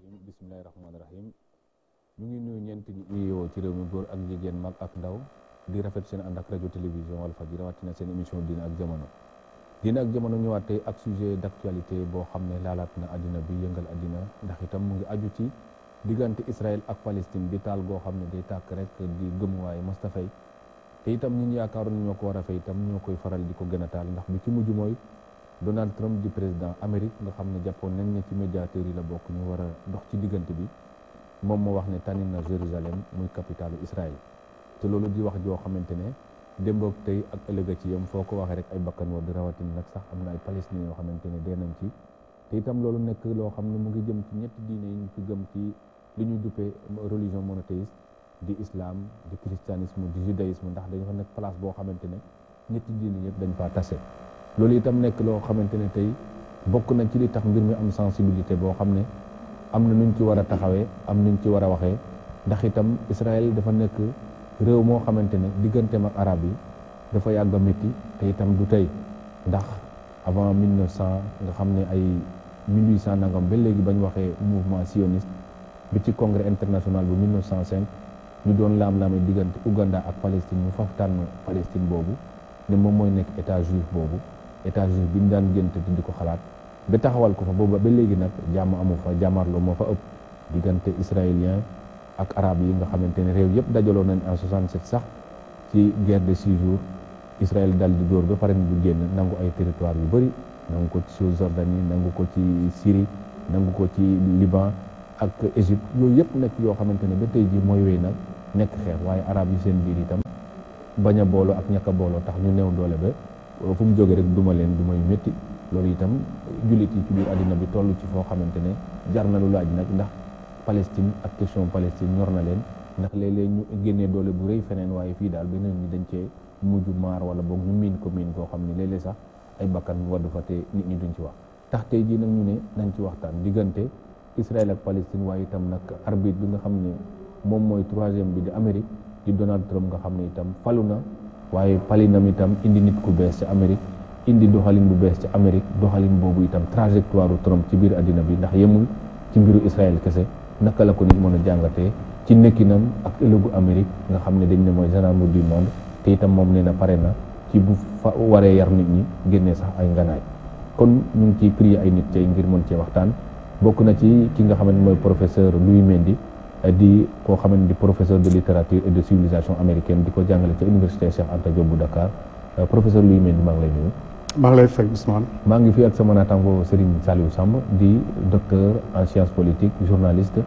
rajim bismillahi rahmaani rahim ñu ngi nuyu ñeenti ñi yeewoo ci réew mi góor ak jigéen mag ak ndaw di rafet seen ànd ak rajo télévision Walfadjri rawatina seen émission diine ak jamono diine ak jamono ñëwaat tey ak sujet d'actualité boo xam ne laalaat na àddina bi yëngal àddina ndax itam mu ngi aju ci diggante Israël ak Palestine di taal goo xam ne day tàkk rek di gëmuwaay masta fay te itam ñun yaakaaroon ñoo ko war a fay itam ñoo koy faral di ko gën a taal ndax bi ci mujj mooy Donald Trump di président Amérique nga xam ne jàppoon nañ ne ci médiateur yi la bokk ñu war a dox ci diggante bi moom moo wax ne tànn na Jérusalem muy capitalu Israël te loolu di wax joo xamante ne démb ak tey ak ëllëg ci yam foo ko waxee rek ay bakkan war di rawatina nag sax am na ay palestiniens yoo xamante ne dee nañ ci te itam loolu nekk loo xam ne mu ngi jëm ci ñetti diine yi ñu fi gëm ci li ñuy duppee religion monothéiste di islam di christianisme di judaïsme ndax dañu fa nekk place boo xamante ne ñetti diine yëpp dañ faa tase loolu itam nekk loo xamante ne tey bokk na ci li tax mbir mi am sensibilité boo xam ne am na nuñ ci war a taxawee am nuñ ci war a waxee ndax itam Israël dafa nekk réew moo xamante ne digganteem ak arab yi dafa yàgg a métti te itam du tey ndax avant 1900 nga xam ne ay 1800 nangam ba léegi bañ waxee mouvement sioniste bi ci congrès international bu 1905 ñu doon laam-laamee diggante Ouganda ak Palestine ñu faf tànn Palestine boobu ne moom mooy nekk état juif boobu état juif bi ñu daan gént di ko xalaat ba taxawal ko fa boobu ba léegi nag jàmm amu fa jàmmarloo moo fa ëpp diggante israélien ak arab yi nga xamante ne réew yëpp dajaloo nañ en 67 sax ci guerre de 6 jours Israël dal di dóor ba pare bu génn nangu ay territoire yu bëri nangu ko ci Jordanie nangu ko ci Syrie nangu ko ci Liban ak Égypte yooyu yëpp nekk yoo xamante ne ba tey ji mooy wéy nag nekk xeex waaye arab yi seen biir itam bañ a booloo ak ñàkk a booloo tax ñu néew doole ba fu mu jógee rek duma leen du may métti loolu itam jullit yi ci biir àddina bi toll ci foo xamante ne jar na lu laaj nag ndax Palestine ak question Palestine ñor na leen ndax léeg-léeg ñu génnee doole bu rëy feneen waaye fii daal beneen ñi dañ cee mujj maar wala boog ñu miin ko miin koo xam ne léeg-léeg sax ay bakkan waddu fa te nit ñi duñ ci wax tax tey jii nag ñu ne nañ ci waxtaan diggante Israël ak Palestine waaye itam nag arbitre bi nga xam ne moom mooy troisième bi di Amérique di Donald Trump nga xam ne itam falu na waaye palinam itam indi nit ku bees ci Amérique indi doxalin bu bees ci Amérique doxalin boobu itam trajectoire Trump ci biir àddina bi ndax yemul ci mbiru Israël kese naka la ko nit mën a jàngatee ci nekkinam ak ëllëgu Amérique nga xam ne dañ ne mooy gendarme du monde te itam moom nee na pare na ci bu fa waree yar nit ñi génnee sax ay nganaay kon ñu ngi ciy prier ay nit tey ngir mën cee waxtaan bokk na ci ki nga xam ne mooy professeur Louis Mendy di koo xam ne di professeur de littérature et de civilisation américaine di ko jàngale ca université Cheikh Anta Diop bu Dakar professeur Louis Mendy maa ngi lay nuyu. maa ngi lay fay Ousmane. maa ngi fi ak sama naataango Serigne Saliou Samb di docteur en sciences politiques journaliste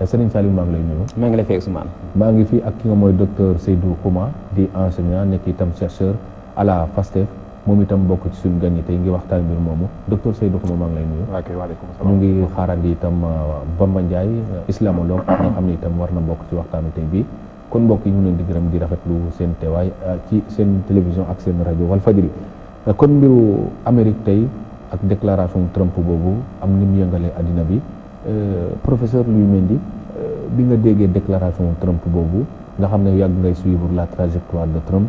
Serigne Saliou maa ngi lay nuyu. maa ngi lay fay Ousmane. maa ngi fi ak ki nga mooy docteur Seydou Kouma di enseignant nekk itam chercheur à la FASTEF moom itam bokk ci suñu gan yi tey ngi waxtaan mbir moomu docteur Seydou Kouma maa ngi lay nuyu. ok waaleykum salaam. ñu ngi xaarandi itam Bamba Ndiaye islamologue nga xam ne itam war na bokk ci waxtaanu tey bi kon mbokk yi ñu leen di gërëm di rafetlu seen teewaay ci seen télévision ak seen rajo Walfadjri kon mbiru Amérique tey ak déclaration Trump boobu am ni mu yëngalee àddina bi professeur Louis Mendy bi nga déggee déclaration Trump boobu nga xam ne yàgg ngay suivre la trajectoire de Trump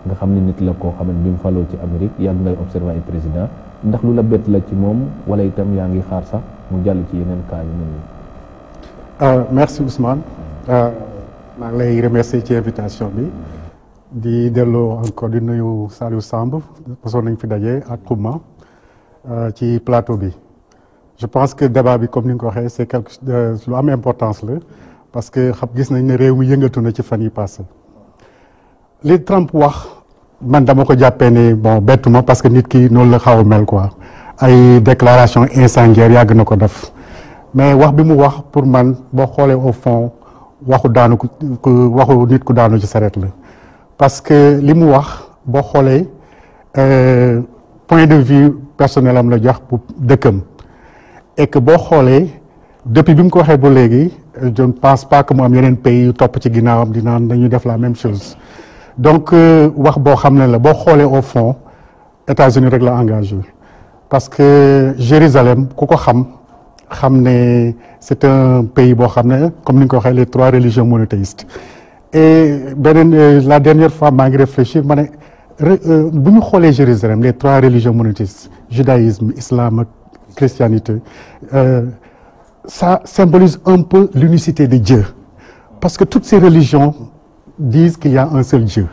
nga xam ne nit la koo xam ne bi mu faloo ci Amérique yàgg ngay observer ay président ndax lu la bett la ci moom wala itam yaa ngi xaar sax mu jàll ci yeneen cas yu mel nii. merci Ousmane maa ngi lay remercier ci invitation bi di delloo encore di nuyu Saliou Samb parce que nañ fi daje ak Kouma ci plateau bi je pense que débat bi comme ni nga ko waxee c'est quelque lu am importance la parce que xam gis nañ ne réew mi yëngatu na ci fan yi passé li Trump wax man dama ko jàppee ne bon bettu ma parce que nit ki noonu la xaw a mel quoi ay déclaration incendiaire yàgg na ko def mais wax bi mu wax pour man boo xoolee au fond waxu nit ku daanu ci saret la parce que li mu wax boo xoolee point de vue personnel am la jox bu dëkkam et que boo xoolee depuis bi mu ko waxee ba léegi je ne pense pas que mu am yeneen pays yu topp ci ginnaawam di naan dañuy def la même chose donc wax boo xam ne la boo xoolee au fond États-Unis rek la engagé parce que Jérusalem ku ko xam ne c'est un pays boo xam ne comme ni nga ko waxee les trois religions monothéistes et la dernière fois maa ngi réfléchir ma ne bu ñu xoolee Jérusalem les trois religions monothéistes judaïsme islam ak christianité ça symbolise un peu l'unicité de Dieu. Parce que toutes ces religions disent qu'il y a un seul Dieu.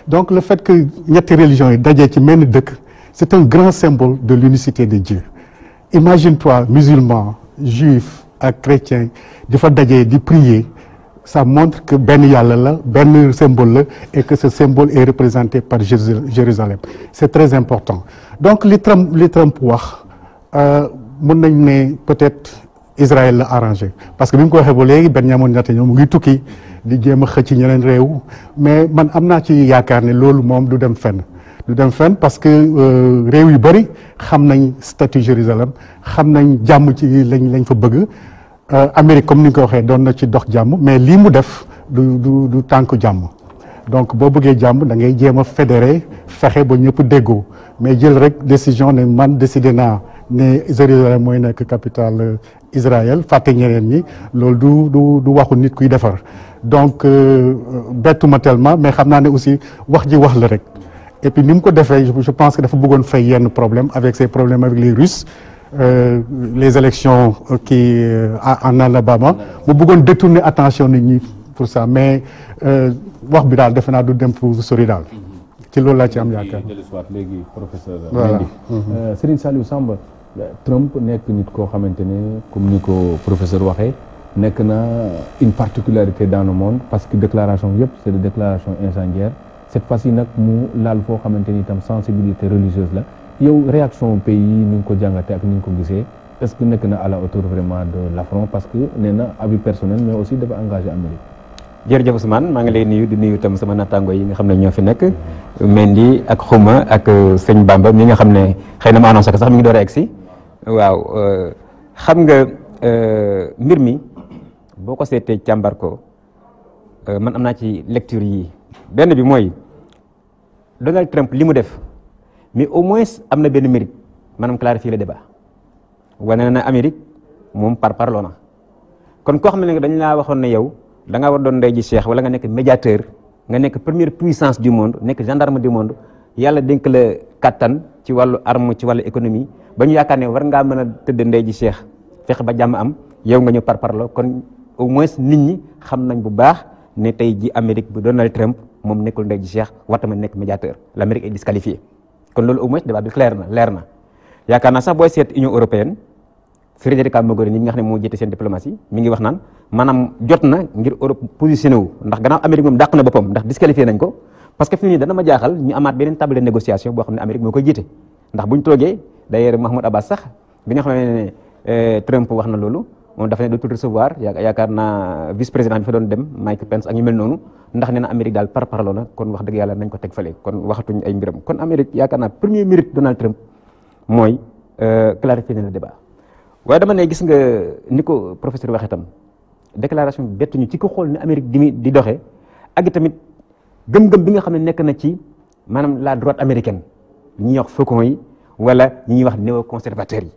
Donc le fait que ñetti religions yi dajee ci menn dëkk, c'est un grand symbole de l'unicité de Dieu. Imagine-toi, musulman, juif ak chrétien, di fa dajee di prier, ça montre que benn yàlla la, benn symbole la, et que ce symbole est représenté par Jérusalem. C'est très important. Donc li Trump wax, mën nañ ne peut-être Israël la arrangé, parce que bi mu ko waxee ba léegi Benyamin Netanyahu mu ngi tukki di jéem a xëcc ñeneen réew, mais man am naa ci yaakaar ne loolu moom du dem fenn. du dem fenn parce que réew yu bëri xam nañ statut Jérusalem, xam nañ jàmm ci lañ fa bëgg. Amérique comme ni nga ko waxee doon na ci dox jàmm, mais lii mu def du tànk jàmm. Donc boo bëggee jàmm da ngay jéem a fédéré fexe ba ñëpp déggoo, mais jël rek décision ne man décidé naa ne Jérusalem mooy nekk capitale Israël fàtte ñeneen ñi, loolu du waxu nit kuy defar. Donc bettuma tellement, mais xam naa ne aussi wax ji wax la rek. Et puis ni mu ko defee je pense que dafa bëggoon fay yenn problème avec ses problèmes avec les Russes, les élections qui en Alabama mu bëggoon détourner attention nit ñi pour ça, mais wax bi daal defe naa du dem fu sori daal. ci loolu laa ci am yaakaar. léegi professeur voilà. Serigne Saliou Samb, Trump nekk nit koo xamante ne comme ni ko professeur waxee nekk na une particularité dans le monde parce que déclaration yëpp c'est des déclarations incendiaires. Cette fois-ci nag mu laal foo xamante ni itam sensibilité religieuse la. Yow réaction pays yi ni nga ko jàngatee ak ni nga ko gisee est-ce que nekk na à la hauteur vraiment de l'affront, parce que nee na avis personnel mais aussi dafa engagé Amérique. jërëjëf Ousmane maa ngi lay nuyu di nuyu itam sama nattaango yi nga xam ne ñoo fi nekk Mendy ak Xuma ak sëñ Bamba mi nga xam ne xëy na ma annoncé ko sax mi ngi door a egsi. waaw xam nga mbir mi boo ko seetee càmbar ko man am naa ci lecture yi. benn bi mooy Donald Trump li mu def mais au moins am na benn mérite maanaam clarifier le débat wane na Amérique moom parloo na kon koo xam ne dañ laa waxoon ne yow da nga war doon ndey ji Cheikh wala nga nekk médiateur nga nekk première puissance du monde nekk gendarme du monde yàlla dénk la kattan ci wàllu arme ci wàllu économie ba ñu yaakaar ne war ngaa mën a tëdd ndey ji Cheikh fexe ba jàmm am yow nga ñëw parloo kon au moins nit ñi xam nañ bu baax ne tey ji Amérique bu Donald Trump moom nekkul ndey ji Cheikh war tamit nekk médiateur l'Amérique est disqualifiée kon loolu au moins débat bi leer na yaakaar naa sax booy seet Union européenne Federica Mogherini mi nga xam ne moo jiite seen diplomatie mi ngi wax naan maanaam jot na ngir Europe positionné wu ndax gannaaw Amérique moom dàq na boppam ndax disqualifié nañ ko parce que fi mu ne dana ma jaaxal ñu amaat beneen table de négociation boo xam ne Amérique moo koy jiite ndax buñ toogee d'ailleurs Mahmoud Abbas sax bi nga xam ne Trump wax na loolu moom dafa ne dootul recevoir yaakaar naa vice président bi fa doon dem Mike Pence ak ñu mel noonu ndax nee na Amérique daal parloo na kon wax dëgg yàlla nañ ko teg fële kon waxatuñ ay mbiram kon Amérique yaakaar naa premier mérite Donald Trump mooy clarifier le débat. waaye dama ne gis nga ni ko professeur waxee tam déclaration bi bettuñu ci ko xool ne Amérique di doxee ak tamit gëm-gëm bi nga xam ne nekk na ci maanaam la droite américaine ñi ñuy wax faucon yi wala ñi ñuy wax néoconservateurs yi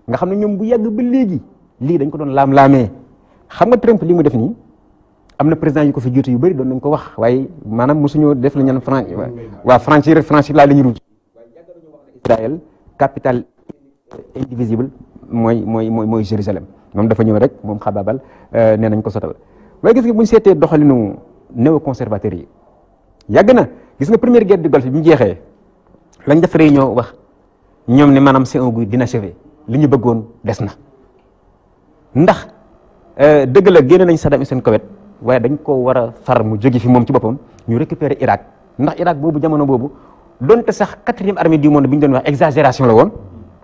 nga xam ne ñoom bu yàgg ba léegi lii dañ ko doon laam-laamee xam nga Trump li mu def nii am na président yu ko fi jiitu yu bëri doon nañ ko wax waaye maanaam mosuñoo def la ñan franchir la ligne rouge Israël capitale indivisible mooy Jérusalem moom dafa ñëw rek moom xabaabal nee nañ ko sotal waaye gis nga bu ñu seetee doxalinu néoconservateurs yi yàgg na gis nga première guerre du Golfe bi mu jeexee lañ def réunion wax ñoom ne maanaam c'est un goût d'inachevé li ñu bëggoon des na ndax dëgg la génne nañ Saddam Hussein Koweït waaye dañ ko war a far mu jóge fi moom ci boppam ñu récupérer Irak ndax Irak boobu jamono boobu donte sax 4e armée du monde bi ñu doon wax exagération la woon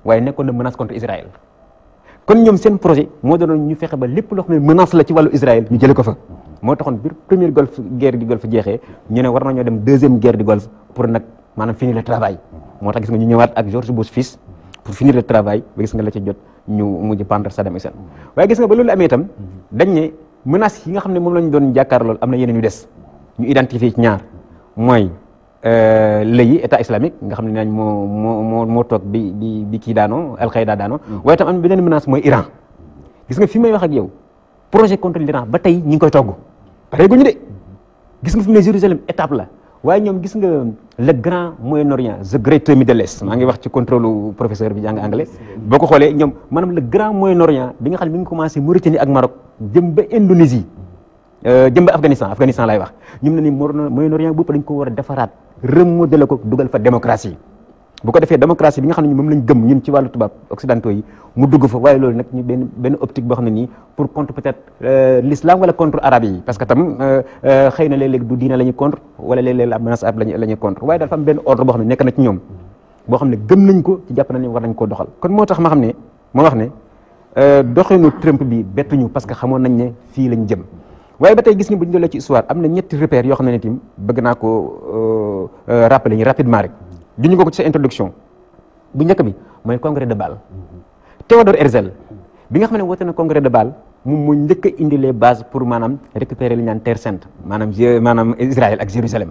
waaye nekkoon na menace contre Israël kon ñoom seen projet moo doonoon ñu fexe ba lépp loo xam ne menace la ci wàllu Israël ñu jële ko fa moo taxoon biir première guerre du Golfe jeexee ñu ne war nañoo dem deuxième guerre du Golfe pour nag maanaam finir le travail moo tax gis nga ñu ñëwaat ak George Bush fils pour finir le travail ba gis nga la ci jot ñu mujj pendre Saddam Hussein waaye gis nga ba loolu amee itam dañ ne menaces yi nga xam ne moom lañ doon jàkkaar loolu am na yeneen yu des ñu identifier ci ñaar mooy léegi état islamique nga xam ne nañ moo toog bi kii daanoo Al-Qaïda daanoo waaye tam am beneen menace mooy Iran gis nga fi may wax ak yow projet contre l'Iran ba tey ñi ngi koy togg pareeguñu de gis nga fi mu ne Jérusalem étape la waaye ñoom gis nga le grand Moyen-Orient the great Middle East maa ngi wax ci contrôle professeur bi jàng anglais boo ko xoolee ñoom maanaam le grand Moyen-Orient bi nga xam ne mi ngi commencé Mauritanie ak Maroc jëm ba Indonésie jëm ba Afghanistan lay wax ñoom ne ni Moyen-Orient bopp dañ ko war a defaraat remodeler ko dugal fa démocratie bu ko defee démocratie bi nga xam ne moom lañ gëm ñun ci wàllu tubaab occidentaux yi mu dugg fa waaye loolu nag ñu benn optique boo xam ne nii pour contre peut-être l'islam wala contre arabe yi parce que tam xëy na léeg-léeg du diina la ñuy contre wala léeg-léeg la menace arabe la ñuy contre waaye daal fa am benn ordre boo xam ne nekk na ci ñoom boo xam ne gëm nañ ko ci jàpp nañ war nañ koo doxal kon moo tax ma xam ne moo wax ne doxinu Trump bi bettuñu parce que xamoon nañ ne fii lañ jëm waaye ba tey gis nga bu ñu delloo ci histoire am na ñetti repères yoo xam ne tim bëgg naa ko rappeler ñu rapidement rek duñu ko ci sa introduction bu njëkk bi mooy congrès de Bâle Théodore Herzl bi nga xam ne woote na congrès de Bâle moom moo njëkk a indi les bases pour maanaam récupérer li ñu naan terre sainte maanaam Israël ak Jérusalem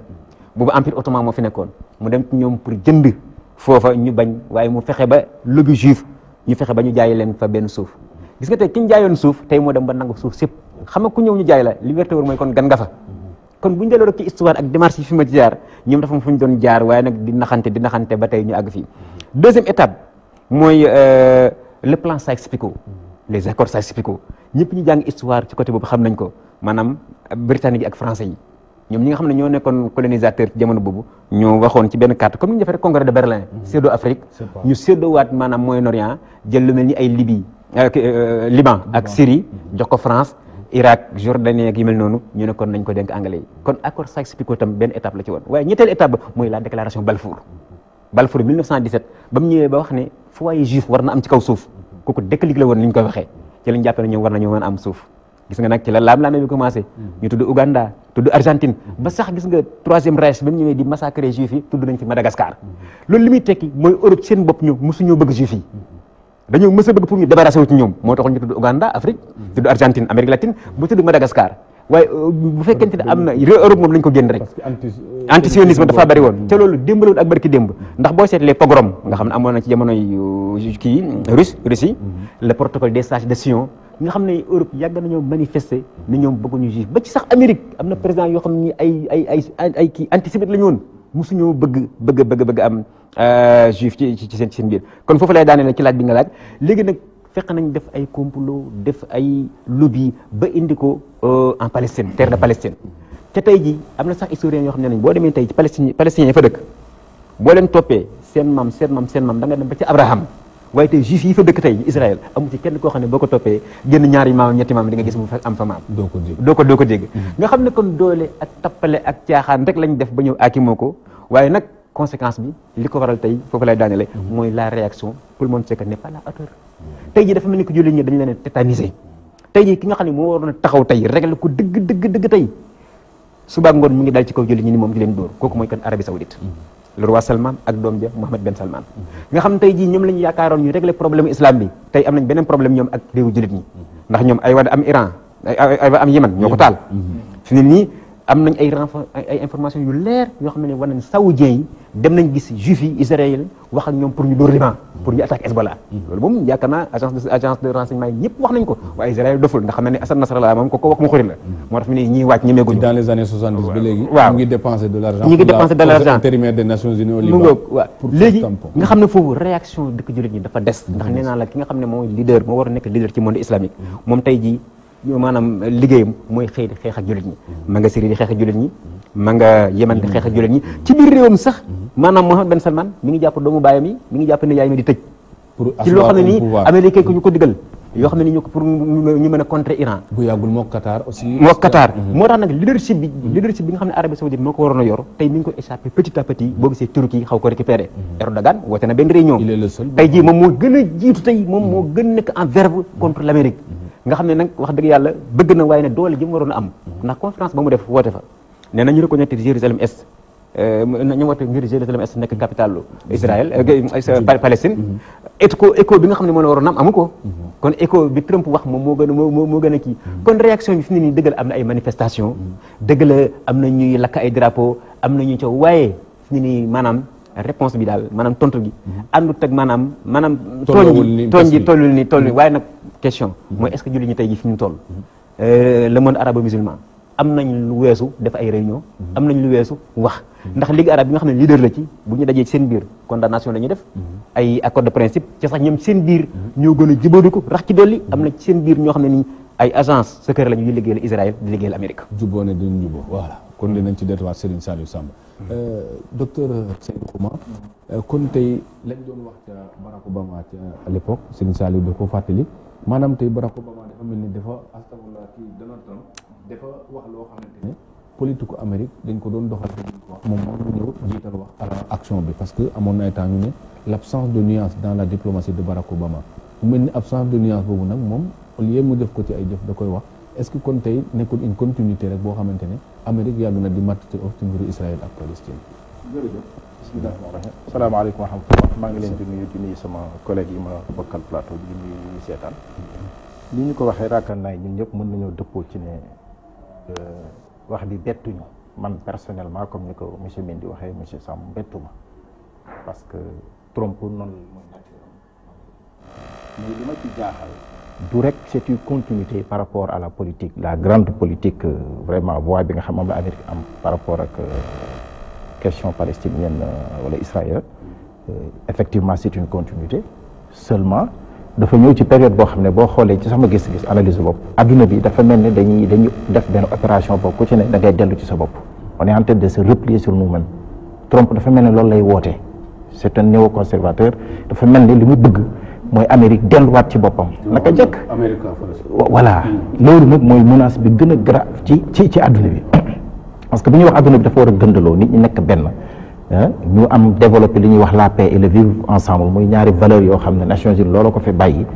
boobu empire ottoman moo fi nekkoon mu dem ci ñoom pour jënd foofa ñu bañ waaye mu fexe ba lobby juif ñu fexe ba ñu jaay leen fa benn suuf gis nga tey ki ñu jaayoon suuf tey moo dem ba nangu suuf sépp xam nga ku ñëw ñu jaay la liberté war mooy kon gan nga fa kon bu ñu delloo rek ci histoire ak démarche yi fi ma ci jaar ñoom dafa fu ñu doon jaar waaye nag di naxante ba tey ñu àgg fii deuxième étape mooy le plan Sykes-Picot les accords Sykes-Picot ñëpp ñu jàng histoire ci côté boobu xam nañ ko maanaam britannique yi ak français yi ñoom ñi nga xam ne ñoo nekkoon colonisateur ci jamono boobu ñoo waxoon ci benn carte comme ni ñu defee rek congrès de Berlin séddoo Afrique ñu séddoowaat maanaam Moyen-Orient jël lu mel ni ay Liban ak Syrie jox ko France Irak Jordanie ak yu mel noonu ñu ne kon nañ ko dénk anglais yi kon accord Sykes-Picot tam benn étape la ci woon waaye ñetteelu étape ba mooy la déclaration Balfour 1917 ba mu ñëwee ba wax ne foyer juif war na am ci kaw suuf kooku déclic la woon ni ñu koy waxee ci lañ jàppee ne ñoom war nañoo mën a am suuf gis nga nag ci la laam-laame bi commencé ñu tudd Ouganda tudd Argentine ba sax gis nga troisième Reich ba mu ñëwee di massacrer juif yi tudd nañ fi Madagascar loolu li muy tekki mooy Europe seen bopp ñoom mosuñoo bëgg juif yi dañoo mës a bëgg pour ñu débarrasser wu ci ñoom moo taxoon ñu tudd Ouganda Afrique tudd Argentine Amérique latine bu tudd Madagascar waaye bu fekkente ne am na Europe moom lañ ko génn rek antisionisme dafa bari woon te loolu démb la woon ak barki démb ndax boo seetlee pogrom nga xam ne amoon na ci jamonoy Russie le protocole des sages de Sion nga xam ne Europe yàgg nañoo manifester ni ñoom bëgguñu juif ba ci sax Amérique am na président yoo xam ne ay kii antisémite la ñu woon mosuñoo bëgg am juif ci seen biir kon foofu lay daanee ci laaj bi nga laaj léegi nag fekk nañ def ay complot def ay lobby ba indi ko en Palestine terre de Palestine te tey ji am na sax historiens yoo xam ne nañ boo demee tey ci palestiniens yi fa dëkk boo leen toppee seen maam da nga dem ba ci Abraham waaye tey juif yi fa dëkk tey Israël amu ci kenn koo xam ne boo ko toppee génn ñaari maam ñetti maam di nga gis mu am fa maam doo ko dégg nga xam ne kon doole ak tappale ak caaxaan rek lañ def ba ñëw aakimoo ko waaye nag conséquence bi li ko waral tey foofu lay daanele mooy la réaction tout le monde sait que n'est pas la hauteur tey jii dafa mel ni ko jullit ñi dañu leen tétanisé tey jii ki nga xam ne moo waroon a taxaw tey régler ko dëgg tey suba ngoon mu ngi dal ci kaw jullit ñi ni moom di leen dóor kooku mooy kan Arabie Saoudite le roi Salman ak doom ja Mohammed Ben Salman nga xam ne tey jii ñoom la ñu yaakaaroon ñu régler problème islam bi tey am nañ beneen problème ñoom ak réewu jullit ñi ndax ñoom ay wad am Iran ay am Yémen ñoo ko taal fi ne nii am nañ ay information yu leer yoo xam ne war nañ saoudien yi dem nañ gis juif yi Israël wax ak ñoom pour ñu dóor Liban pour ñu attaque Hezbollah loolu moom yaakaar naa agence de renseignement yi ñëpp wax nañ ko waaye Israël doful ndax xam ne Hassan Nasrallah moom ko wax mu xuri la moo tax fi ne ñiy wàcc ñemeeguñu dans les années 70 ba léegi waaw ñu ngi dépenser de l'argent intérimaire des Nations Unies au Liban waaw léegi nga xam ne foofu réaction dëkk jullit ñi dafa des ndax nee naa la ki nga xam ne mooy leader moo war a nekk leader ci monde islamique moom tey jii maanaam liggéeyam mooy xëy di xeex ak jullit ñi ma nga Syrie di xeex ak jullit ñi ma nga Yémen di xeex ak jullit ñi ci biir réewam sax maanaam Mohammed Ben Salman mi ngi jàpp doomu baayam yi mi ngi jàpp ne yaay mi di tëj ci loo xam ne nii Amérique ko ñu ko digal yoo xam ne ni ñu ko pour ñu mën a contrer Iran bu yàggul moo Qatar aussi moo Qatar moo tax nag leadership bi nga xam ne Arabie Saoudite moo ko waroon a yor tey mi ngi ko échappé petit à petit boo gisee Turquie xaw ko récupéré Erdogan woote na benn réunion tey jii moom moo gën a jiitu tey moom moo gën nekk en verve contre l'Amérique nga xam ne nag wax dëgg yàlla bëgg na waaye ne doole ji mu waroon a am ndax conférence ba mu def woote fa nee na ñu reconnaître Jérusalem Est ñu woote ngir Jérusalem Est nekk capitale Israël Palestine écho bi nga xam ne moo la waroon am amu ko kon écho bi Trump wax moom moo gën a kii kon réaction bi fi ne nii dëgg la am na ay manifestation dëgg la am na ñuy lakk ay drapeau am na ñuy coow waaye fi ne nii maanaam réponse bi daal maanaam tontu gi àndut ak maanaam tooñ ji tollul ni waaye nag question mooy est-ce que jullit ñi tey ji fi ñu toll le monde arabo-musulman am nañ lu weesu def ay réunion am nañ lu weesu wax ndax Ligue arabe bi nga xam ne leader la ci bu ñu dajee seen biir condamnation la ñuy def ay accord de principe ci sax ñoom seen biir ñoo gën a jubóodiku rax ci dolli am na ci seen biir ñoo xam ne nii ay agence secret la ñuy liggéeyal Israël di liggéeyal Amérique. juboo ne dinañ juboo voilà kon dinañ ci delluwaat Serigne Saliou Samb. docteur Seydou Xuma kon tey lañ doon wax ca Barack Obama ca à l'époque Serigne Saliou da ko fàttali maanaam tey Barack Obama dafa mel ni dafa astafurlah kii Donald Trump dafa wax loo xamante ne politique Amérique dañ ko doon doxal moom moo ñëw jiital wax à la action bi parce que amoon na ay temps ñu ne l'absence de nuance dans la diplomatie de Barack Obama mu mel ni absence de nuance boobu nag moom au lieu mu def ko ci ay jëf da koy wax est-ce que kon tey nekkul une continuité rek boo xamante ne Amérique yàgg na di matt ci mbiru Israël ak Palestine. jërëjëf bismillah salaamaaleykum wa rahmatullah maa ngi leen di nuyu sama collègue yi ma bokkal plateau bi di nuyu seetaan ni ñu ko waxee raakaar naa ñun ñëpp mën nañoo dëppoo ci ne wax bi bettuñu man personnellement comme ni ko monsieur Mendy waxee monsieur Samb bettuma parce que Trump noonu mooy naturel mais li ma ci jaaxal du rek c'est une continuité par rapport à la politique la grande politique vraiment voie bi nga xam moom la Amérique am par rapport ak question palestinienne wala Israël effectivement c'est une continuité seulement dafa ñëw ci période boo xam ne boo xoolee ci sama gis-gis analyse bopp adduna bi dafa mel ne dañuy def benn opération boobu ku ci ne da ngay dellu ci sa bopp on est en train de se replier sur nous-mêmes Trump dafa mel ne loolu lay woote c'est un néoconservateur dafa mel ne li mu bëgg mooy Amérique delluwaat ci boppam naka jëkk voilà loolu nag mooy menace bi gën a grave ci adduna bi parce que bu ñuy wax adduna bi dafa war a gëndaloo nit ñi nekk benn ñu am développé li ñuy wax la paix et le vivre ensemble muy ñaari valeurs yoo xam ne Nations Unies looloo ko fi bàyyi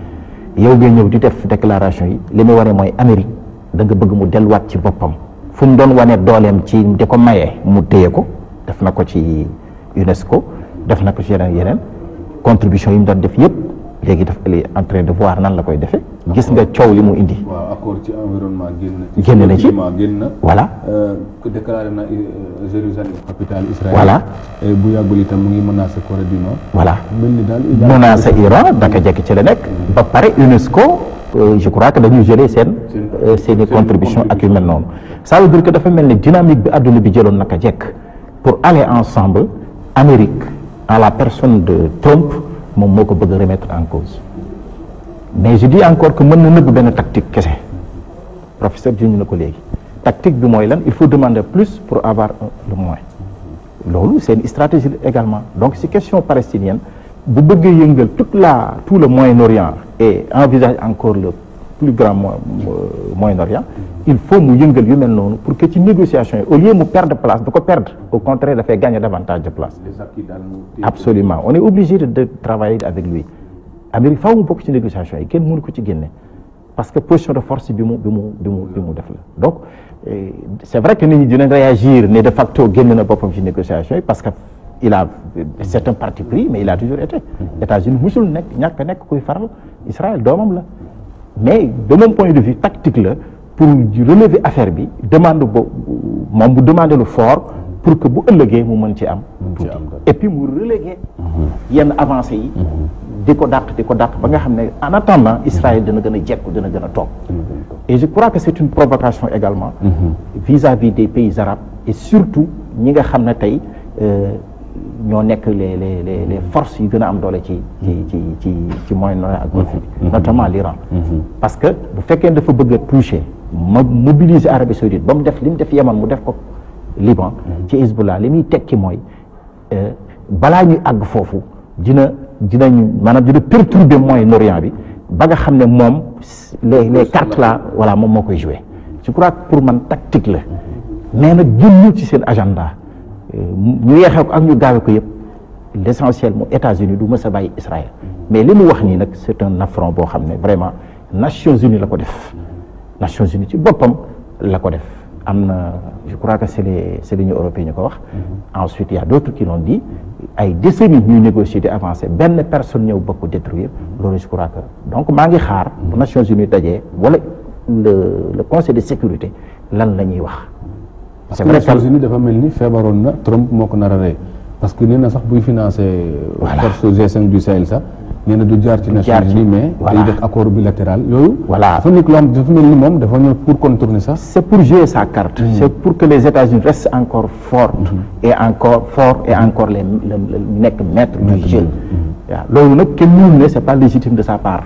yow ngay ñëw di def déclaration yi li muy waree mooy Amérique da nga bëgg mu delluwaat ci boppam fu mu doon wane dooleem ci di ko mayee mu téye ko def na ko ci UNESCO def na ko ci yeneen contribution yi mu doon def yëpp léegi daf est en train de voir nan la koy defee gis nga coow li mu indi. waaw accord ci environnement génn na ci voilà. déclaré na Jérusalem capitale Israël. voilà bu yàggul itam mu ngi menacé Corée du Nord. voilà mel ni daal menacé Iran daka jekk ci la nekk. ba pare UNESCO je crois que dañuy geler seen i contribution ak yu mel noonu. ça veut dire que dafa mel ni dynamique bi adduna bi jëloon naka jekk pour aller ensemble Amérique en la personne de Trump. moom moo ko bëgg a remettre en cause mais je dis encore que mën na nëbb benn tactique kese professeur juñu na ko léegi tactique bi mooy lan il faut demander plus pour avoir le moins loolu c'est une stratégie également donc si question palestinienne bu bëggee yëngal tout le Moyen-Orient et envisage encore le plus grand Moyen-Orient il faut mu yëngal yu mel noonu pour que ci négociation yi au lieu mu perdre place du ko perdre au contraire dafay gagner davantage de place absolument on est obligé de travailler avec lui Amérique faaw mu bokk ci négociation yi kenn mënu ko ci génne parce que position de force bi mu def la donc c'est vrai que nit ñi dinañ réagir ne de facto génn na boppam ci négociation yi parce que c'est un parti pris mais il a toujours été États-Unis musul ñàkk a nekk kuy faral Israël doomam la mais de mon point de vue tactique la pour relever affaire bi demande moom bu demander lu fort pour que bu ëllëgee mu mën ci am tuuti et puis mu reléguer yenn avancées yi di ko dàq ba nga xam ne en attendant Israël dina gën a jekku dina gën a toog et je crois que c'est une provocation également vis-à-vis des pays arabes et surtout ñi nga xam ne tey ñoo nekk les forces yu gën a am doole ci Moyen-Orient ak Golfe bi notamment l'Iran parce que bu fekkee dafa bëgg a toucher mobiliser Arabie Saoudite ba mu def li mu def Yémen mu def ko Liban ci Hezbollah li muy tekki mooy balaa ñuy àgg foofu dina perturber Moyen-Orient bi ba nga xam ne moom les cartes là voilà moom moo koy jouer je crois que pour man tactique la mais nag génnu ci seen agenda ñu yeexee ko ak ñu gaawe ko yëpp l'essentiel mu États-Unis du mës a bàyyi Israël mais li mu wax nii nag c'est un affront boo xam ne vraiment Nations Unies la ko def Nations Unies ci boppam la ko def am na je crois que c'est l'Union européenne ñu ko wax ensuite il y a d'autres qui l'ont dit ay décennies ñuy négocier di avancer benn personne ñëw bëgg ko détruire loolu je crois que donc maa ngi xaar bu Nations Unies dajee wala le Conseil de sécurité lan la ñuy wax parce que Nations Unies dafa mel ni feebaroon na Trump moo ko nar a rey parce que nee na sax buy financer force G5 du Sahel sax nee na du jaar ci Nations Unies mais day def accord bilatéral yooyu. voilà dafa nekk loo xam dafa mel ni moom dafa ñëw pour contourner ça. c'est pour jouer sa carte. c'est pour que les États-Unis restent encore forts. et encore les nekk maître du jeu. waaw loolu nag kenn mënu ne c'est pas légitime de sa part.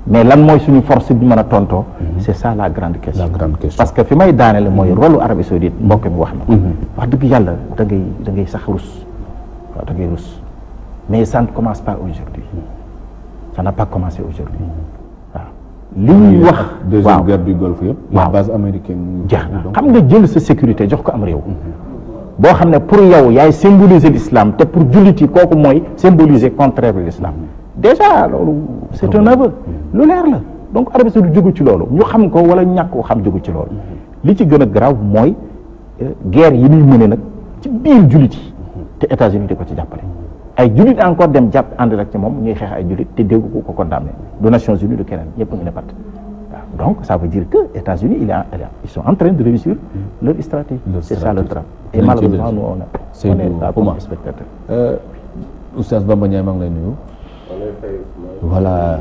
mais lan mooy suñu force bi mën a tontoo. c'est ça la grande question. parce que fi may daaneel mooy rôle Arabie Saoudite mbokk mi wax na. wax dëgg yàlla da ngay sax rus. waaw da ngay rus mais ça ne commence pas aujourd'hui. ça n'a pas commencé aujourd'hui. waaw li ñuy wax. deuxième guerre du Golfe yëpp. la base américaine. jeex na xam nga jël sa sécurité jox ko am réew. boo xam ne pour yow yaay symboliser l'islam te pour jullit yi kooku mooy symboliser contraire de l'islam. déjà loolu c'est un aveu lu leer la donc Arabie Saoudite jógu ci loolu ñu xam ko wala ñàkk ko xam jógu ci loolu li ci gën a grave mooy guerre yi muy mëne nag ci biir jullit yi te États-Unis di ko ci jàppale ay jullit encore dem jàpp ànd rek ci moom ñuy xeex ay jullit te dégg ko condamné du Nations Unies du keneen ñëpp ngi ne pat waaw donc ça veut dire que États-Unis ils sont en train de réussir leur stratégie c'est ça le drame et malheureusement nous on est là comme spectateur Oustaz Bamba Ndiaye maa ngi lay nuyu. voilà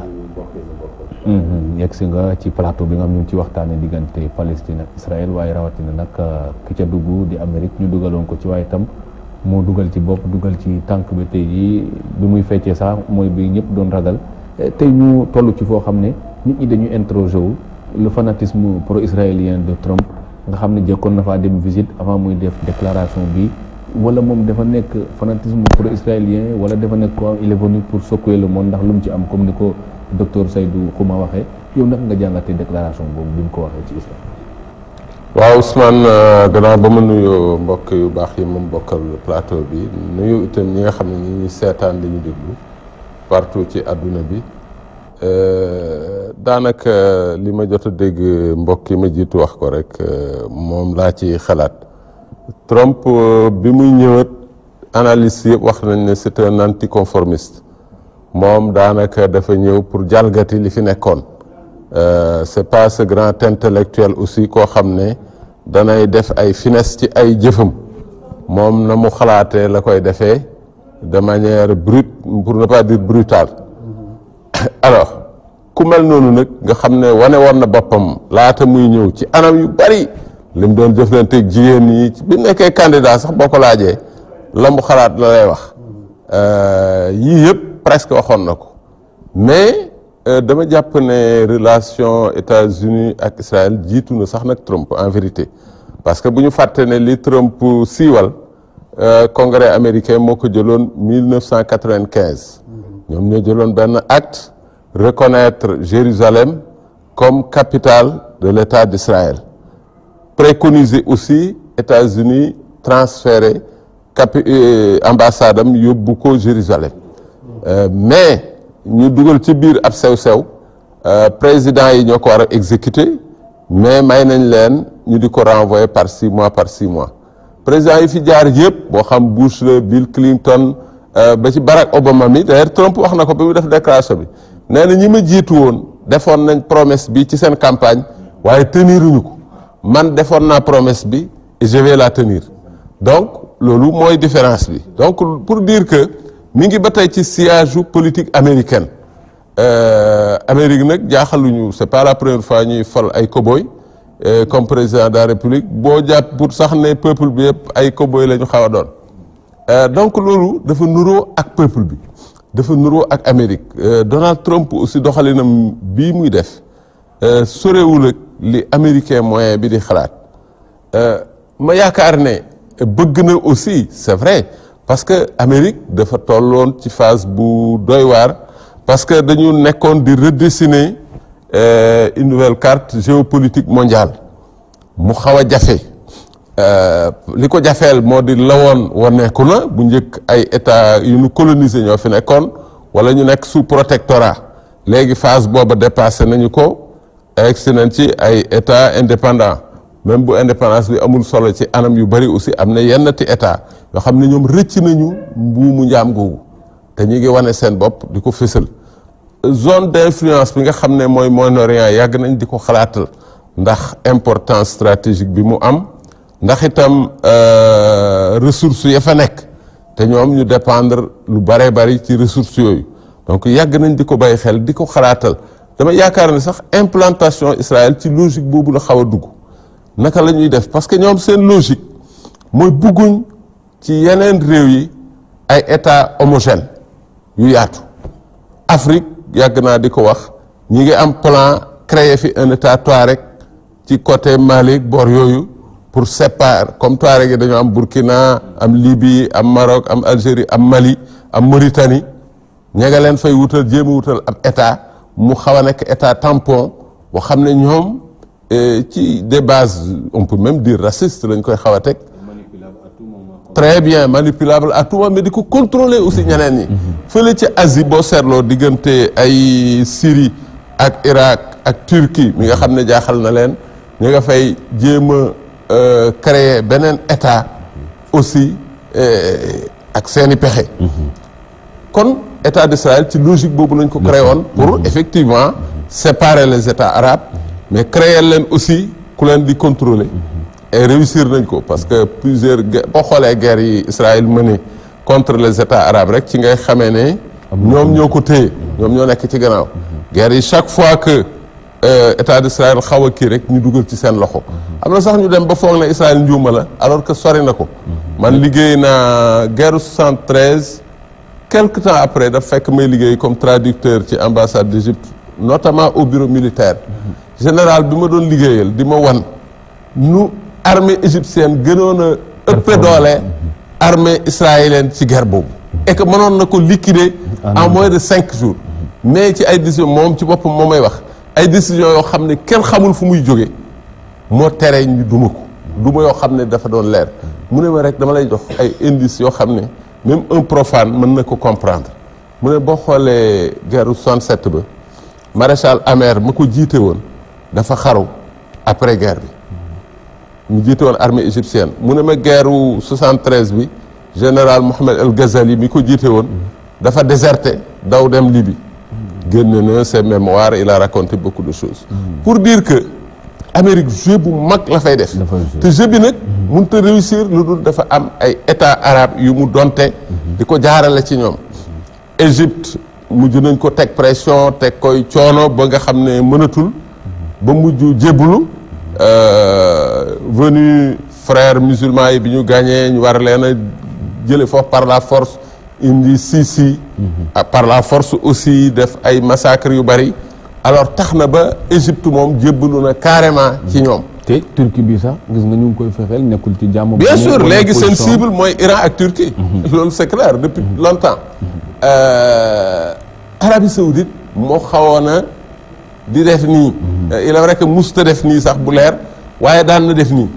yegg si nga ci plateau bi nga xam ñu ci waxtaane diggante Palestine ak Israël waaye rawatina nag ki ca dugg di Amérique ñu dugaloon ko ci waaye itam moo dugal ci bopp dugal ci tànk bi tey jii bi muy feccee sax mooy bi ñëpp doon ragal tey ñu toll ci foo xam ne nit ñi dañuy interroger wu le fanatisme pro-israélien de Trump nga xam ne jëkkoon na faa dem visite avant muy def déclaration bi wala moom dafa nekk fanatisme pro-israélien wala dafa nekk quoi il est venu pour secouer le monde ndax lu mu ci am comme ni ko docteur Seydou Khouma waxee yow naka nga jàngatee déclaration boobu bi mu ko waxee ci islam. waaw Ousmane gannaaw ba ma nuyoo mbokk yu baax yi moom bokkal plateau bi nuyu itam ñi nga xam ne ñi seetaan li ñu déglu partout ci àdduna bi daanaka li ma jot a dégg mbokk yi ma jiitu wax ko rek moom laa ci xalaat Trump bi muy ñëwat analyste yëpp wax nañ ne c'est un anticonformiste moom daanaka dafa ñëw pour jalgati li fi nekkoon c'est pas ce grand intellectuel aussi koo xam ne danay def ay finesse ci ay jëfam moom na mu xalaatee la koy defee de manière brute pour ne pas dire brutale alors ku mel noonu nag nga xam ne wane woon na boppam laata muy ñëw ci anam yu bari li mu doon jëflanteeg jigéen ñi bi mu nekkee candidat sax boo ko laajee la mu xalaat la lay wax yii yëpp presque waxoon na ko mais dama jàpp ne relation États-Unis ak Israël jiitu na sax nag Trump en vérité parce que bu ñu fàtte ne li Trump siiwal congrès américain moo ko jëloon 1995 ñoom ñoo jëloon benn acte reconnaître Jérusalem comme capitale de l'État d'Israël préconiser aussi États-Unis transférer ambassade am yóbbu ko Jérusalem mais ñu dugal ci biir ab sew-sew président yi ñoo ko war a exécuter mais may nañ leen ñu di ko renvoyer par 6 mois président yi fi jaar yëpp boo xam Bush la Bill Clinton ba ci Barack Obama mi d'ailleurs Trump wax na ko ba mu def déclaration bi nee na ñi ma jiitu woon defoon nañ promesse bi ci seen campagne waaye teniruñu ko man defoon naa promesse bi et je vais la tenir donc loolu mooy différence bi donc pour dire que mi ngi ba tey ci sillage politique américaine Amérique nag jaaxaluñu c'est pas la première fois ñuy fol ay cow-boy comme président de la République boo jàpp pour sax ne peuple bi yëpp ay cow-boy la ñu xaw a doon donc loolu dafa nuroo ak peuple bi dafa nuroo ak Amérique Donald Trump aussi doxalinam bii muy def sorewul ak li américain moyen bi di xalaat ma yaakaar ne bëgg na aussi c'est vrai parce que Amérique dafa tolloon ci phase bu doy waar parce que dañu nekkoon di redessiner une nouvelle carte géopolitique mondiale mu xaw a jafe li ko jafeel moo di lawoon waneeku na bu njëkk ay état yu ñu coloniser ñoo fi nekkoon wala ñu nekk sous protectorat léegi phase booba dépassé nañu ko egsi nañ ci ay état indépendant même bu indépendance bi amul solo ci anam yu bari aussi am na yennati état yoo xam ne ñoom rëcc nañu mbuumu njaam googu te ñu ngi wane seen bopp di ko fësal zone d'influence bi nga xam ne mooy Moyen-Orient yàgg nañ di ko xalaatal ndax importance stratégique bi mu am ndax itam ressources ya fa nekk te ñoom ñu dépendre lu bare bari ci ressources yooyu donc yàgg nañ di ko bàyyi xel di ko xalaatal dama yaakaar ne sax implantation Israël ci logique boobu la xaw a dugg naka la ñuy def parce que ñoom seen logique mooy bugguñ ci yeneen réew yi ay état homogène yu yaatu Afrique yàgg naa di ko wax ñi ngi am plan créer fi un état Touareg ci côté Mali bor yooyu pour séparer comme Touareg yi dañoo am Burkina am Libye am Maroc am Algérie am Mali am Mauritanie ña nga leen fay wutal jéem a wutal ab état mu xaw a nekk état tampon boo xam ne ñoom ci des bases on peut même dire raciste lañ koy xaw a teg très bien manipulable à tout moment mais di ko contrôler aussi ñeneen ñi fële ci Asie boo seetloo diggante ay Syrie ak Irak ak Turquie mi nga xam ne jaaxal na leen ñu nga fay jéem a créer beneen état aussi ak seeni pexe kon état d'Israël ci logique boobu lañ ko créé woon pour effectivement séparer les états arabes mais créer leen aussi ku leen di contrôler et réussir nañ ko parce que plusieurs boo xoolee guerre yi Israël mené contre les états arabes rek ci ngay xamee ne ñoom ñoo ko téye ñoom ñoo nekk ci gannaaw guerre yi chaque fois que état d'Israël xaw a kii rek ñu dugal ci seen loxo am na sax ñu dem ba foog ne Israël njuuma la alors que sori na ko man liggéey naa guerre 73 quelque temps après daf fekk may liggéey comme traducteur ci ambassade d'Égypte notamment au bureau militaire général bi ma doon liggéeyal di ma wan nu armée égyptienne gënoon a ëppe doole armée israélienne ci guerre boobu et que mënoon na ko liquider en moins de 5 jours mais ci ay décision moom ci boppam moo may wax ay décisions yoo xam ne kenn xamul fu muy jóge moo tere ñu duma ko duma yoo xam ne dafa doon leer mu ne ma rek dama lay jox ay indices yoo xam ne même un profane mën na ko comprendre mu ne boo xoolee guerre 67 ba maréchal Amer ma ko jiite woon dafa xaru après guerre bi mu jiite woon armée égyptienne mu ne ma guerre 73 bi général Mohamed El Ghazali mi ko jiite woon dafa déserté daw dem Libye génne na ses mémoires il a raconté beaucoup de choses pour dire que Amérique jeu bu mag la fay def te jeu bi nag mënut a réussir lu dul dafa am ay état arabe yu mu donte di ko jaarale ci ñoom Égypte mujj nañ ko teg pression teg koy coono ba nga xam ne mënatul ba mujj jébbalu venu frères musulmans yi bi ñu gagné ñu war leen a jële foofu par la force indi Sisi par la force aussi def ay massacres yu bari alors tax na ba Égypte moom jébbalu na carrément ci ñoom te Turquie bi sax gis nga ñu ngi koy fexeel nekkul ci jàmm bien sûr léegi seen cible mooy Iran ak Turquie loolu c'est clair depuis longtemps Arabie Saoudite moo xawoon a di def nii il est vrai que musta def nii sax bu leer waaye daan na def nii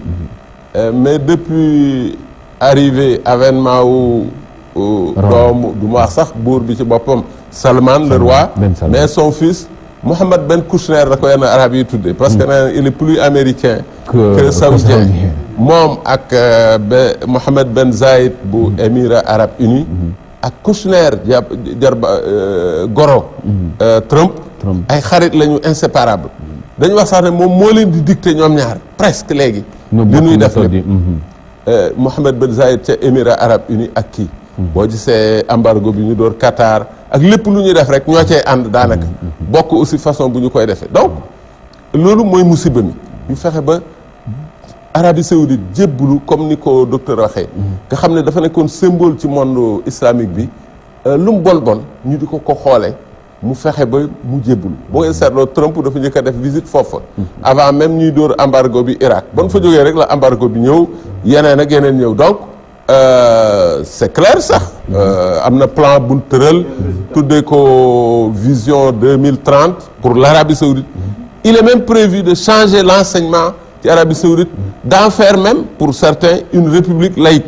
mais depuis arrivé avènement wu doomu du ma wax sax buur bi ci boppam Salman le roi mais son fils Mohammed Ben Kouchner da ko yenn arab yi tuddee parce que nee il est plus américain que saoudien moom ak Mohammed Ben Zayed bu Émirats arabes unis ak Kouchner jarba goro Trump ay xarit lañu inséparable dañu wax sax ne moom moo leen di dicter ñoom ñaar presque léegi li ñuy def lépp Mohammed Ben Zayed ca Émirats arabes unis ak kii boo gisee embargo bi ñu door Qatar ak lépp lu ñuy def rek ñoo cee ànd daanaka bokk aussi façon bu ñu koy defee donc loolu mooy musiba mi ñu fexe ba Arabie Saoudite jébbalu comme ni ko docteur waxee nga xam ne dafa nekkoon symbole ci monde islamique bi lu mu bon bon ñu di ko xoolee mu fexe ba mu jébbalu boo ngeen seetloo Trump dafa njëkk a def visite foofa avant même ñuy door embargo bi Irak ba nu fa jógee rek la embargo bi ñëw yeneen ak yeneen ñëw donc c'est clair sax am na plan bu tëral tuddee ko vision 2030 pour l'Arabie Saoudite il est même prévu de changer l'enseignement ci Arabie Saoudite d'en faire même pour certains une république laïque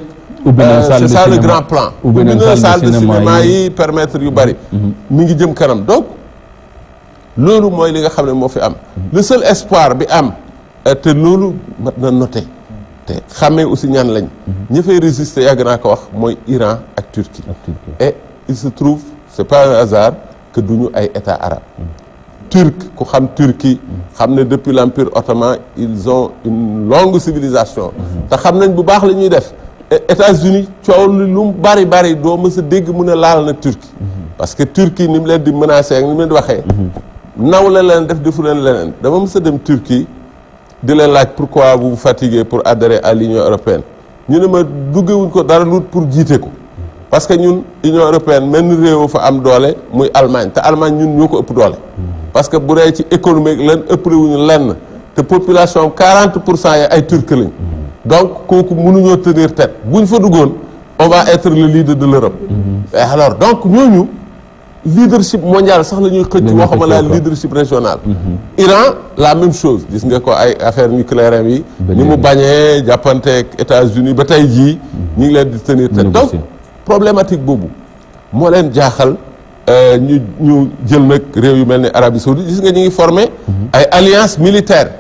c'est ça le grand plan ubbi na salle de cinéma yi permettre yu bari mi ngi jëm kanam donc loolu mooy li nga xam ne moo fi am le seul espoir bi am te loolu mat na noté te xàmmee aussi ñaan lañ ñi fay résister yàgg naa ko wax mooy Iran ak Turquie et il se trouve c'est pas un hasard que duñu ay état arabe turc ku xam Turquie xam ne depuis l'empire ottoman ils ont une longue civilisation te xam nañ bu baax la ñuy def États-Unis coow lu mu bari doo mës a dégg mu ne laal na Turquie parce que Turquie ni mu leen di menacer ak ni mu leen di waxee naw la leen def defu leen leneen dama mës a dem Turquie di leen laaj pourquoi vous vous fatiguez pour adhérer à l'Union européenne ñu ne ma duggewuñ ko dara lu pour jiite ko parce que ñun Union européenne mel ni réew fa am doole muy Allemagne te Allemagne ñun ñoo ko ëpp doole parce que bu dee ci économique leen ëppale wuñu lenn te population 40% yi ay turc lañ donc kooku mënuñoo tenir tête buñ fa duggoon on va être le leader de l'Europe et alors donc ñooñu leadership mondial sax la ñuy xëcc waxuma la leadership régional Iran la même chose gis nga ko ay affaire nucléaire yi ni mu bañee jàppanteeg États-Unis ba tey jii ñu ngi leen di tenir tête donc problématique boobu moo leen jaaxal ñu jël nag réew yu mel ni Arabie Saoudite gis nga ñu ngi formé ay alliance militaire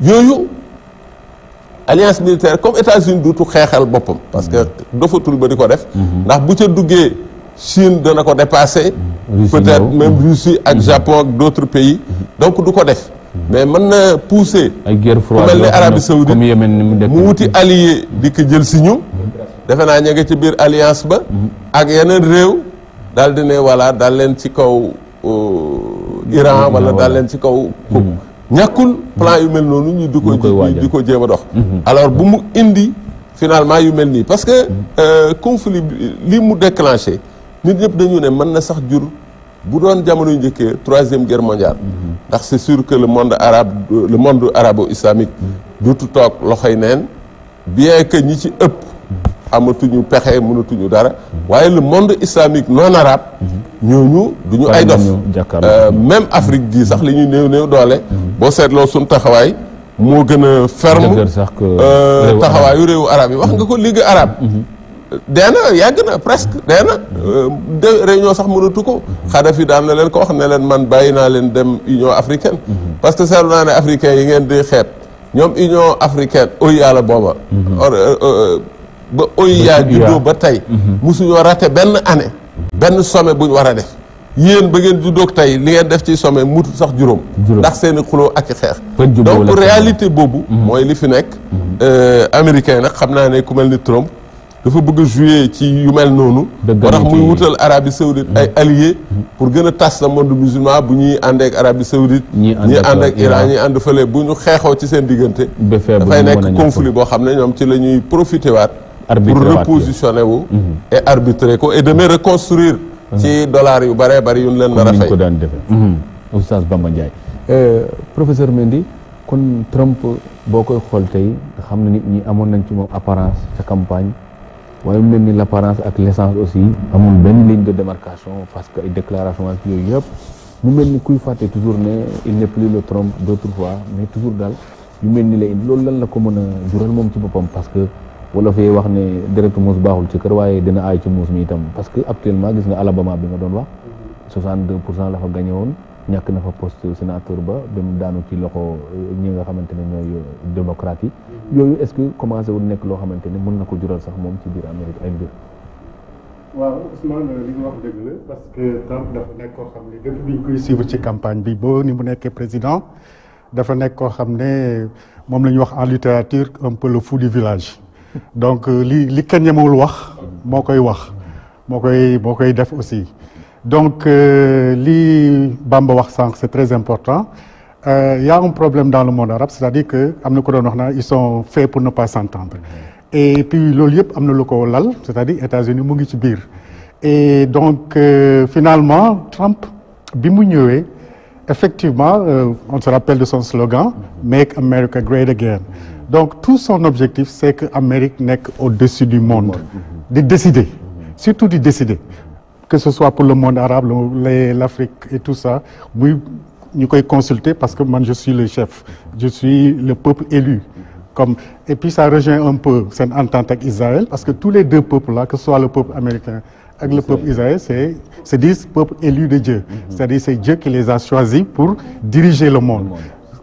yooyu alliance militaire comme États-Unis duutu xeexal boppam parce que dofatul ba di ko def ndax bu ca duggee Chine dana ko dépasser peut-être même Russie ak Japon ak d'autres pays donc du ko def mais mën na pousser ay guerre froide ku mel ni Arabie Saoudite mu wuti allié di ko jël si ñu defe naa ña nga ci biir alliance ba ak yeneen réew daal di ne voilà daal leen ci kaw Iran wala daal leen ci kaw ñàkkul plan yu mel noonu ñu di ko jéem a dox alors bu mu indi finalement yu mel nii parce que conflit li mu déclenché nit ñëpp dañu ne mën na sax jur bu doon jamono yu njëkkee 3e guerre mondiale ndax c'est sûr que le monde arabo-islamique duutu toog loxoy neen bien que ñi ci ëpp amatuñu pexe mënatuñu dara waaye le monde islamique non arabe ñooñu duñu ay dof même Afrique gii sax li ñuy néew doole boo seetloo suñu taxawaay moo gën a ferme taxawaayu réewu arabe yi wax nga ko Ligue arabe dee na yàgg na presque dee na réunion sax mënatu ko Kadhafi daan na leen ko wax ne leen man bàyyi naa leen dem Union africaine parce que seetlu naa ne africains yi ngeen di xeet ñoom Union africaine OUA la booba ba OUA juddoo ba tey musuñoo raté benn année benn sommet bu ñu war a def yéen ba ngeen juddoog tey li ngeen def ci sommet mutut sax juróom ndax seeni xuloo ak i xeex donc réalité boobu mooy li fi nekk américain nag xam naa ne ku mel ni Trump dafa bëgg a jouer ci yu mel noonu moo tax muy wutal Arabie Saoudite ay alliés pour gën a tas le monde musulman bu ñuy ànd ak Arabie Saoudite ñi ànd ak Iran ñi ànd fële bu ñu xeexoo ci seen diggante dafay nekk conflit boo xam ne ñoom ci la ñuy profité waat pour repositionner wu et arbitrer ko et demain reconstruire ci dollars yu bëree bëri yu ñu leen nar a fay ko daan defee Oustaz Bamba Ndiaye professeur Mendy kon Trump boo koy xool tey nga xam ne nit ñi amoon nañ ci moom apparence ca campagne waaye mu mel ni l'apparence ak l'essence aussi amul benn ligne de démarcation parce que ay déclaration ak yooyu yëpp mu mel ni kuy fàtte toujours ne il n'est plus le Trump d'autrefois mais toujours daal yu mel ni la indi loolu lan la ko mën a jural moom ci boppam parce que wala fee wax ne deretu muus baaxul ci kër waaye dina aay ci muus mi itam parce que actuellement gis nga Alabama bi nga doon wax 62% la fa gagné woon ñàkk na fa poste sénateur ba mu daanu ci loxo ñi nga xamante ne ñooy démocrates yi yooyu est-ce que commencé wul nekk loo xamante ne mën na ko jural sax moom ci biir Amérique ay mbir. waaw Ousmane li nga wax dëgg la parce que Trump dafa nekk koo xam ne depuis bi ñu koy suivre ci campagne bi ba ni mu nekkee président dafa nekk koo xam ne moom la ñuy wax en littérature un peu le fou du village donc li kenn ñemewul wax moo koy wax moo koy def aussi. Donc, li Bamba wax sànq, c'est très important. Il y a un problème dans le monde arabe, c'est-à-dire que ils sont faits pour ne pas s'entendre. Et puis, loolu yëpp am na lu ko lal, c'est-à-dire États-Unis mu ngi ci biir. Et donc, finalement, Trump, bi mu ñëwee, effectivement, on se rappelle de son slogan, Make America Great Again. Donc, tout son objectif, c'est que Amérique nekk au-dessus du monde. De décider, surtout de décider. Que ce soit pour le monde arabe, l'Afrique et tout ça, oui, nous pouvons consulter parce que moi je suis le chef, je suis le peuple élu. Et puis ça rejoint un peu cette entente avec Israël parce que tous les deux peuples-là, que ce soit le peuple américain et le peuple israélien, c'est des peuples élus de Dieu. C'est-à-dire c'est Dieu qui les a choisis pour diriger le monde,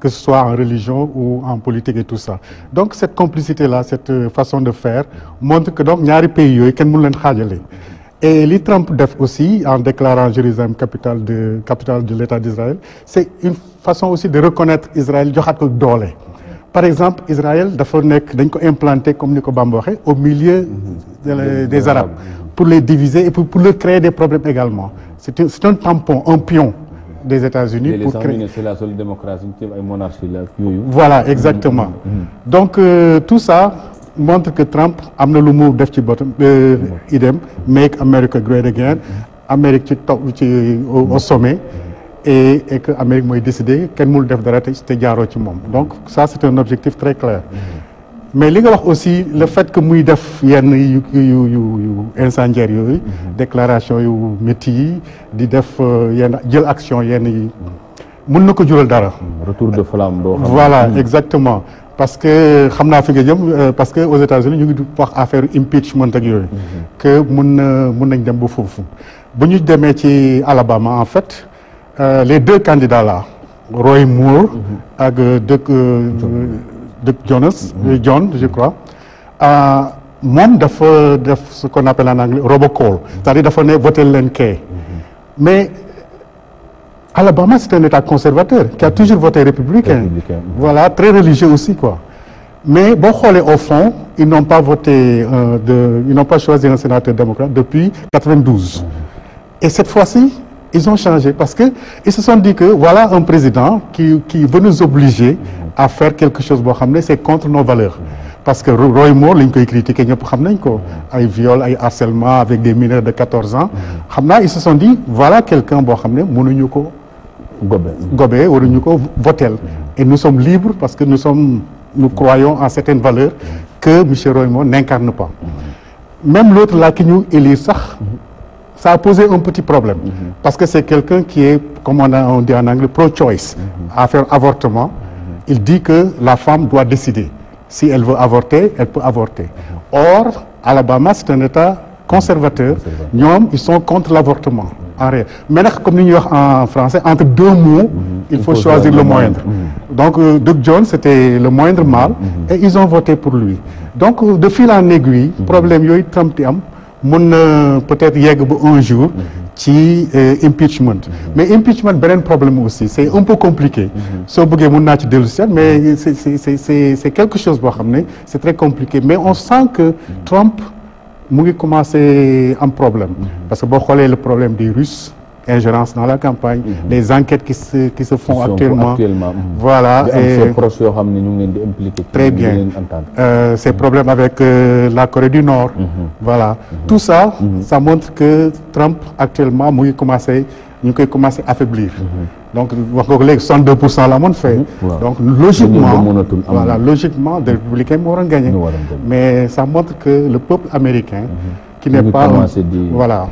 que ce soit en religion ou en politique et tout ça. Donc cette complicité-là, cette façon de faire, montre que donc ñaari pays yooyu kenn mënu leen xaajale. Et li Trump def aussi en déclarant Jérusalem capitale de l'État d'Israël, c'est une façon aussi de reconnaître Israël joxaat ko doole par exemple Israël dafa nekk dañ ko implanté comme ni ko Bamba waxee au milieu des Arabes pour les diviser et pour leur créer des problèmes également c'est un tampon, un pion des États-Unis pour créer. C'est la seule démocratie ci ay monarchie la yooyu. Voilà exactement. Donc tout ça montre que Trump am na lu mu def ci botam idem Make America Great Again. Amérique ci topp ci au sommet. Et que Amérique mooy décider kenn mënul def dara te jaaroo ci moom donc ça c'est un objectif très clair. Mais li nga wax aussi le fait que muy def yenn yu incendiaires yooyu. déclaration yu métti yi di def yenn jël action yenn yi mën na ko jural dara. retour de flamme doo xam. Voilà exactement parce que xam naa fi nga jëm parce que aux États-Unis ñu ngi wax affaire impeachment ak yooyu. que mën nañ dem ba foofu bu ñu demee ci Alabama en fait. Les deux candidats là Roy Moore ak Dick Jones John je crois moom dafa def ce qu'on appelle en anglais robocall c'est-à-dire dafa ne voté leen kee mais Alabama c'est un état conservateur qui a toujours voté républicain. Voilà très religieux aussi quoi mais boo xoolee au fond ils n'ont pas voté ils n'ont pas choisi un sénateur démocrate depuis 92 et cette fois-ci ils ont changé parce que ils se sont dit que voilà un président qui veut nous obliger à faire quelque chose boo xam ne c'est contre nos valeurs parce que Roy Moore li ñu koy critiquer ñëpp xam nañ ko ay viol ay harcèlement avec des mineurs de 14 ans xam naa ils se sont dit voilà quelqu'un boo xam ne mënuñu ko gobe waruñu ko votel et nous sommes libres parce que nous croyons en certaines valeurs que monsieur Roy Moore n'incarne pas même l'autre là ki ñu élire sax ça a posé un petit problème parce que c'est quelqu'un qui est comme on dit en anglais pro-choice à faire avortement il dit que la femme doit décider si elle veut avorter elle peut avorter or Alabama c'est un état conservateur ñoom ils sont contre l'avortement en réel mais nag comme ni ñuy wax en français entre deux mots il faut choisir le moindre donc Doug Jones c'était le moindre mal et ils ont voté pour lui donc de fil en aiguille problème yooyu Trump di am mën na peut-être yegg ba un jour ci impeachment mais impeachment beneen problème aussi c'est un peu compliqué soo bëggee mën naa ci dellu si mais c'est quelque chose boo xam ne c'est très compliqué mais on sent que Trump mu ngi commencer am problème parce que boo xoolee le problème des Russes ingérence dans la campagne les enquêtes qui se font actuellement voilà et proches yoo xam ne ñu ngi leen di impliqué très bien ces problèmes avec la Corée du Nord voilà tout ça ça montre que Trump actuellement mu ngi commencer ñu ngi koy commencer affaiblir donc wax nga ko léegi 62% la moon fait donc logiquement des républicains moo waroon gagner mais ça montre que le peuple américain qui n'est pas voilà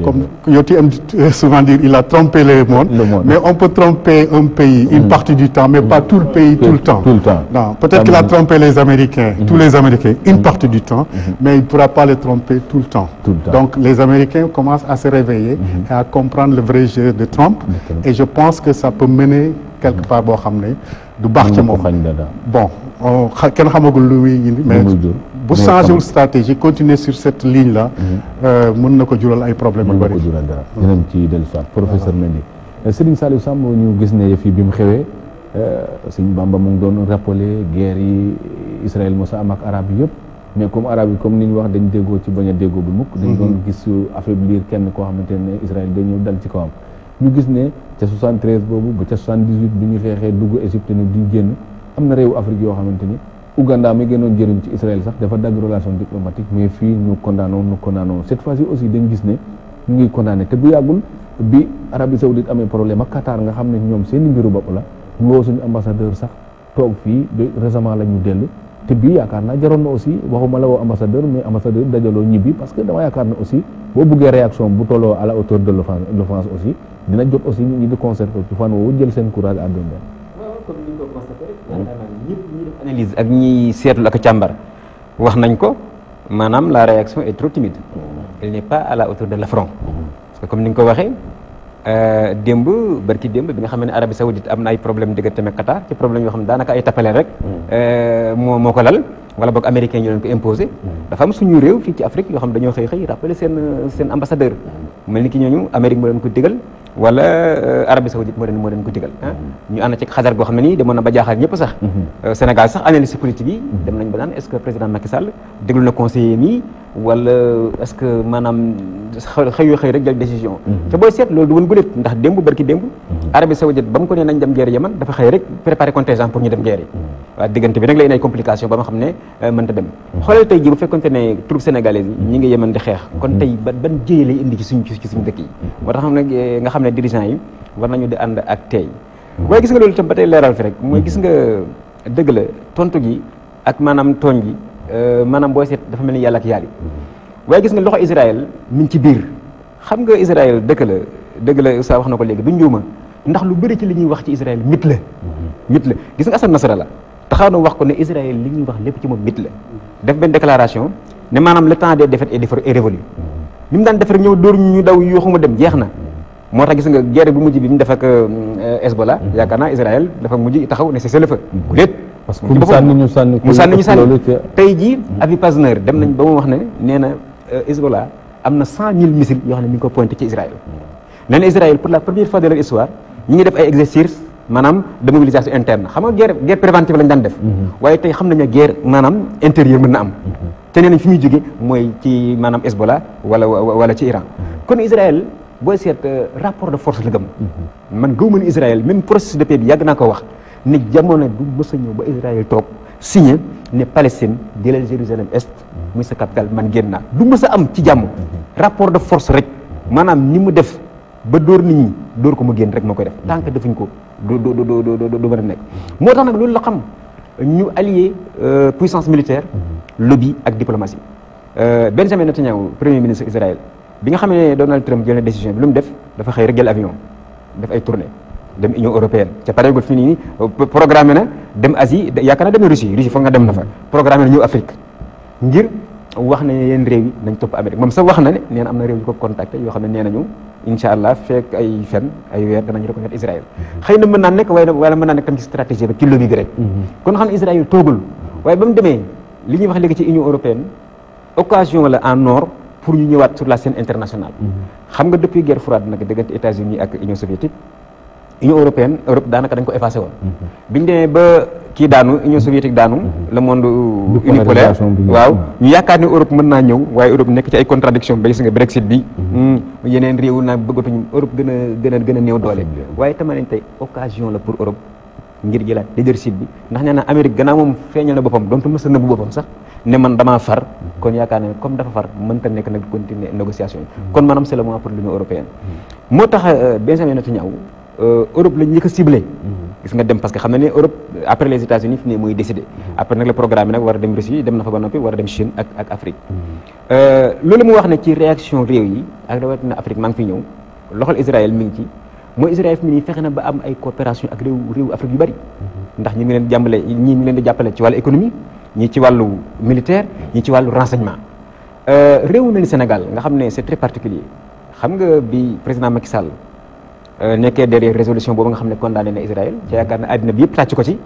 comme yow tu aimes souvent dire il a trompé le monde mais on peut tromper un pays une partie du temps mais pas tout le pays tout le temps non peut-être qu'il a trompé les Américains tous les Américains une partie du temps mais il ne pourra pas les tromper tout le temps donc les Américains commencent à se réveiller et à comprendre le vrai jeu de Trump et je pense que ça peut mener quelque part boo xam ne du baax ci moom bon kenn xamagul lu muy indi mais bu changé wul stratégie continuer sur cette ligne là mën na ko jural ay problèmes yu bëri dinañ ci dellu soit professeur Mendy Serigne Saliou Samb ñu gis ne yëf yi bi mu xewee Serigne Bamba mu ngi doon rappeler guerre yi Israël mosa am ak arabe yi yëpp mais comme arabe yi comme ni ñu wax dañ déggoo ci bañ a déggoo bu mukk dañ doon gis affaiblir kenn koo xamante ne Israël day ñëw dal ci kawam ñu gis ne ca 73 boobu ba ca 78 bi ñu xeexee dugg Égypte ni di génn am na réewu Afrique yoo xamante ni Ouganda mi gënoon jëriñ ci Israël sax dafa dagg relation diplomatique mais fii ñu condamné cette fois-ci aussi dañ gis ne ñu ngi condamné te bu yàggul bi Arabie Saoudite amee problème ak Qatar nga xam ne ñoom seen mbiru bopp la ñu woo suñu ambassadeur sax toog fii récemment la ñu dellu te bii yaakaar naa jaroon na aussi waxuma la woo ambassadeur mais ambassadeur dajaloo ñibbi parce que dama yaakaar na aussi boo buggee réaction bu tolloo à la hauteur de l'offense aussi dina jot aussi nit ñi di concerté ci fan woowu jël seen courage à deux mains. waaw comme ni nga ko constaté rek ñëpp ñi def analyse ak ñi seetlu ak càmbar wax nañ ko maanaam la réaction est trop timide elle n'est pas à la hauteur de l'affront parce que comme ni nga ko waxee barki démb bi nga xam ne Arabie Saoudite am na ay problème diggante ak Qatar ci problème yoo xam ne daanaka ay tappale rek moo ko lal wala boog américain ñu leen ko imposé dafa am suñu réew fii ci Afrique yoo xam dañoo xëy rappeler seen ambassadeur mel ni ki ñooñu Amérique moo leen ko digal wala Arabie Saoudite moo leen ko digal ñu ànd ci xadar goo xam ne nii demoon na ba jaaxal ñëpp sax Sénégal sax analyse politique yi dem nañ ba naan est-ce que président Macky Sall déglu na conseiller mi wala est-ce que maanaam xëy rek jël décision te booy seet loolu du woon guléet ndax démb barki démb Arabie Saoudite ba mu ko nee nañ dem guerre Yaman dafa xëy rek préparer contingent pour ñu dem guerre yi waaw diggante bi nag lay nay complication ba nga xam ne mënta dem xoolal tey ji bu fekkonte ne troupe sénégalaises yi ñi ngi Yaman di xeex kon tey ban jéye lay indi ci suñu dëkk yi moo tax nga xam ne dirigeants yi war nañu di ànd ak tey waaye gis nga loolu itam ba tey leeral fi rek mooy gis nga dëgg la tontu gi ak maanaam tooñ gi maanaam booy seet dafa mel ni yàlla ak yàlla waaye gis nga loxo Israël mi ngi ci biir xam nga Israël dëgg la Oustaz wax na ko léegi du njuuma ndax lu bëri ci li ñuy wax ci Israël mythe la gis nga Hassan Nasrallah taxaw na wax ko ne Israël li ñuy wax lépp ci moom mythe la def benn déclaration ne maanaam le temps des défaites est révolu ni mu daan def rek ñëw dóor ñu daw yooxuma dem jeex na moo tax gis nga guerre bu mujj bi mu def ak Hezbollah yaakaar naa Israël dafa mujj taxaw ne c'est le feu ku léet parce que mu sànni ñu sànni tey jii Avi Pazner dem nañ ba mu wax ne nee na Hezbollah am na 100 000 missiles yoo xam ne mi ngi ko pointé ci Israël nee na Israël pour la première fois de leur histoire ñi ngi def ay exercices maanaam de mobilisation interne xam nga guerre préventive lañ daan def waaye tey xam nañ ne guerre maanaam intérieure mën na am te nee nañ fi muy jóge mooy ci maanaam Hezbollah wala ci Iran kon Israël booy seet rapport de force la gëm man gëw ma ni Israël même processus de paix bi yàgg naa ko wax ne jamono du mës a ñëw ba Israël toog signé ne Palestine jëlal Jérusalem Est muy sa capitale man génn naa du mës a am ci jàmm rapport de force rek maanaam ni mu def ba dóor nit ñi dóor ko mu génn rek moo koy def tant que defuñ ko du mën a nekk moo tax nag loolu la xam ñu allié puissance militaire lobby ak diplomatie Benjamin Netanyahu premier ministre Israël bi nga xam ne Donald Trump jël na décision bi lu mu def dafa xëy rek jël avion def ay tournée dem Union européenne ca pareegul fi nii programmé na dem Asie yaakaar naa dem na Russie foog nga dem na fa programmé na ñëw Afrique ngir wax ne yéen réew yi nañ topp Amérique moom sax wax na ne nee na am na réew yu ko contacté yoo xam ne nee nañu incha allah fekk ay weer danañ reconnaître Israël xëy na mën naa nekk wala mën naa nekk tam ci stratégie rek ci lobby bi rek kon xam ne Israël toogul waaye ba mu demee li ñuy wax léegi ci Union européenne occasion la en or pour ñu ñëwaat sur la scène internationale xam nga depuis guerre froide nag diggante États-Unis ak Union soviétique Union européenne Europe daanaka dañ ko effacé woon biñu demee ba kii daanu Union soviétique daanu le monde unipolaire waaw ñu yaakaar ne Europe mën naa ñëw waaye Europe nekk ci ay contradiction ba gis nga Brexit bi yeneen réew naa bëggatuñu Europe gën a néew doole waaye tama nañ tey occasion la pour Europe ngir jëlaat leadership bi ndax nee na Amérique gannaaw moom feeñal na boppam donte mës na nëbbu boppam sax ne man damaa far kon yaakaar ne comme dafa far mënta nekk nag continuer négociation yi kon maanaam c'est le moment pour l'Union européenne moo tax Benjamin Netanyahu Europe lañ njëkk a ciblé gis nga dem parce que xam na ne Europe après les États-Unis fi ne mooy décidé après nag le programme nag war a dem Russie dem na fa ba noppi war a dem Chine ak Afrique loolu mu wax ne ci réaction réew yi ak rawatina Afrique maa ngi fi ñëw loxol Israël mi ngi ci mooy Israël fi mu nii fexe na ba am ay coopération ak réew Afrique yu bari ndax ñu ngi leen jàmbale ñii ngi leen di jàppale ci wàllu économie ñii ci wàllu militaire ñii ci wàllu renseignement réew mel ni Sénégal nga xam ne c'est très particulier xam nga bi président Macky Sall nekkee derrière résolution boobu nga xam ne condamné na Israël ci yaakaar ne àddina bi yëpp tàcc ko ci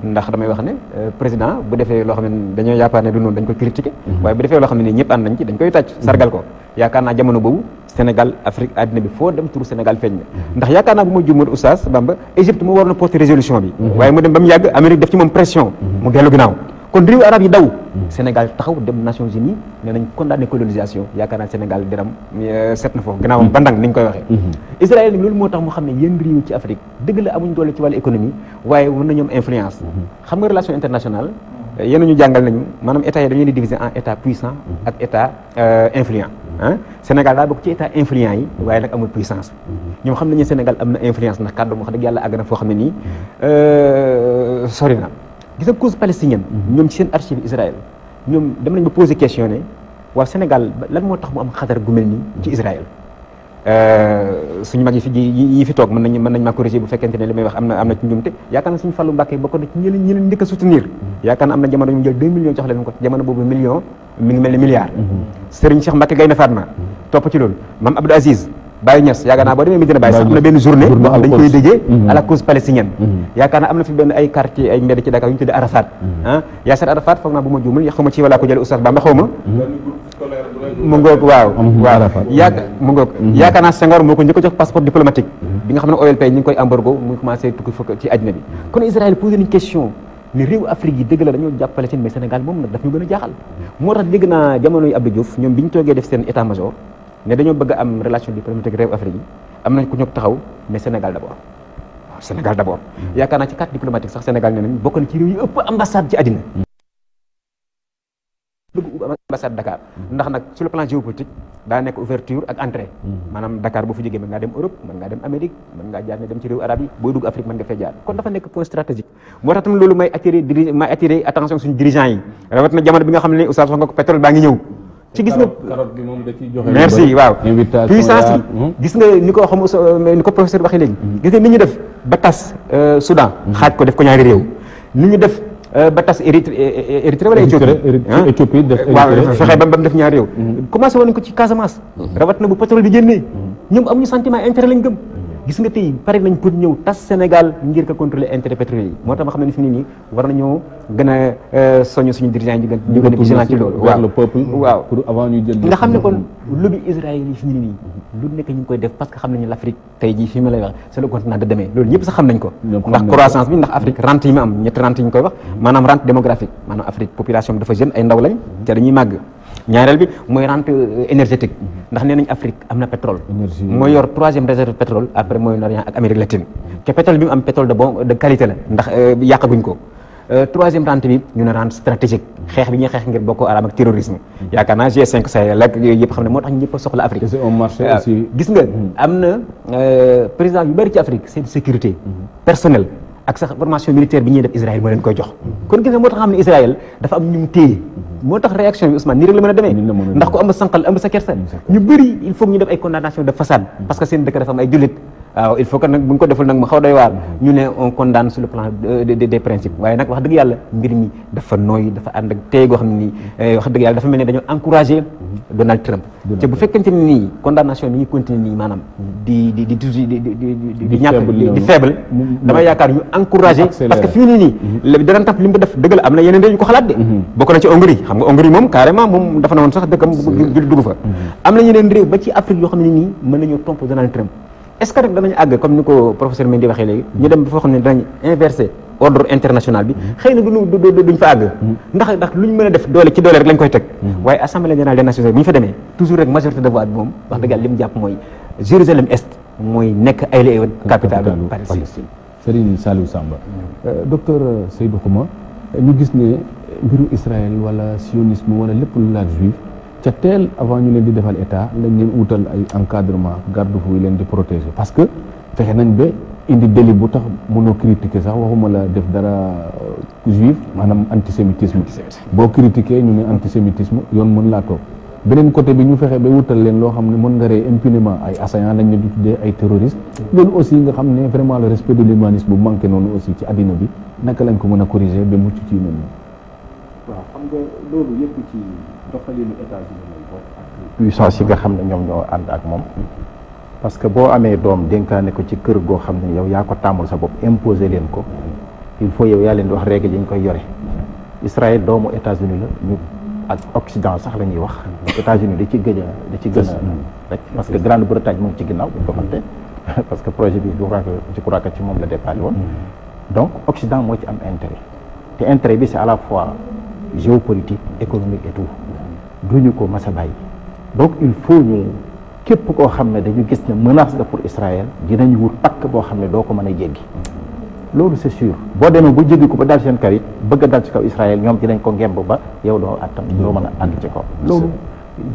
ndax damay wax ne président bu defee loo xam ne dañoo yaakaar ne du noonu dañ koy critiquer waaye bu defee loo xam ne nii ñëpp ànd nañ ci dañ koy tàcc sargal ko yaakaar naa jamono boobu Sénégal Afrique àddina bi foo dem turu Sénégal feeñ na ndax yaakaar naa bu ma juumul Oustaz Bamba Égypte moo waroon a porter résolution bi waaye mu dem ba mu yàgg Amérique def ci moom pression mu dellu ginnaaw kon réew arab yi daw Sénégal taxaw dem Nations Unies ne nañ condamné colonisation yaakaar naa Sénégal diram set na foofu gannaawam bandang ni ñu koy waxee Israël nag loolu moo tax mu xam ne yéen réew ci Afrique dëgg la amuñ doole ci wàllu économie waaye mën na ñoom influence xam nga relation internationale yéen ñu jàngal nañu maanaam état yi dañu leen di diviser en état puissant ak état influent Sénégal daa bokk ci état influent yi waaye nag amul puissance ñoom xam nañu Sénégal am na influence ndax kàddu wax dëgg yàlla àgg na foo xam ne nii sori na gis nga cause palestinienne ñoom ci seen archive Israël ñoom dem nañ ba poser question ne waaw Sénégal lan moo tax mu am xadar gu mel nii ci Israël suñu mag yi fi toog mën nañ ma corriger bu fekkente ne li may wax am na ci njumte yaakaar na suñu Fallou Mbacké bokk na ci ñeneen njëkk a soutenir yaakaar na am na jamono ñu jël 2 millions jox leen ko jamono boobu million mi ngi mel ne milliard Serigne Cheikh Mbacké Gaïndé Fatma topp ci loolu Mame Abdou Aziz Baye Niass yaakaar naa boo demee Medina Baye sax am na benn journée boo xam dañ koy déggee à la cause palestinienne yaakaar naa am na fi benn ay quartier ay mbedd ci Dakar yu ñu tuddee Arafat Yasser Arafat foog naa bu ma juumul xaw ma ci wala ko jële Oustaz Bamba xaw ma mu ngoog waaw mu ngoog yaakaar naa Senghor moo ko njëkk a jox passeport diplomatique bi nga xam ne OLP ñu ngi koy embargo muy commencé tukki fukk ci àddina bi kon Israël posé nañ question ni réew Afrique yi dëgg la dañoo jàppale seen mais Sénégal moom nag daf ñu gën a jaaxal moo tax dégg naa jamono yu Abdou Diouf ñoom bi ñu toogee def seen état major ne dañoo bëgg a am relation diplomatique réew Afrique yi am nañ ku ñëw taxaw mais Sénégal d'abord waaw Sénégal d'abord yaakaar naa ci carte diplomatique sax Sénégal nee nañ bokk na ci réew yi ëpp ambassade ci àddina bëgg ambassade Dakar ndax nag sur le plan géopolitique daa nekk ouverture ak entrée maanaam Dakar boo fi jógee mën ngaa dem Europe mën ngaa dem Amérique mën ngaa jaar ne dem ci réew arabe yi booy dugg Afrique mën nga fay jaar kon dafa nekk point stratégique moo tax tamit loolu may attirer attention suñu dirigeants yi rawat na jamono bi nga xam ne Oustaz wax nga ko pétrole baa ngi ñëw ci gis nga merci waaw puissance yi gis nga ni ko xam ni ko professeur waxee léegi gis nga ni ñu def ba tas Soudan xaaj ko def ko ñaari réew ni ñu def ba tas Érythrée wala Éthiopie waaw fexe ba mu def ñaari réew commencé woon nañ ko ci Casamance rawat na bu pétrole bi génnee ñoom amuñu sentiment intérêt lañ gëm gis nga tey pare nañ pour ñëw tas Sénégal ngir ko contrôler intérêt pétrolier yi moo tax ma xam ne fi nii war nañoo gën a soññ suñu dirigeants yi ñu gën a vigilant ci loolu waaw pour avant ñu jël nga xam ne kon lobby Israël yi fi nii lu nekk ñu ngi koy def parce que xam nañu l'Afrique tey jii fii ma lay wax c'est le continent de demain loolu ñëpp sax xam nañ ko ndax croissance bi ndax Afrique rente yi mu am ñetti rente yi ñu koy wax maanaam rente démographique maanaam Afrique population bi dafa jeune ay ndaw lañ te dañuy màgg ñaareel bi mooy rente énergétique ndax nee nañ Afrique am na pétrole mooy yor 3e réserve pétrole après Moyen-Orient ak Amérique latine te pétrole bi mu am pétrole de qualité la ndax yàqaguñ ko 3e rente bi ñu ne rente stratégique xeex bi ñuy xeex ngir Boko Haram ak terrorisme yaakaar naa G5 Sahel ak yooyu yëpp xam ne moo tax ñëpp a soxla Afrique c'est un marché aussi gis nga am na président yu bëri ci Afrique seen sécurité personnelle ak sax formation militaire bi ñuy def Israël moo leen koy jox kon gis nga moo tax xam ne Israël dafa am ñu mu téye moo tax réaction bi Ousmane nii rek la mën a demee ndax ko am sànqal am sa kersa ñu bëri il faut ñu def ay condamnation de façade parce que seen dëkk dafa am ay jullit waaw il faut que nag bu ñu ko deful nag mu xaw doy waar ñu ne on condamne sur le plan des principes waaye nag wax dëgg yàlla mbir mi dafa nooy dafa ànd ak téye goo xam ne nii wax dëgg yàlla dafa mel ne dañoo encouragé Donald Trump te bu fekkente ne nii condamnation bi ñuy continuer nii maanaam di ñàkk di faible dama yaakaar ñu encouragé parce que fii nii Donald Trump li mu ko def dëgg la am na yeneen réew yu ko xalaat de bokk na ci Hongrie xam nga Hongrie moom carrément moom dafa na woon sax dëkkam jul dugg fa am na yeneen réew ba ci Afrique yoo xam ne nii mën nañoo tromper Donald Trump est-ce que rek danañ àgg comme ni ko professeur Mendy waxee léegi ñu dem ba foo xam ne danañ inverser ordre international bi xëy na duñ fa àgg ndax luñ mën a def doole ci doole rek lañ koy teg waaye assemblée générale des nations unies bu ñu fa demee toujours rek majorité de voix bi moom wax dëgg yàlla li mu jàpp mooy Jérusalem Est mooy nekk ay la capitale Palestine. Serigne Saliou Samba docteur Seydou Xuma ñu gis ne mbiru Israël wala sionisme wala lépp lu laal juif ca teel avant ñu leen di defal état lañ leen wutal ay encadrement garde-fou yi leen di protéger parce que fexe nañ ba indi délit bu tax mënoo critiquer sax waxuma la def dara juif maanaam antisémitisme boo critiquer ñu ne antisémitisme yoon mën laa toog beneen côté bi ñu fexe ba wutal leen loo xam ne mën nga rey impunément ay assaillants lañ leen di tuddee ay terroristes loolu aussi nga xam ne vraiment le respect de l'humanisme bu manqué noonu aussi ci àddina bi naka lañ ko mën a corriger ba mucc ci mel waaw xam nga loolu yëpp ci doxalinu États-Unis lañ bokk ak puissance yi nga xam ne ñoom ñoo ànd ak moom parce que boo amee doom dénkaane ko ci kër goo xam ne yow yaa ko tàmmul sa bopp imposer leen ko il faut yow yaa leen di wax règle yi ñu koy yore Israël doomu États-Unis la ñu ak Occident sax la ñuy wax États-Unis da ci gën a rek parce que Grande-Bretagne mu ngi ci ginnaaw buñ ko fàtte parce que projet bi je crois que ci moom la déparé woon donc Occident moo ci am intérêt te intérêt bi c'est à la fois géopolitique économique et tout duñu ko mas a bàyyi donc il faut ñu képp koo xam ne dañu gis ne menace la pour Israël dinañu wut pakk boo xam ne doo ko mën a jéggi loolu c'est sûr boo demee bu jéggi ko ba dal seen kaw it bëgg a dal ci kaw Israël ñoom dinañ ko ngemb ba yow doo attan doo mën a àgg ci kaw loolu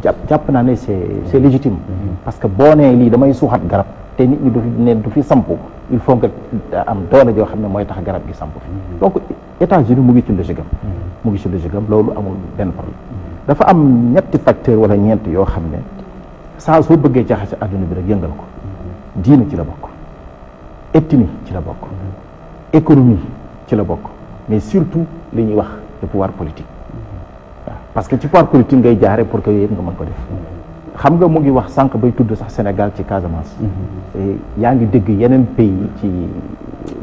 jàpp naa ne c'est légitime parce que boo nee lii damay suuxat garab te nit ñi du fi sampu il faut nga am doole joo xam ne mooy tax garab gi sampu fi donc États-Unis mu ngi ci logique am loolu amul benn problème dafa am ñetti facteur wala ñeent yoo xam ne saa soo bëggee jaxase adduna bi rek yëngal ko diine ci la bokk ethnie ci la bokk économie ci la bokk mais surtout li ñuy wax le pouvoir politique waaw parce que ci pouvoir politique ngay jaare pour que yooyu yëpp nga mën ko def xam nga mu ngi wax sànq bay tudd sax Sénégal ci Casamance yaa ngi dégg yeneen pays ci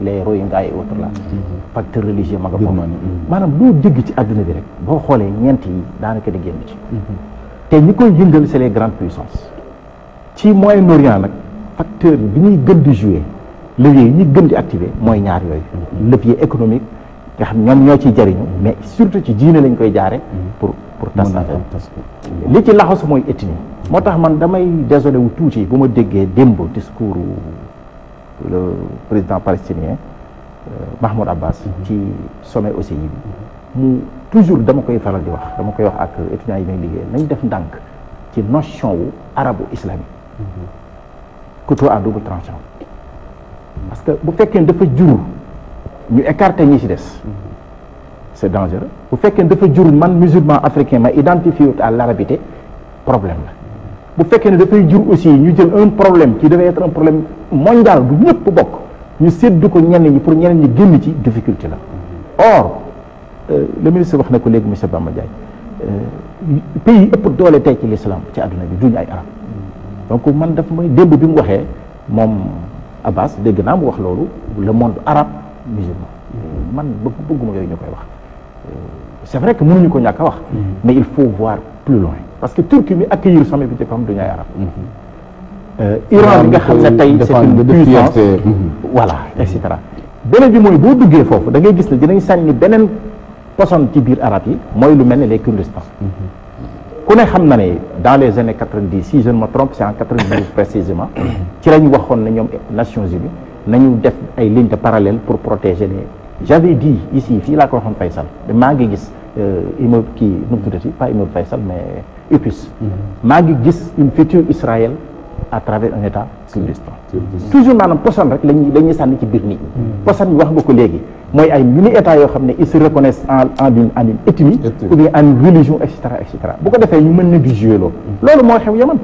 les Rohingyas et autres là facteur religieux ma nga foofu maanaam loo dégg ci adduna bi rek boo xoolee ñeent yi daanaka di génn ci te ñi koy yëngal c'est les grandes puissances ci Moyen-Orient nag facteur bi ñuy gën di jouer levier yi ñuy gën di activer mooy ñaar yooyu levier économique nga xam ñoom ñoo ciy jariñu mais surtout ci diine lañ koy jaare pour tas affaire li ci laxasu mooy ethnie moo tax man damay désolé wu tuuti bu ma déggee démb discours le président palestinien Mahmoud Abbas ci sommet OCI bi mu toujours dama koy faral di wax dama koy wax ak étudiants yi may liggéey nañ def ndànk ci notion wu arabo-islamique couteau à double tranchant parce que bu fekkee dafa jur ñu écarter ñi ci des c'est dangereux bu fekkee dafa jur man musulman africain ma identifié à l'arabité problème la bu fekkee ne dafay jur aussi ñu jël un problème qui devait être un problème mondial bu ñëpp bokk ñu séddu ko ñenn ñi pour ñeneen ñi génn ci difficulté la or le ministre wax na ko léegi monsieur Bamba Diagne pays ëpp doole tey ci l'islam ci àdduna bi duñu ay arab donc man dafa may démb bi mu waxee moom Abbas dégg naa mu wax loolu le monde arabe musulman man bëgguma yooyu ñu koy wax c'est vrai que mënuñu ko ñàkk a wax mais il faut voir plus loin parce que Turquie mi accueillir sommet bi dafa am duñu ay arab Iran bi nga xam ne tey c'est une puissance voilà et cetera beneen bi mooy boo duggee foofu da ngay gis ne dinañ sànni beneen poson ci biir arab yi mooy lu mel ne les Kurdistan ku ne xam na ne dans les années 90 si je ne me trompe c'est en 92 précisément ci lañ waxoon ne ñoom Nations Unies nañu def ay lignes de parallèle pour protéger les j'avais dit ici fii laa ko waxoon Faysal maa ngi gis immeuble kii nu mu tuddati pas immeuble Faysal mais UPIS maa ngi gis une future Israël à travers un état Kurdistan toujours maanaam poson rek lañuy sànni ci biir nit ñi poson bi wax nga ko léegi mooy ay mini état yoo xam ne ils se reconnaissent en une ethnie ou bien en une religion et cetera bu ko defee ñu mën na di jouer loolu moo xew Yaman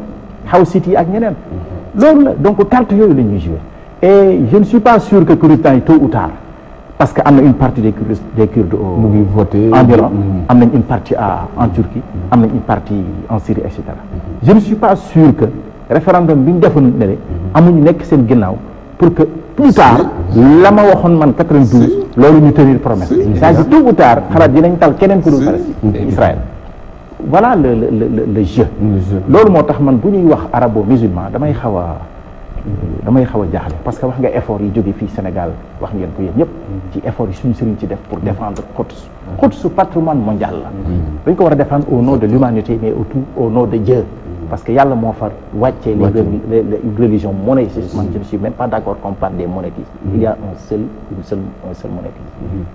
xaw Siti ak ñeneen loolu la donc carte yooyu la ñuy jouer et je ne suis pas sûr que Kurdistan yi tôt ou tard parce que am na une partie des Kurdes mu ngi voté en Iran am nañ une partie en Turquie am nañ une partie en Syrie et cetera je ne suis pas sûr que référendum bi ñu defoon ne ne amuñu nekk seen ginnaaw pour que plus tard la ma waxoon man 92 loolu ñu tenir promesse c'est-à-dire tôt ou tard xalaat dinañ tal keneen ku dul Palestine Israël voilà le jeu loolu moo tax man bu ñuy wax arabo-musulman damay xaw a jaaxle parce que wax nga effort yi jóge fii Sénégal wax ngeen ko yéen ñëpp ci effort yi suñu sëriñ ci def pour défendre Quds patrimoine mondial la dañ ko war a défendre au nom de l'humanité mais au nom de Dieu parce que yàlla moo fa wàccee les religions monothéistes man je ne suis même pas d'accord qu'on parle des monothéistes il y a un seul monothéisme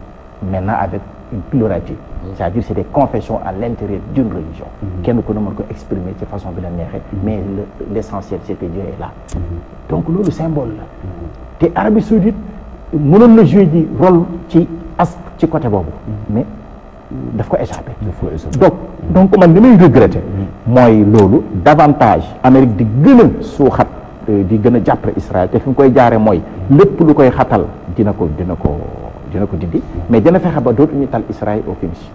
maintenant avec une pluralité c'est-à-dire c'est des confessions à l'intérieur d'une religion kenn ku ne mën ko exprimer ci façon bi la neexee mais l'essentiel c'est que Dieu est là donc loolu symbole la te Arabie Saoudite mënoon na jouer ji rôle ci côté boobu mais daf ko échappé donc man li may regretter mooy loolu davantage Amérique di gën a suuxat di gën a jàppale Israël te fi mu koy jaare mooy lépp lu koy xatal dina ko dindi mais dina fexe ba dootuñu tal Israël au finish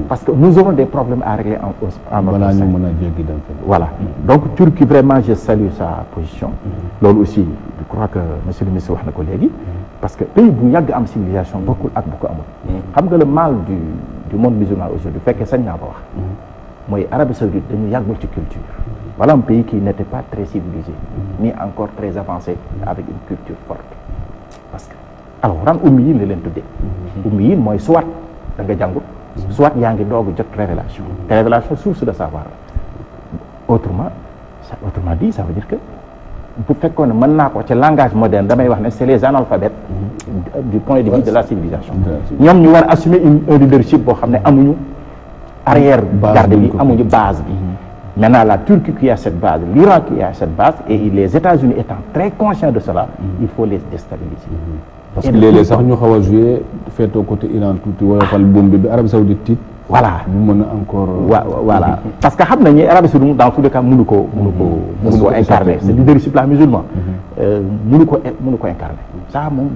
parce que nous aurons des problèmes à régler en notre sein voilà donc Turquie vraiment je salue sa position loolu aussi je crois que monsieur le ministre wax na ko léegi parce que pays bu yàgg am civilisation bokkul ak bu ko amul xam nga le mal du monde musulman aujourd'hui fekkee sañ naa ko wax mooy Arabie Saoudite dañu yàggul ci culture voilà un pays qui n'était pas très civilisé ni encore très avancé avec une culture forte parce que alors ran ummiyin la leen tuddee ummiyin mooy soit da nga jàngut soit yaa ngi doog jot révélation te révélation source de savoir autrement dit ça veut dire que bu fekkoon ne mën naa ko ci langage moderne damay wax ne c'est les analphabètes du point de vue de la civilisation ñoom ñu war assumer un leadership boo xam ne amuñu arrière garde bi amuñu base bi maintenant la Turquie qui a cette base l'Iran qui a cette base et les États-Unis étant très conscients de cela il faut les déstabiliser parce que léeg-léeg sax ñu xaw a joué feetoo côté Iran tuuti woyofal bombe bi Arabie Saoudite tiit voilà ñu mën a encore voilà parce que xam nañu Arabie Saoudite dans tous les cas mënu ko incarner c'est leadership la musulman mënu ko incarner ça moom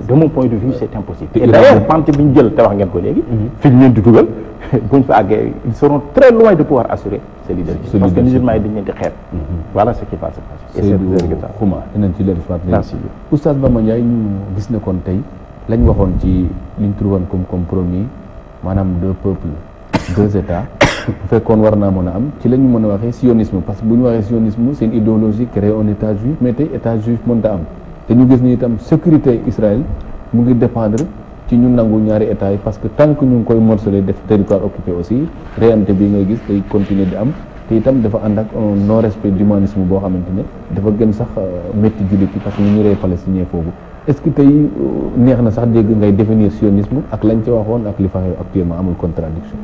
de mon point de vue c'est impossible et d'ailleurs pente bi ñu jël te wax ngeen ko léegi fi ñu leen di dugal buñ fa àggee ils seront très loin de pouvoir assurer ce leadership parce que musulmans yi dañ leen di xeeb voilà ce qui va se passer Seydou Xuma dinañ ci leen soit léegi Oustaz Bamba Ndiaye ñu gis ne kon tey lañ waxoon ci liñ trouvé comme compromis maanaam deux peuples deux états bu fekkoon war naa mën a am ci la ñu mën a waxee sionisme parce que bu ñu waxee sionisme c'est une idéologie créer un état juif mais tey état juif mënta am te ñu gis ni itam sécurité Israël mu ngi dépendre ci ñu nangu ñaari état yi parce que tant que ñu ngi koy morceler def territoire occupé aussi réalité bi ngay gis day continuer di am te itam dafa ànd ak un non respect d'humanisme boo xamante ne dafa gën sax métti jullit yi parce que ñu ngi rey palestinien foofu est-ce que tey neex na sax dégg ngay définir sionisme ak lañ ca waxoon ak li fa xew actuellement amul contradiction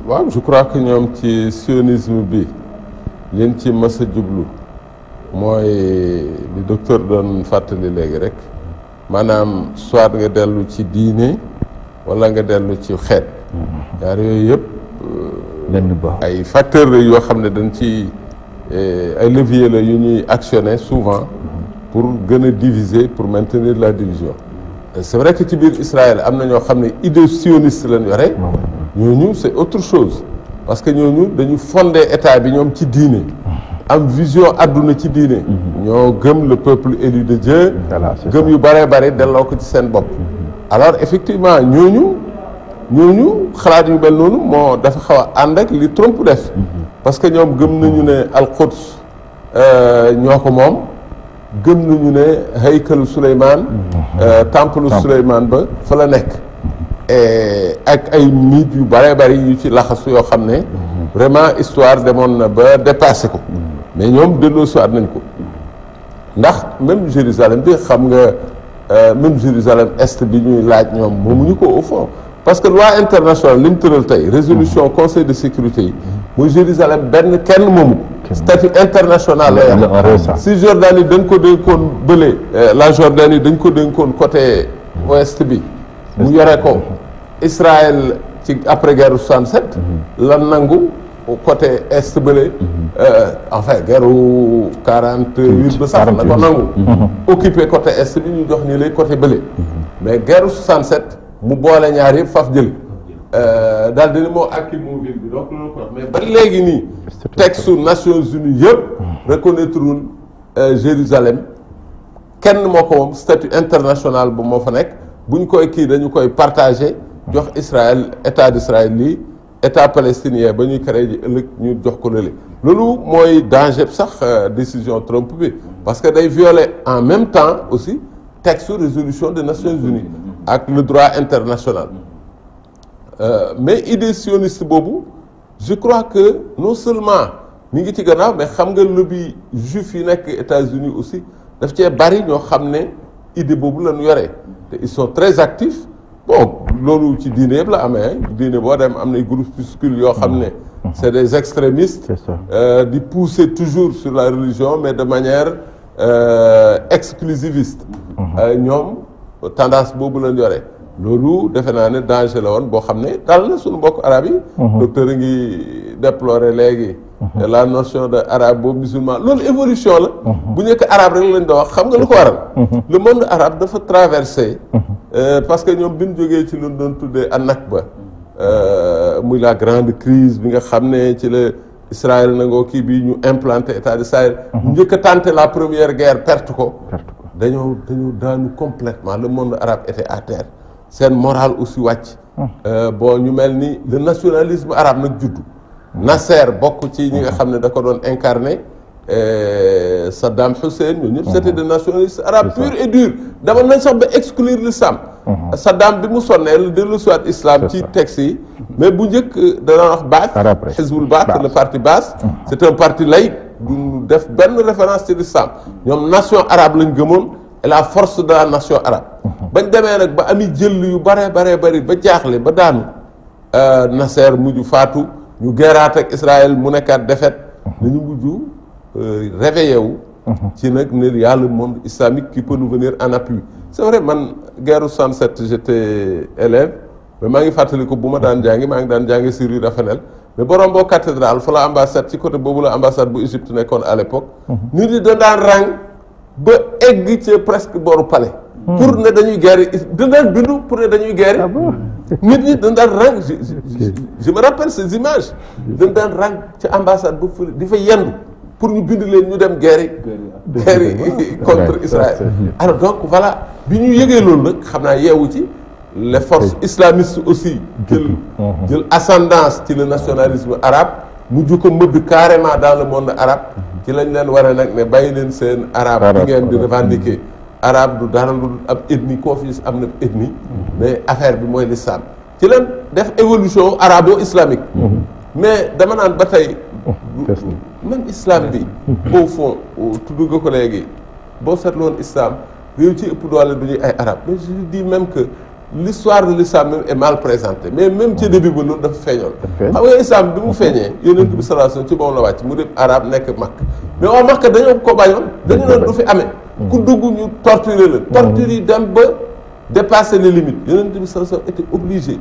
waaw je crois que ñoom ci sionisme bi leen ci mës a jublu mooy li docteur doon fàttali léegi rek maanaam soit nga dellu ci diine wala nga dellu ci xeet ñaar yooyu yëpp ay facteurs la yoo xam ne dañ ci ay leviers la yu ñuy actionner souvent pour gën a diviser pour maintenir la division c'est vrai que ci biir Israël am na ñoo xam ne idée sioniste lañ yore ñooñu c'est autre chose parce que ñooñu dañu fonder état bi ñoom ci diine am vision àdduna ci diine ñoo gëm le peuple élu de Dieu gëm yu bare bare delloo ko ci seen bopp alors effectivement ñooñu xalaat yu mel noonu moo dafa xaw a ànd ak li Trump def parce que ñoom gëm nañu ne al-Quds ñoo ko moom gëm nañu ne haykalu Souleymane temple Souleymane ba fa la nekk ak ay mythes yu bare bari yu ci laxasu yoo xam ne vraiment histoire demoon na ba dépassé ko mais ñoom delloo si waat nañ ko ndax même Jérusalem bi xam nga même Jérusalem est bi ñuy laaj ñoom moomuñu ko au fond parce que loi internationale li mu tëral tey résolution conseil de sécurité yi muy Jérusalem benn kenn moomu ko statut international la yam si Jordanie dañ ko dénkoon bële la Jordanie dañ ko dénkoon côté ouest bi mu yore ko Israël ci après guerre 67 la nangu côté est bële enfin guerre 48 ba sax la ko nangu occupé côté est bi ñu jox nii lay côté bële mais guerre 67 mu boole ñaar yëpp faf jël daal dina moo akki moo ville bi donc loolu ko wax mais ba léegi nii texte su Nations Unies yëpp reconnaître wul Jérusalem kenn moo ko moom statut international bu moo fa nekk bu ñu koy kii dañu koy partagé jox Israël état d'Israël lii état palestinien ba ñuy créé ji ëllëg ñu jox ko lële loolu mooy danger sax décision Trump bi parce que day violer en même temps aussi texte résolution des Nations Unies ak le droit international mais idée sioniste boobu je crois que non seulement mi ngi ci gannaaw mais xam nga lobby juif yi nekk États-Unis aussi daf cee bari ñoo xam ne idée boobu la ñu yore te ils sont très actifs bon loolu ci diine yëpp la amee diine boo dem am na groupuscule yoo xam ne c'est des extrémistes di pousser toujours sur la religion mais de manière exclusiviste ñoom tendance boobu lañ yore loolu defe naa ne danger la woon boo xam ne dal na suñu mbokk arab yi docteur a ngi déplorer léegi la notion de arabe boobu musulman loolu évolution la bu njëkk arabe rek lañ doon wax xam nga lu ko waral le monde arabe dafa traversé parce que ñoom bi ñu jógee ci lu doon tuddee an-Nakba muy la grande crise bi nga xam ne ci la Israël nangoo kii bi ñu implanté état d'Israël njëkk a tenté la première guerre perte ko dañoo daanu complètement le monde arabe était à terre seen morale aussi wàcc bon ñu mel ni le nationalisme arabe nag juddu Nasser bokk ci ñi nga xam ne da ko doon incarné Saddam Hussein ñoo ñëpp c'était des nationalistes arabes pur et dur dama nañ sax ba exclure l'islam Saddam bi mu sonnee la dellu soit islam ci texte yi mais bu njëkk dana wax Baath Hizbul Baath le parti Baath c'est un parti laïque du def benn référence ci l'islam ñoom nation arabe lañ gëmoon et la force de la nation arabe bañ demee nag ba ami jël yu bare bari ba jaaxle ba daanu Nasser mujj faatu ñu guerraat ak Israël mu nekkaat défaite nañu mujj réveillé wu ci nag ne y a le monde islamique qui peut nous venir en appui c'est vrai man guerre 67 j'étais élève mais maa ngi fàttali ko bu ma daan jàngi maa ngi daan jàngi si rue Rafenel mais borom boo cathédrale fa la ambassade ci côté boobu la ambassade bu Égypte nekkoon à l'époque nit ñi da daan rang ba egg ci presque boru palais pour ne dañuy guerre da daan bindu pour ne dañuy guerre nit ñi dañ daan rang je me rappelle ces images dañ daan rang ci ambassade bu fële di fa yendu pour ñu bind leen ñu dem guerre yi contre Israël alors donc voilà bi ñu yëgee loolu nag xam naa yeewu ci les forces islamistes aussi jël ascendance ci le nationalisme arabe mujj ko mëdd carrément dans le monde arabe ci lañ leen waree nag ne bàyyi leen seen arabe bi ngeen di revendiquer arabe du dara lu ab ethnie koo fi am na ethnie mais affaire bi mooy l'islam ci leen def évolution arabo-islamique mais dama naan ba tey même islam bi au fond tudd nga ko léegi boo seetloon islam réew ci ëpp doole du ñuy ay arabe mais je dis même que l'histoire de l'islam même est mal présentée mais même ci début ba loolu dafa feeñoon xam nga islam bi mu feeñee yonent bi sallallahu alayhi wasallam ci moom la wàcc mu def arabe nekk Makka mais waa Makka dañoo ko bañoon dañu ne du fi amee ku dugg ñu torturer la torture yi dem ba dépasser les limites yonent bi sallallahu alayhi wasallam était obligé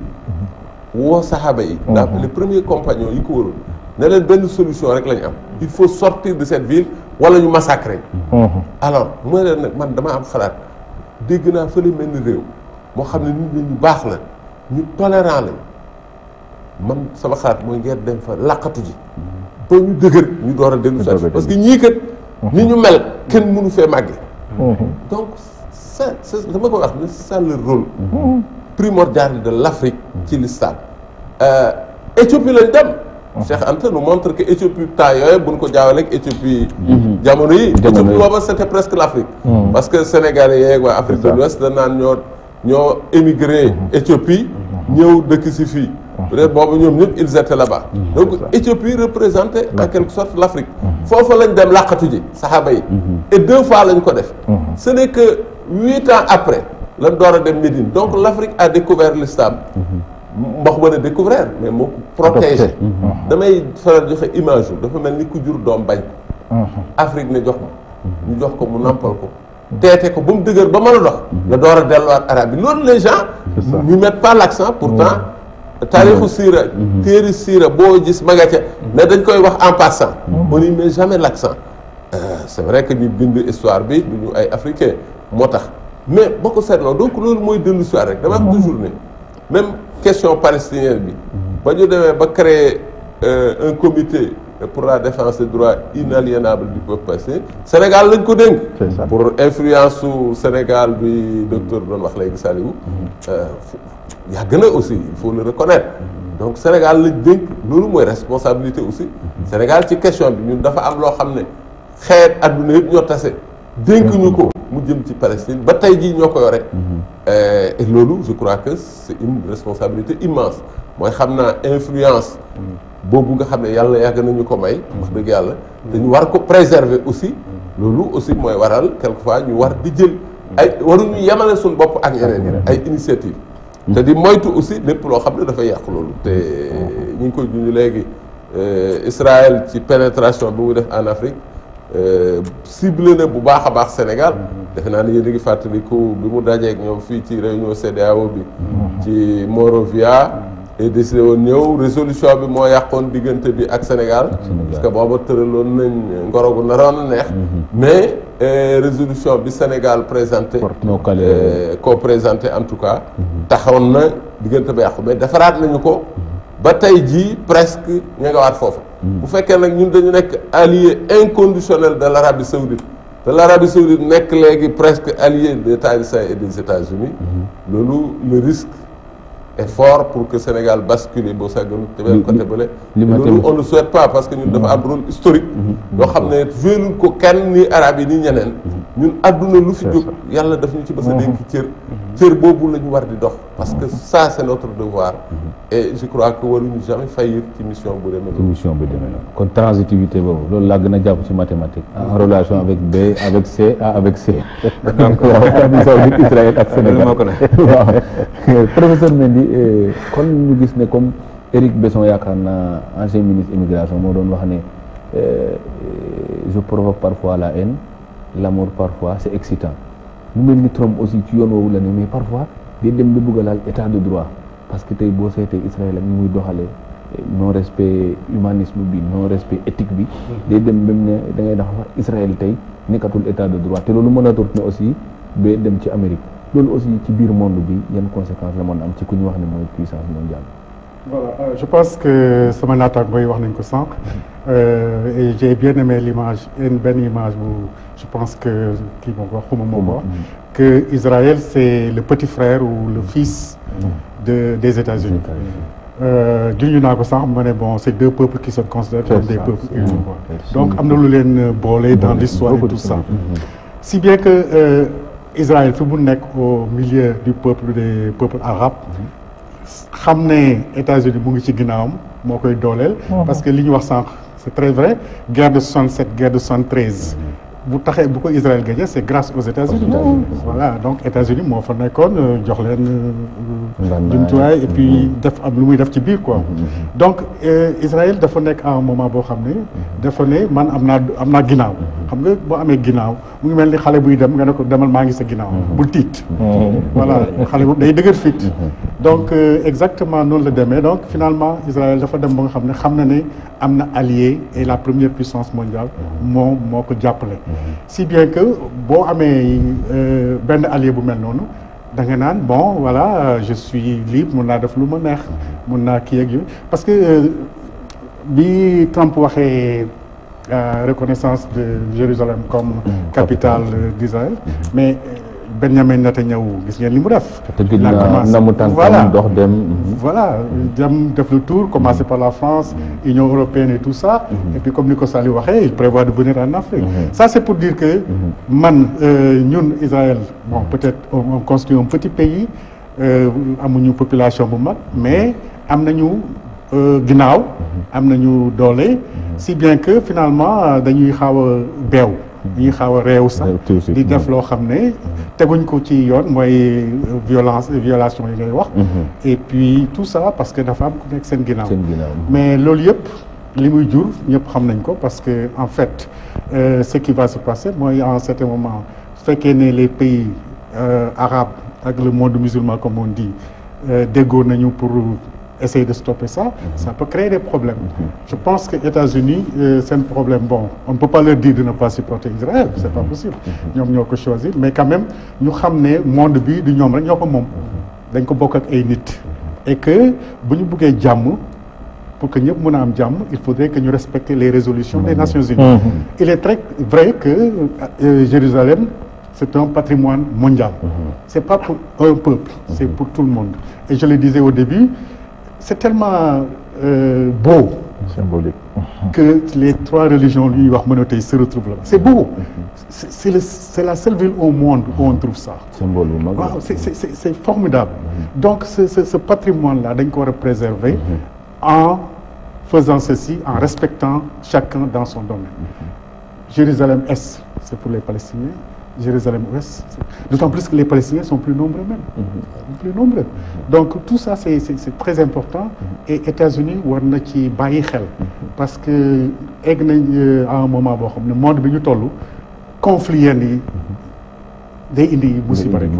woo saxaaba yi ndax les premiers compagnons yi ko waroon ne leen benn solution rek la ñu am il faut sortir de cette ville wala ñu massacrer alors mooy leen nag man dama am xalaat dégg naa fële mel ni réew moo xam ne nit ñi ñu baax la ñu tolérant lañ man sama xalaat mooy ngeen dem fa laqatu ji ba ñu dëgër ñu door a dellu si parce que ñii kat ni ñu mel kenn mënu fee màgge donc ça dama ko wax ne c'est ça le rôle primordial de l'Afrique ci l'islam Éthiopie lañ dem Cheikh Anta nous montre que Éthiopie temps yooyu buñ ko jaawale ak Éthiopie jamono yi Éthiopie booba c'était presque l'Afrique parce que Sénégalais yeeg waa Afrique de l'Ouest da naan ñoo émigré Éthiopie ñëw dëkk si fii peut-être boobu ñoom ñëpp ils étaient là-bas donc Éthiopie représentait en quelque sorte l'Afrique foofu lañ dem làqatu ji saxaaba yi et 2 fois lañ ko def ce n'est que 8 ans après lañ door a dem Médine donc l'Afrique a découvert l'islam mboq mën a découvrir mais moo protégé damay faral joxe image dafa mel ni ku jur doom bañ Afrique ne jox ma ñu jox ko mu nampal ko teete ko ba mu dëgër ba mën a dox la door a delluwaat arabe bi loolu les gens ñu mettent pas l'accent pourtant taarixu siira téeri siira boo gis magaca mais dañ koy wax en passant on n'y met jamais l'accent c'est vrai que ñu bind histoire bi du ñu ay africain moo tax mais boo ko seetloo donc loolu mooy dellu histoire rek dama wax toujours ne même question palestinienne bi ba ñu demee ba créer un comité pour la défense des droits inaliénables du peuple palestinien Sénégal lañ ko dénk pour influence su Sénégal bi docteur doon wax léegi Saliou yàgg na aussi il faut le reconnaître donc Sénégal lañ dénk loolu mooy responsabilité aussi Sénégal ci question bi ñun dafa am loo xam ne xeet adduna yëpp ñoo tase dénk ñu ko mu jëm ci Palestine ba tey jii ñoo ko yore et loolu je crois que c'est une responsabilité immense mooy xam naa influence boobu nga xam ne yàlla yàgg nañu ko may wax dëgg yàlla te ñu war ko préserver aussi loolu aussi mooy waral quelquefois ñu war di jël ay waruñu yemale suñu bopp ak yeneen yi ay initiative te di moytu aussi lépp loo xam ne dafay yàq loolu te ñu ngi koy junj léegi Israël ci pénétration bi mu def en Afrique ciblé na bu baax a baax Sénégal defe naa ne yéen a ngi fàttaliku bi mu dajeek ñoom fii ci réunion CEDEAO bi ci Monrovia et décidé woon ñëw résolution bi moo yàqoon diggante bi ak Sénégal parce que booba tëraloon nañ ngoro gu naroon a neex mais résolution bi Sénégal présenté ko présenté en tout cas taxawoon na diggante ba yàqu mais defaraat nañu ko ba tey jii presque ña nga waat foofu bu fekkee nag ñun dañu nekk allié inconditionnel de l'Arabie Saoudite te l'Arabie Saoudite nekk léegi presque allié des États et des États-Unis loolu le risque est fort pour que Sénégal bascule boo sàggan te beneen côté bële loolu on ne souhaite pas parce que ñun dafa am rôle historique yoo xam ne joué luñ ko kenn ni arab yi ni ñeneen ñun adduna lu fi jóg yàlla daf ñu ci bës a dénk cër boobu la ñu war di dox parce que ça c'est notre devoir et je crois que waruñu jamais faillir ci mission bu demee noonu mission bu demee noonu kon transitivité boobu loolu laa gën a jàpp ci mathématique en relation avec B avec C A avec C donc Arabie Saoudite Israël ak Sénégal moo ko ne waaw professeur Mendy kon ñu gis ne comme Éric Besson yaakaar naa ancien ministre immigration moo doon wax ne je provoque parfois la haine l'amour parfois c'est excitant mu mel ni Trump aussi ci yoon woowu la ne mais parfois day dem ba bëgg a laal état de droit parce que tey boo seetee Israël ak ni muy doxalee non respect humanisme bi non respect éthique bi day dem ba mu ne da ngay dax wax Israël tey nekkatul état de droit te loolu mën a tourner aussi ba dem ci Amérique loolu aussi ci biir monde bi yan conséquences la mën a am ci ku ñu wax ne mooy puissance mondiale Voilà, je pense que sama naataango yi wax nañ ko sànq et j'ai bien aimé l'image benn image bu je pense que kii moo ko wax xuma moo ko wax que Israël c'est le petit frère ou le fils des États-Unis juñu naa ko sànq ma ne bon c'est deux peuples qui se considèrent comme des peuples unis quoi donc am na lu leen boole dans l'histoire et tout ça si bien que Israël fi mu nekk au milieu du peuple des peuples arabes xam ne États-Unis mu ngi ci ginnaawam moo koy dooleel parce que li ñu wax sànq c'est très vrai guerre de 67 guerre de 73 bu taxee bu ko Israël gagné c'est grâce aux États-Unis voilà donc États-Unis moo fa nekkoon jox leen jumtuwaay et puis def am lu muy def ci biir quoi donc Israël dafa nekk à un moment boo xam ne dafa ne man am naa ginnaaw xam nga boo amee ginnaaw mu ngi mel ni xale buy dem nga ne ko demal maa ngi sa ginnaaw bul tiit voilà xale bu day dëgër fit donc exactement noonu la demee donc finalement Israël dafa dem ba nga xam ne am na allié et la première puissance mondiale moo ko jàppale si bien que boo amee benn allié bu mel noonu da nga naan bon voilà je suis libre mun naa def lu ma neex mun naa kii ak yooyu parce que bi Trump waxee reconnaissance de Jérusalem comme capitale d'Israël mais Benjamin Netanyahu gis ngeen li mu def. la commencé voilà dox dem. voilà dem def le tour commencer par la France Union européenne et tout ça. Et puis comme ni ko Sali waxee il prévoit de venir en Afrique. Ça c'est pour dire que man ñun Israël bon peut-être on construit un petit pays amuñu population bu mag mais am nañu ginnaaw am nañu doole si bien que finalement dañuy xaw a beew. ñuy xaw a réew sax di def loo xam ne teguñ ko ci yoon mooy violation yi ngay wax et puis tout ça parce que dafa am ku nekk seen ginnaaw mais loolu yëpp li muy jur ñëpp xam nañ ko parce que en fait ce qui va se passer mooy en certain moment su fekkee ne les pays arabes ak le monde musulman comme on dit déggoo nañu pour essayer de stopper ça, ça peut créer des problèmes. Je pense que les États-Unis, c'est un problème. Bon, on ne peut pas leur dire de ne pas supporter Israël, c'est pas possible. Ils ont choisi, mais quand même, nous savons que le monde bi du ñom rek ñoko mom. Dañ ko bokk ak ay nit. Et que buñu bëggé jamm pour que ñëpp mëna am jamm, il faudrait que nous respections les résolutions des Nations Unies. Il est très vrai que Jérusalem c'est un patrimoine mondial. C'est pas pour un peuple, c'est pour tout le monde. Et je le disais au début, c'est tellement beau, symbolique, que les trois religions lui monothéistes se retrouvent là. C'est beau. C'est la seule ville au monde où on trouve ça. Wow, c'est formidable. Donc ce patrimoine-là, on doit le préserver en faisant ceci, en respectant chacun dans son domaine. Jérusalem-Est, c'est pour les Palestiniens. Jérusalem-Ouest, d'autant plus que les Palestiniens sont plus nombreux même, plus nombreux. Donc tout ça c'est très important et États-Unis war na ci bàyyi xel parce que egg nañ à un moment boo xam ne monde bi ñu toll conflit yenn yi day indi musiba rek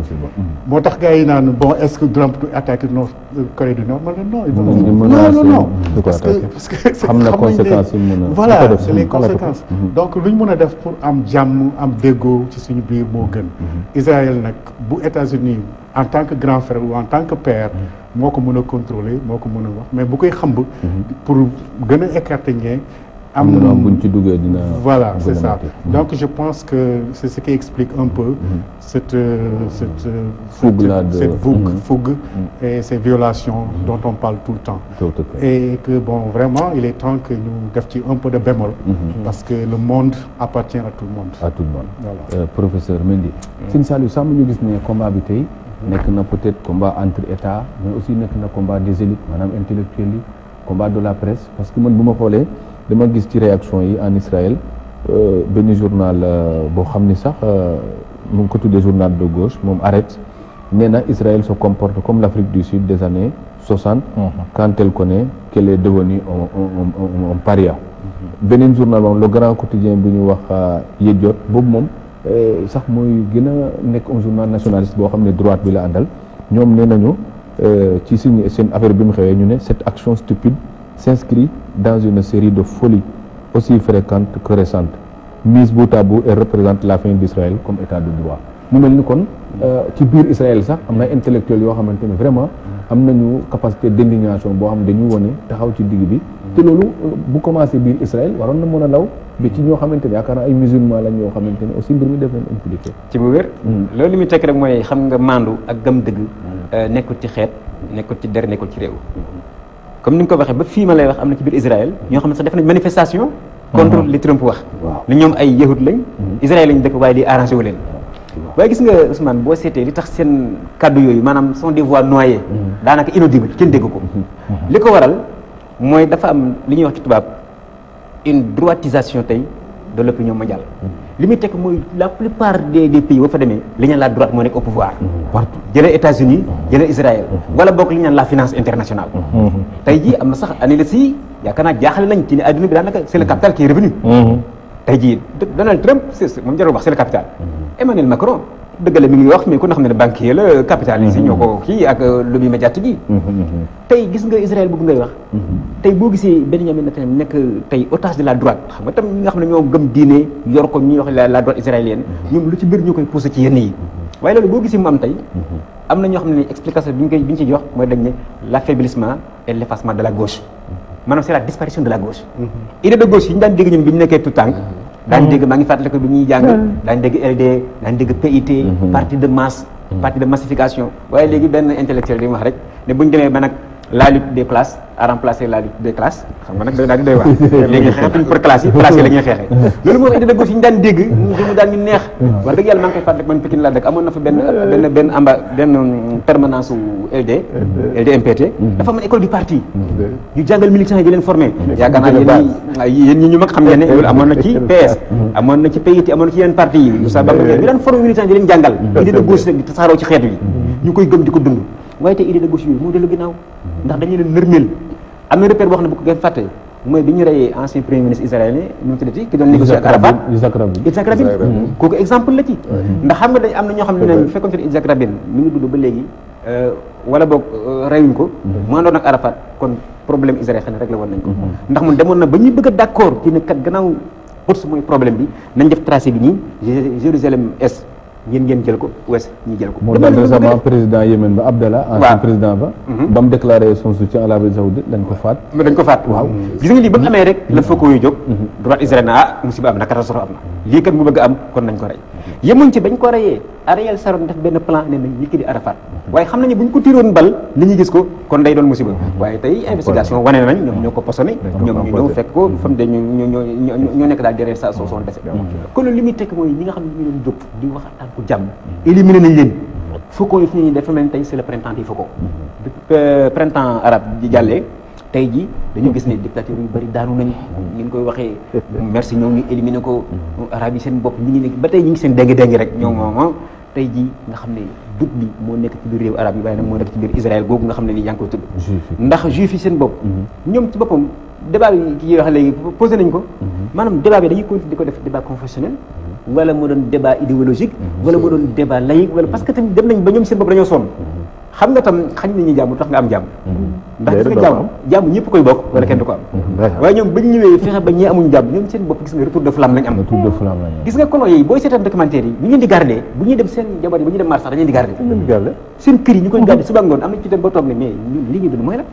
moo tax gars yi naan bon est-ce que Trump du attaquer Nord Corée du Nord ma ne non parce que xam na conséquences yi mën a voilà c'est les conséquences donc lu ñu mën a def pour am jàmm am déggoo ci suñu biir moo gën Israël nag bu États-Unis en tant que grand frère ou en tant que père moo ko mën a contrôler moo ko mën a wax mais bu koy xamb pour gën a écarter ñee voilà, c'est ça. Donc je pense que c'est ce qui explique un peu cette fougue et ces violations dont on parle tout le temps. Et que bon, vraiment, il est temps que nous fassions un peu de bémol parce que le monde appartient à tout le monde. À tout le monde. Voilà. Professeur Mendy, si nous avons vu le combat nekk na peut-être combat entre États mais aussi nekk na combat des élites maanaam intellectuels yi combat de la presse parce que man bu ma xoolee dama gis ci réaction yi en Israël benn journal boo xam ni sax mu ngi ko tuddee journal de gauche moom arrête nee na Israël se comporte comme l'Afrique du Sud des années 60 quand elle connaît qu'elle est devenue un paria beneen journal moom le grand quotidien bi ñu wax Yediot boobu moom sax mooy gën a nekk un journal nationaliste boo xam ne droite bi la àndal ñoom nee nañu ci seen affaire bi mu xewee ñu ne cette action stupide s'inscrit dans une série de folies aussi fréquentes que récentes mise bout à bout et représente la fin d'Israël comme état de droit mu mel ni kon ci biir Israël sax am na ay intellectuels yoo xamante ne vraiment am nañu capacité d'indignation boo xam dañu wone taxaw ci digg bi te loolu bu commencé biir Israël waroon na mën a law bi ci ñoo xamante ne yaakaar naa ay musulmans lañ yoo xamante ne aussi mbir mi def leen impliqué. ci bu wér. loolu li muy tekk rek mooy xam nga maandu ak gëm dëgg nekkul ci xeet nekkul ci der nekkul ci réew. comme ni nga ko waxee ba fii ma lay wax am na ci biir Israël ñoo xam ne sax def nañ manifestation contre li Trump wax. ni ñoom ay yahud lañ. Israël lañ dëkk waaye li arrangé wu leen. waaye gis nga Ousmane boo seetee li tax seen kàddu yooyu maanaam sont des voix noyées daanaka inaudibles kenn dégg ko li ko waral mooy dafa am li ñuy wax ci tubaab une droitisation tey de l'opinion mondiale li muy tekk mooy la plupart des pays boo fa demee li ñu naan la droite moo nekk au pouvoir partout jëlee États-Unis jëlee Israël wala boog li ñu naan la finance internationale tey jii am na sax analyse yi yaakaar naa jaaxale nañ ci ne adduna bi daanaka c'est le capital qui est revenu tey jii Donald Trump moom jarul wax c'est le capital Emmanuel Macron dëgg la mi ngi wax mais ku na xam ne banquier la capitaliste yi ñoo ko kii ak lobby médiatique yi tey gis nga Israël boobu ngay wax tey boo gisee Benjamin Netanyahu nekk tey otage de la droite xam nga tam ñi nga xam ne ñoo gëm diine yor ko ñuy wax la droite israélienne ñoom lu ci bëri ñu koy poussé ci yenn yi waaye loolu boo gisee mu am tey am na ñoo xam ne explication bi ñu ci jox mooy dañ ne l'affaiblissement et l'effacement de la gauche maanaam c'est la disparition de la gauche idée de gauche yi ñu daan dégg ñun bi ñu nekkee tout temps daañu dégg maa ngi fàttali ko bi ñuy jàng daañu dégg LD daañu dégg PIT parti de masse parti de massification waaye léegi benn intellectuel di wax rek ne bu ñu demee ba nag la lutte des classes a remplacé la lutte des classes xam nga nag daal di doy waar léegi xeexatuñ pour classe yi classe yi la ñuy xeexee loolu moo idée de gauche yi ñu daan dégg ñu daan ñu neex wax dëgg yàlla maa ngi koy fàttali man Pikine laa dëkk amoon na fa benn permanence u LD MPT dafa amoon école du parti ñu jàngal militants yi di leen formé yaakaar naa yéen ñi ñu mag xam ngeen ne loolu amoon na ci PS amoon na ci PIT amoon na ci yeneen parti yi sa bam ñu daan formé militants yi di leen jàngal idée de gauche nag di tasaaroo ci xeet yi ñu koy gëm di ko dund waaye tey idée de gauche yooyu moo dellu ginnaaw ndax dañu leen nërmeel am na repère boo xam ne bu ko ngeen fàtte mooy bi ñu reyee ancien premier ministre israélien nu mu tuddati ki doon négocier ak Arafat Yitzhak Rabin kooku exemple la ci ndax xam nga dañ am na ñoo xam ne bu fekkoon ne Yitzhak Rabin mi ngi dund ba léegi wala boog reyuñ ko mu àndoon ak Arafat kon problème Israël xëy na rek la woon nañ ko ndax mun demoon na ba ñuy bëgg a d'accord ci ne kat gannaaw Quds mooy problème bi nañ def tracé bi nii Jérusalem est ngeen jël ko ouest ñi jël ko. moo tax récemment président Yémen ba Abdallah. ancien président ba. ba mu déclaré son soutien à l'Arabie saoudite dañ ko faat. waaw gis nga lii ba mu amee rek la fa koy jóg. droite Israël na musiba am na catastrophe am na lii kat mu bëgg am kon nañ ko rey yemuñ ci bañ ko reyee Ariel Sharon def benn plan ne nañ liquider Arafat waaye xam nañu bu ñu ko tiroon bal li ñu gis ko kon day doon musiba waaye tey investigation wane nañ ñoom ñoo ko posone ñoom ñu ñëw fekk ko fam de ñoo nekk daal derrière sa son décès kon loolu li muy tekk mooy ñi nga xam ne ñu doon jóg di waxtaan ko jàmm éliminé nañ leen Foucault yi fi ñu dafa mel ni tey c'est le printemps di Foucault printemps arabe ji jàllee tey ji dañu gis ne dictateur yu bëri daanu nañ ngeen koy waxee merci ñoo ngi éliminé ko arabe yi seen bopp ñi ngi nekk ba tey ñi ngi seen déngi rek ñoom moom tey ji nga xam ne dut bi moo nekk ci biir réew arabe yi waaye nag moo nekk ci biir Israël googu nga xam ne ni yaa ngi koy tudd ndax juif yi seen bopp ñoom ci boppam débat bi ki wax léegi posé nañ ko maanaam débat bi dañuy continuer di ko def débat confessionnel wala mu doon débat idéologique wala mu doon débat laïque wala parce que tamit dem nañ ba ñoom seen bopp dañoo sonn xam nga tam xañ nañu jàmm tax nga am jàmm ndax gis nga jàmm ñëpp koy bokk wala kenn du ko am waaye ñoom bañ ñëwee fexe ba ñi amuñ jàmm ñoom seen bopp gis nga retour de flamme lañ am gis nga colon yi booy seetaan documentaire yi bu ñu leen di garder bu ñuy dem seen jabar yi bu ñuy dem marché sax dañu leen di garder seen kër yi ñu koy garder suba ngoon am na ci dem ba toog ne mais ñun li ñu dund mooy la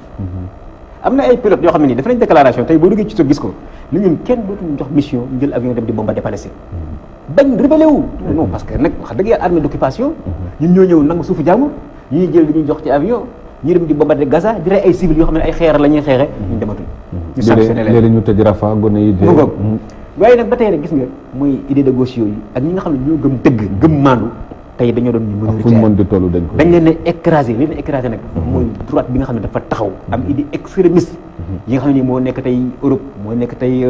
am na ay pilote yoo xam ne nii def nañ déclaration tey boo duggee ci gis ko ni ñun kenn dootuñu jox mission jël avion dem di bombarder Palestine bañ rebellé wu non parce que nag wax dëgg yàlla armée d'occupation ñun ñoo ñëw nangu suufu jàmbur ñuy jël li ñuy jox ci avion ñu dem di bombarder Gaza di rey ay civils yoo xam ne ay xeer la ñuy xeexe ñu dematul ñu sanctionné leen léeg-léeg ñu tëj Rafah gone yi mu ngoog waaye nag ba tey rek gis nga mooy idée de gauche yooyu ak ñi nga xam ne ñoo gëm dëgg gëm maandu tey dañoo doon ñu fu ñu mën di toll dañ ko dañ leen ne écrasé li leen écrasé nag mooy droite bi nga xam ne dafa taxaw am idée extrémiste yi nga xam ne nii moo nekk tey Europe moo nekk tey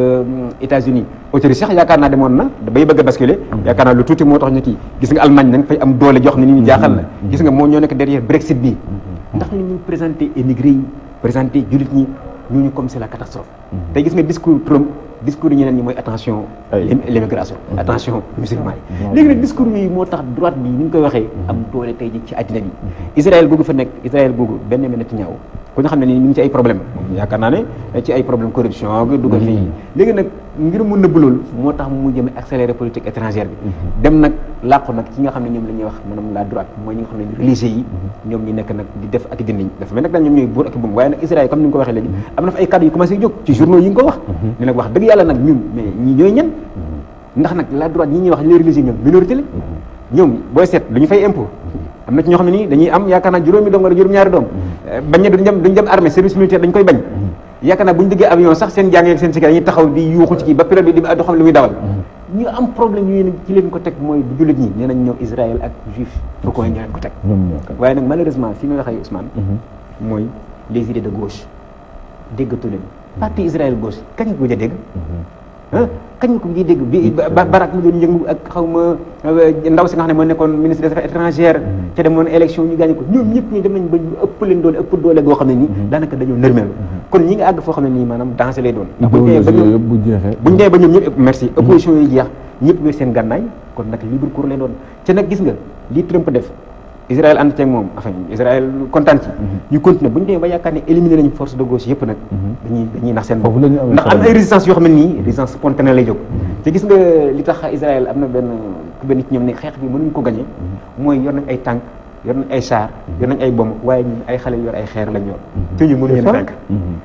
États-Unis autorité sax yaakaar naa demoon na bay bëgg a basculer yaakaar naa lu tuuti moo tax ñu kii gis nga Allemagne nag fay am doole jox ni nit ñi jaaxal na gis nga moo ñoo nekk derrière Brexit bi ndax ñu ñu présenté émigré yi présenté jullit ñi ñooñu comme c'est la catastrophe tey gis nga discours Trump discours yi ñeneen ñi mooy attention l'immigration attention musulman yi léegi nag discours yi moo tax droite bi ni ñu koy waxee am doole tey ji ci àddina bi Israël googu fa nekk Israël googu Benjamin Netanyahu ku ñu xam ne nii mi ngi ci ay problème yaakaar naa ne ci ay problème corruption gi dugg fii léegi nag ngir mu nëbb loolu moo tax mu jëm accélérer politique étrangère bi dem nag làqu nag ci nga xam ne ñoom la ñuy wax maanaam la droite mooy ñi nga xam ne religieux yi ñoom ñi nekk nag di def ak dindi dafa mel nag daal ñoom ñooy buur ak buum waaye nag Israël comme ni nga ko waxee léegi am na fa ay cadres yu commencé jóg ci journaux yi nga ko wax ne nag wax dëgg yàlla nag ñun mais ñi ñooy ñen ndax nag la droite ñi ñuy wax les religieux ñoom minorité la ñoom booy seet lu ñu fay impôt am na ci ñoo xam ne nii dañuy am yaakaar naa juróomi doom wala juróom-ñaari doom bañ ne duñ dem armée service militaire dañ koy bañ yaakaar naa bu ñu diggee avion sax seen jàng ak seen sikar dañuy taxaw di yuuxu ci kii ba pilote bi di du xam li muy dawal ñu am problème yu ci leen ko teg mooy bu jullit ñi nee nañ ñoom Israël ak juif foo ko ñu leen ko teg waaye nag malheureusement fi may waxee Ousmane mooy les idées de gauche déggatu leen parti Israël gauche kañ ko dégg kañ ko ngi dégg bi Barak mu doon yëngu ak xaw ma ndaw si nga xam ne moo nekkoon ministre des affaires étrangères ca demoon élection ñu gagné ko ñoom ñëpp ñu dem nañ ba ëpp leen doole ëpp doole goo xam ne nii daanaka dañoo nërmeelu kon ñi nga àgg foo xam ne nii maanaam dansé lay doon buñ dee ba ñoom ñëpp merci opposition yi jeex ñëpp wér seen gànnaay kon nag libre cours lay doon ca nag gis nga lii Trump def Israël ànd ceeg moom enfin Israël kontaan ci ñu continuer bu ñu demee ba yaakaar ne éliminer nañu force de gauche yëpp nag dañuy nax seen bopp ndax am ay résistance yoo xam ne nii résistance spontanée lay jóg te gis nga li tax Israël am na benn ci ñoom ne xeex bi mënuñ ko gagné mooy yor nañ ay tank yor nañ ay char yor nañ ay bomb waaye ñun ay xale yor ay xeer lañ yor te ñu mënuñu leen fekk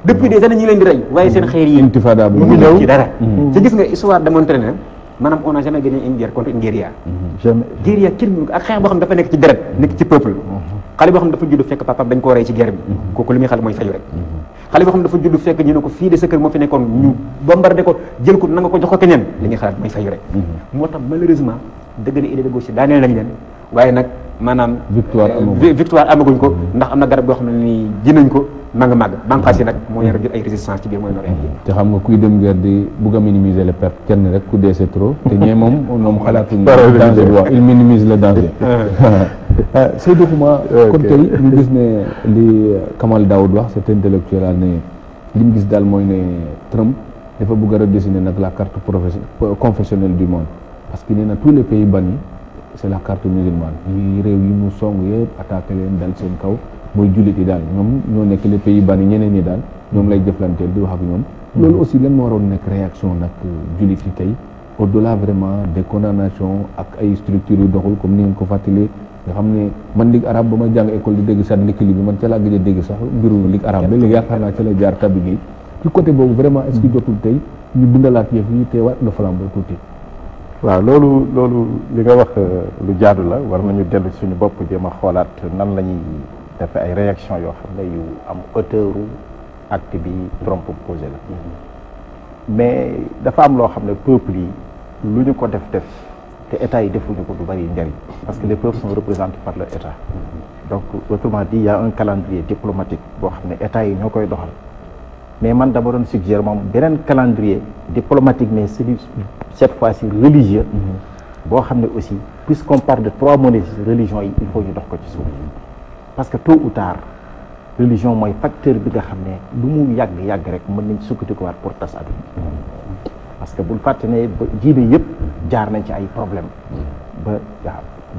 depuis des années ñu leen di rey waaye seen xeer yi intifada bi mu ñëw ci dara te gis nga histoire démontré na maanaam on n'a jamais gagné une guerre contre une guérilla jamais guérilla kenn mënu ko ak xeex boo xam ne dafa nekk ci deret nekk ci peuple xale boo xam ne dafa judd fekk papaam dañ koo rey ci guerre bi kooku li muy xale mooy fayu rek xale boo xam ne dafa judd fekk ñu ne ko fii de sa kër moo fi nekkoon ñu bombardé ko jël ko na nga ko jox ko keneen li ngay xalaat mooy fayu rek moo tax malheureusement dëgg la idée de gauche daaneel nañ leen waaye nag maanaam victoire amaguñ ko ndax am na garab goo xam ne nii ji nañ ko ma nga màgg banqaas yi nag moo yar jël ay résistance ci biir mooy Orient te xam nga kuy dem guerre di bugg a minimiser les pertes kenn rek ku dee c'est trop te ñee moom xalaatuñ danger bi wax il minimise le danger Seydou Xuma kon tey ñu gis ne li Kamal Daoud wax cet intellectuel ne li mu gis daal mooy ne Trump dafa bëgg a redessiner nag la carte confessionnelle du monde parce que nee na tous les pays bannis c'est la carte musulmane yi réew yi mu song yëpp attaqué leen dal seen kaw mooy jullit yi daal ñoom ñoo nekk les pays bannis ñeneen ñi daal ñoom lay jëflanteel di wax ak ñoom loolu aussi lan moo waroon nekk réaction nag jullit yi tey au-delà vraiment des condamnations ak ay structures yu doxul comme ni ngeen ko fàttalee nga xam ne man ligue arabe ba ma jàng école di dégg sax likkili bi man ca laa gëj a dégg sax mbiru ligue arabe ba léegi yaakaar naa ca la jaar tabi gi ci côté boobu vraiment est-ce que jotul tey ñu bindalaat yëf yi teewaat le flambeau tuuti waaw loolu li nga wax lu jaadu la war nañu dellu suñu bopp jéem a xoolaat nan la ñuy defe ay réaction yoo xam ne yu am hauteur acte bi Trump posé la mais dafa am loo xam ne peuple yi lu ñu ko def te état yi defuñu ko du bari njariñ parce que les peuples sont représentés par leur état donc autrement dit il y a un calendrier diplomatique boo xam ne état yi ñoo koy doxal mais man dama doon suggérer moom beneen calendrier diplomatique mais celui cette fois-ci religieux boo xam ne aussi puisqu'on parle de 3 monnaies religion yi il faut ñu dox ko ci suuf parce que tôt ou tard religion mooy facteur bi nga xam ne lu mu yàgg rek mën nañ sukkandikuwaat pour tas àdduna parce que bul fàtte ne jiine yëpp jaar nañ ci ay problème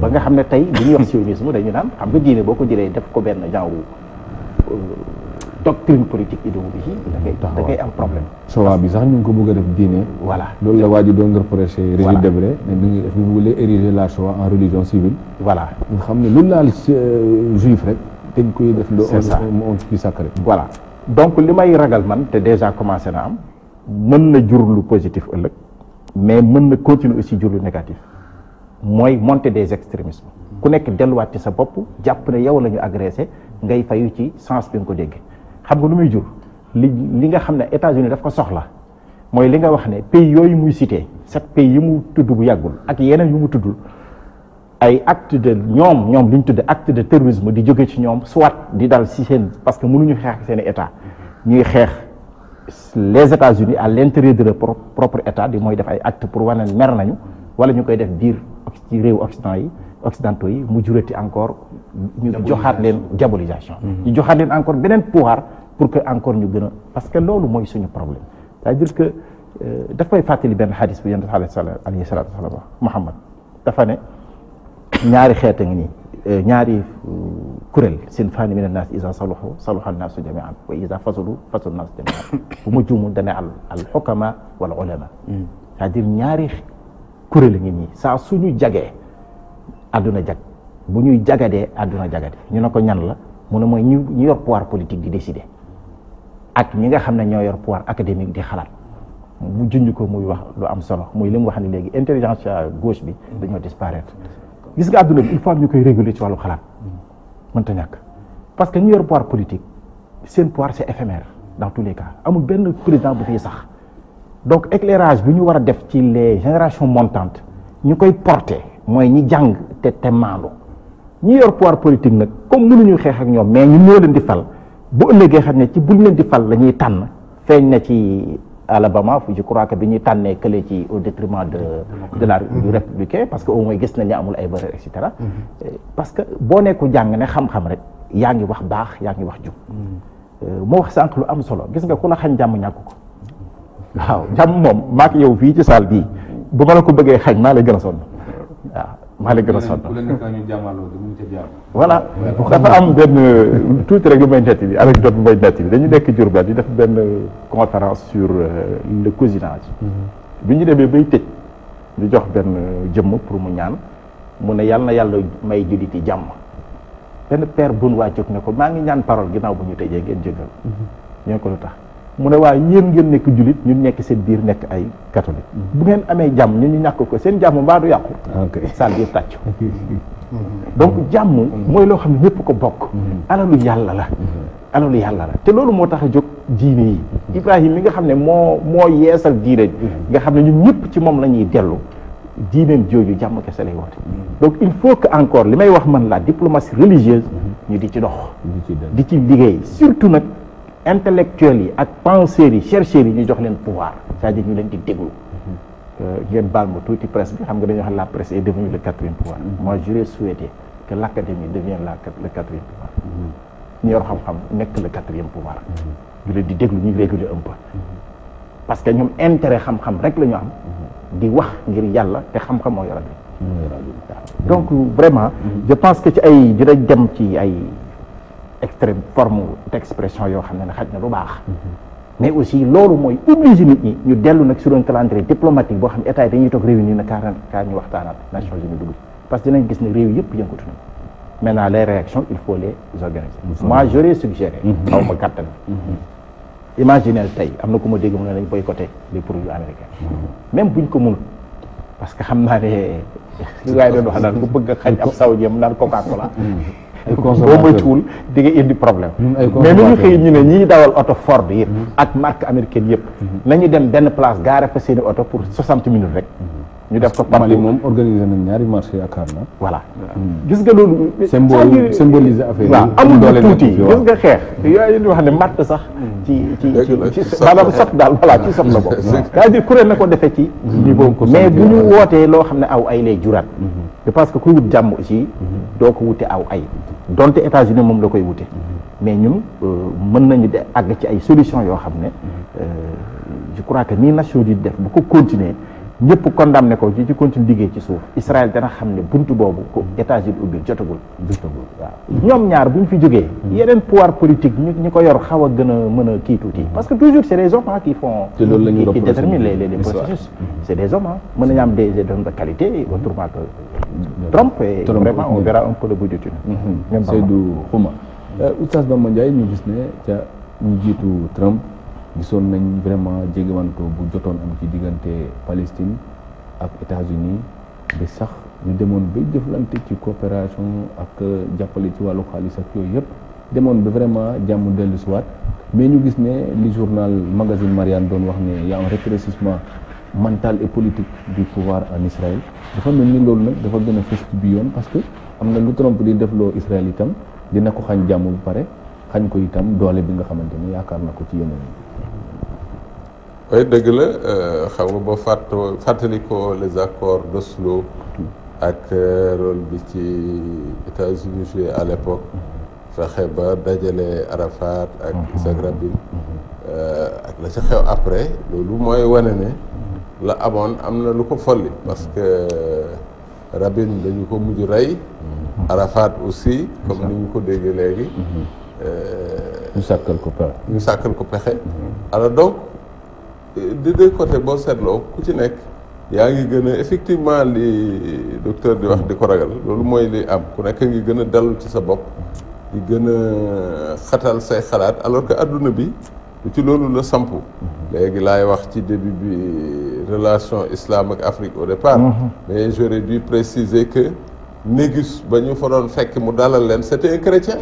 ba nga xam ne tey li ñuy wax sionisme dañu naan xam nga diine boo ko jëlee def ko benn genre doctrine politique idéologie da ngay am problème. sowa bi sax ñu ngi ko bëgg a def diine. voilà loolu la waa ji doon reproché Régis Debray ne bi vous voulez ériger la Shoah en religion civile. voilà nga xam ne lu laal juif rek dañ koy def. c'est ça on fi sacré. voilà donc li may ragal man te déjà commencé na am mën na jur lu positif ëllëg mais mën na continuer aussi jur lu négatif mooy montée des extrémismes ku nekk delluwaat ci sa bopp jàpp ne yow la ñu agressé ngay fayu ci sens bi nga ko dégg. xam nga lu muy jur li nga xam ne États-Unis daf ko soxla mooy li nga wax ne pays yooyu muy cité 7 pays yi mu tudd bu yàggul ak yeneen yu mu tuddul ay acte de ñoom li ñu tudd acte de terrorisme di jóge ci ñoom soit di dal si seen parce que mënuñu xeex seen état ñuy xeex les États-Unis à l'intérieur de leur propre état di mooy def ay acte pour wane mer nañu wala ñu koy def biir ci réew occidentaux yi mu jurati encore ñu joxaat leen diabolisation ñu joxaat leen encore beneen pouvoir pour que encore ñu gën a parce que loolu mooy suñu problème c'est-à-dire que daf koy fàttali benn xadis bu yonent alayhi salaatu wasalaam Muhammad dafa ne ñaari xeet a ngi nii ñaari kuréel sinfaani mina naas iza saluhu saluha annaasu jamian wa iza fasalu fasala naasu jamian bu ma juumul dane al xukama wal ulama c'est-à-dire ñaari kuréel ngi nii saa suñu jagee àdduna jag bu ñuy jagadee àdduna jagade ñu ne ko ñan la mu ne mooy ñu yor pouvoir politique di décider ak ñi nga xam ne ñoo yor pouvoir académique di xalaat mu junj ko muy wax lu am solo muy li mu wax ne léegi intelligence gauche bi dañoo disparaître gis nga àdduna bi il faut ñu koy réguler ci wàllu xalaat mënta ñàkk parce que ñu yor pouvoir politique seen pouvoir c'est éphémère dans tous les cas amul benn président bu fii sax donc éclairage bi ñu war a def ci les générations montantes ñu koy porter mooy ñi jàng te maandu ñi yor pouvoir politique nag comme mënuñu xeex ak ñoom mais ñun ñoo leen di fal bu ëllëgee xam ne ci buñ leen di fal la ñuy tànn feeñ na ci Alabama je crois que bi ñuy tànnee kële ci au détriment de la du républicain parce que au moins gis nañ ne amul ay valeur et cetera parce que boo nekku jàng ne xam-xam rek yaa ngi wax baax yaa ngi wax jub moo wax sànq lu am solo gis nga ku la xañ jàmm ñàkk ko waaw jàmm moom maak yow fii ci salle bii bu ma la ko bëggee xañ maa lay gën a sonn waaw maa lay gën a sonn voilà dafa am benn tuuti rek lu may netti bi anecdote bu may netti bi dañu nekk Diourbel di def benn conférence sur le cousinage bi ñu demee bay tëj ñu jox benn jëmm pour mu ñaan mu ne yàlla na yàlla may jullit yi jàmm benn père bun waa jóg ne ko maa ngi ñaan parole ginnaaw bu ñu tëjee ngeen jëggal ñu ko lu tax mu ne waaye yéen ngeen nekk jullit ñun nekk seen biir nekk ay catholique bu ngeen amee jàmm ñun ñu ñàkk ko seen jàmm mbaa du yàqu sal biir tàccu donc jàmm mooy loo xam ne ñëpp ko bokk alalu yàlla la te loolu moo tax a jóg diine yi Ibrahima mi nga xam ne moo yeesal diine nga xam ne ñun ñëpp ci moom la ñuy dellu diineen jooju jàmm kese lay woote donc il faut que encore li may wax man la diplomatie religieuse ñu di ci dox di ci liggéey surtout nag intellectuels yi ak penseurs yi chercheurs yi ñu jox leen pouvoir c'est-à-dire ñu leen di déglu ngeen baal ma tuuti presse bi xam nga dañuy wax la presse est devenue le quatrième pouvoir moi j'aurais souhaité que l'académie devienne le quatrième pouvoir ñu yor xam-xam nekk le quatrième pouvoir ñu leen di déglu ñu réguler un peu parce que ñoom intérêt xam-xam rek la ñu am di wax ngir yàlla te xam-xam moo yoral bi donc vraiment je pense que ci ay dina dem ci ay extrême forme d'expression yoo xam ne xaj na lu baax mais aussi loolu mooy obligé nit ñi ñu dellu nag sur un calendrier diplomatique boo xam ne état yi dañuy toog réunir na kaa ñu waxtaanaat Nations Unies dugg parce que dinañ gis ne réew yëpp yëngatu nañ maintenant les réactions il faut les organiser moi j'aurais suggéré xaw ma gàttal imaginez tey am na ku ma dégg mu ne nañ boycotter les produits américains même buñ ko mënul parce que xam naa ne waaye doon wax naan ku bëgg a xañ ab saoudien naan Coca-Cola boo moytuwul di nga indi problème mais lu ñu xëy ñu ne ñiy dawal oto Ford yëpp ak marque américaine yëpp nañu dem benn place gaare fa seeni oto pour 60 minutes rek ñu def ko Mali moom organisé nañ ñaari marché yaakaar na voilà gis nga loolu symboliser affaire waaw amul doole tuuti gis nga xeex yooyu di wax ne matt sax ci maanaam sot daal voilà ci sot la bokk c'est-à-dire kuréel na ko defee ci niveau mais bu ñu wootee loo xam ne aw ay lay juraat je pense que kuy wut jàmm aussi doo ko wute aw ay donte États-Unis moom la koy wute mais ñun mën nañu de àgg ci ay solution yoo xam ne je crois que nii Nations Unies def bu ko continuer ñëpp condamné ko ci continue liggéey ci suuf Israël dana xam ne buntu boobu ko États-Unis ubbi jotagul waaw ñoom ñaar bu ñu fi jógee yeneen pouvoir politique ñi ko yor xaw a gën a mën a kii tuuti parce que toujours c'est des hommes qui font qui déterminent les processus c'est des hommes mën nañu am des hommes de qualité autrement que Trump et vraiment on verra un peu le bout du tunnel Seydou Xuma Oustaz Bamba Ndiaye ñu gis ne ca ñu jiitu Trump gisoon nañ vraiment jégewanto bu jotoon am ci diggante Palestine ak États-Unis bi sax ñu demoon bay jëflante ci coopération ak jàppale ci wàllu xaalis ak yooyu yëpp demoon ba vraiment jàmm dellu si waat mais ñu gis ne li journal magazine Marianne doon wax ne y a un rétrécissement mental et politique du pouvoir en Israël dafa mel ni loolu nag dafa gën a fës bi yoon parce que am na lu Trump di defloo Israël itam dina ko xañ jàmm bu pare xañ ko itam doole bi nga xamante ni yaakaar na ko ci yeneen oui dëgg la xam nga boo fàttali ko les accords d'Oslo ak rôle bi ci États-Unis joué à l'époque fexe ba dajale Arafat ak Isaac Rabin ak la ca xew après loolu mooy wane ne la amoon am na lu ko folli parce que Rabin dañu ko mujj rey Arafat aussi comme ni ñu ko déggee léegi ñu sàkkal ko pexe alors donc des deux côtés boo seetloo ku ci nekk yaa ngi gën a effectivement li docteur di wax di ko ragal loolu mooy li am ku nekk ngi gën a dellu ci sa bopp di gën a xatal say xalaat alors que adduna bi ci loolu la sampu léegi laay wax ci début bi relation islam ak Afrique au départ mais j'aurais dû préciser que Négus ba ñu fa doon fekk mu dalal leen c'était un chrétien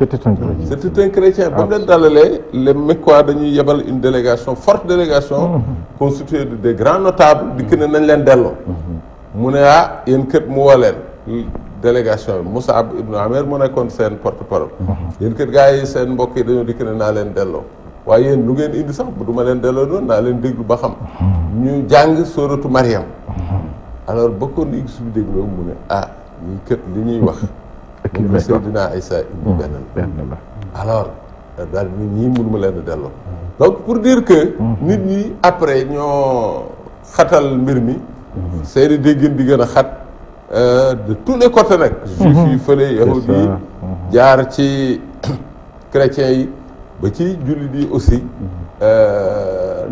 c'était un chrétien ba mu leen dalalee les Mecquois dañuy yebal une délégation forte délégation constituée de des grands notables dikk ne nañ leen delloo mu ne yéen kët mu woo leen délégation bi Mus'ab ibn Umayr mu nekkoon seen porte-parole yéen kët gars yi seen mbokk yi dañoo dikk ne naa leen delloo waaye yéen lu ngeen indi sax bu duma leen delloo noonu naa leen déglu ba xam ñu jàng sóoratu Mariam alors ba ko Négus bi dégloo mu ne ñii kët li ñuy wax moom la Seydina Isa indi benn la alors daal nit ñi mënuma leen a delloo donc pour dire que nit ñi après ñoo xatal mbir mi seeni déggin di gën a xat de tous les côtés nag juif yi fële yahud yi jaar ci chrétiens yi ba ci jullit yi aussi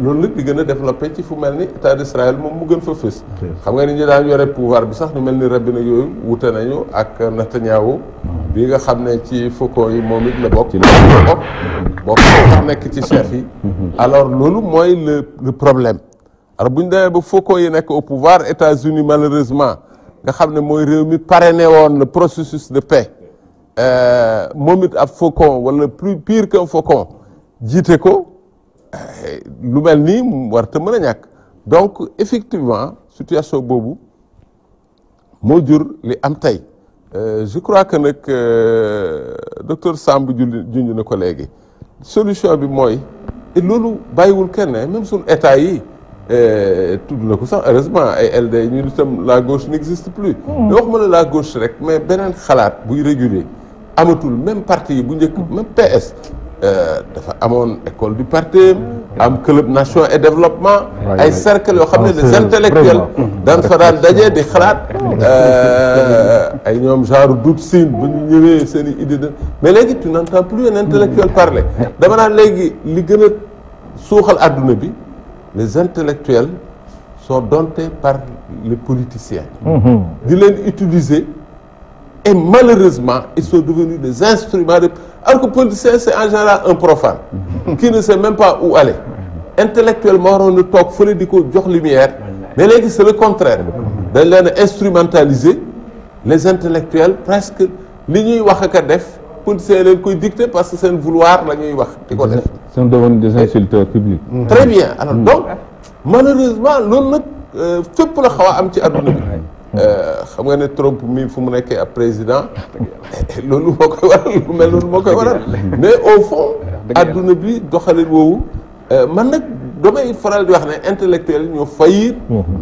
loolu nag di gën a développé ci fu mel ni état d'Israël moom mu gën fa fës xam nga ni ñu daan yore pouvoir bi sax ñu mel ni Rabin ak yooyu wute nañu ak Netanyahu bi nga xam ne ci faucon yi moom it la bokk bokk sax nekk ci chef yi alors loolu mooy le problème alors bu ñu demee ba faucon yi nekk au pouvoir États-Unis malheureusement nga xam ne mooy réew mi parrainé woon le processus de paix moom it ab faucon wala plus pire qu'un faucon jiite ko lu mel nii mu war te mën a ñàkk donc effectivement situation boobu moo jur li am tey je crois que nag docteur Samb junj na ko léegi solution bi mooy et loolu bàyyiwul kenn même suñu état yi tudd na ko sax heureusement ay LD ñu itam la gauche n'existe plus mais waxuma la gauche rek mais beneen xalaat buy régulier amatul même parti yi bu njëkk même PS dafa amoon école du parti am club nation et développement ay cercle yoo xam ne des intellectuels daan fa daan daje di xalaat ay ñoom genre doute siin bu ñu ñëwee seen i idée mais léegi tu n'entends plus un intellectuel parler dama naan léegi li gën a suuxal àdduna bi les intellectuels sont domptés par les politiciens di leen utiliser et malheureusement ils sont devenus des instruments de alors que politicien c'est en général un profane qui ne sait même pas où aller intellectuellement waroon na toog fële di ko jox lumière mais léegi c'est le contraire dañ leen a instrumentaliser les intellectuels presque li ñuy wax ak a def politiciens leen koy dicter parce que seen vouloir la ñuy wax di ko def sont devenus des insulteurs publics très bien alors donc malheureusement loolu nag fépp la xaw a am ci adduna bi xam nga ne Trump mi fu mu nekkee ab président loolu moo koy waral lu mel noonu moo koy waral mais au fond adduna bi doxalin woowu man nag damay faral di wax ne intellectuels yi ñoo faillir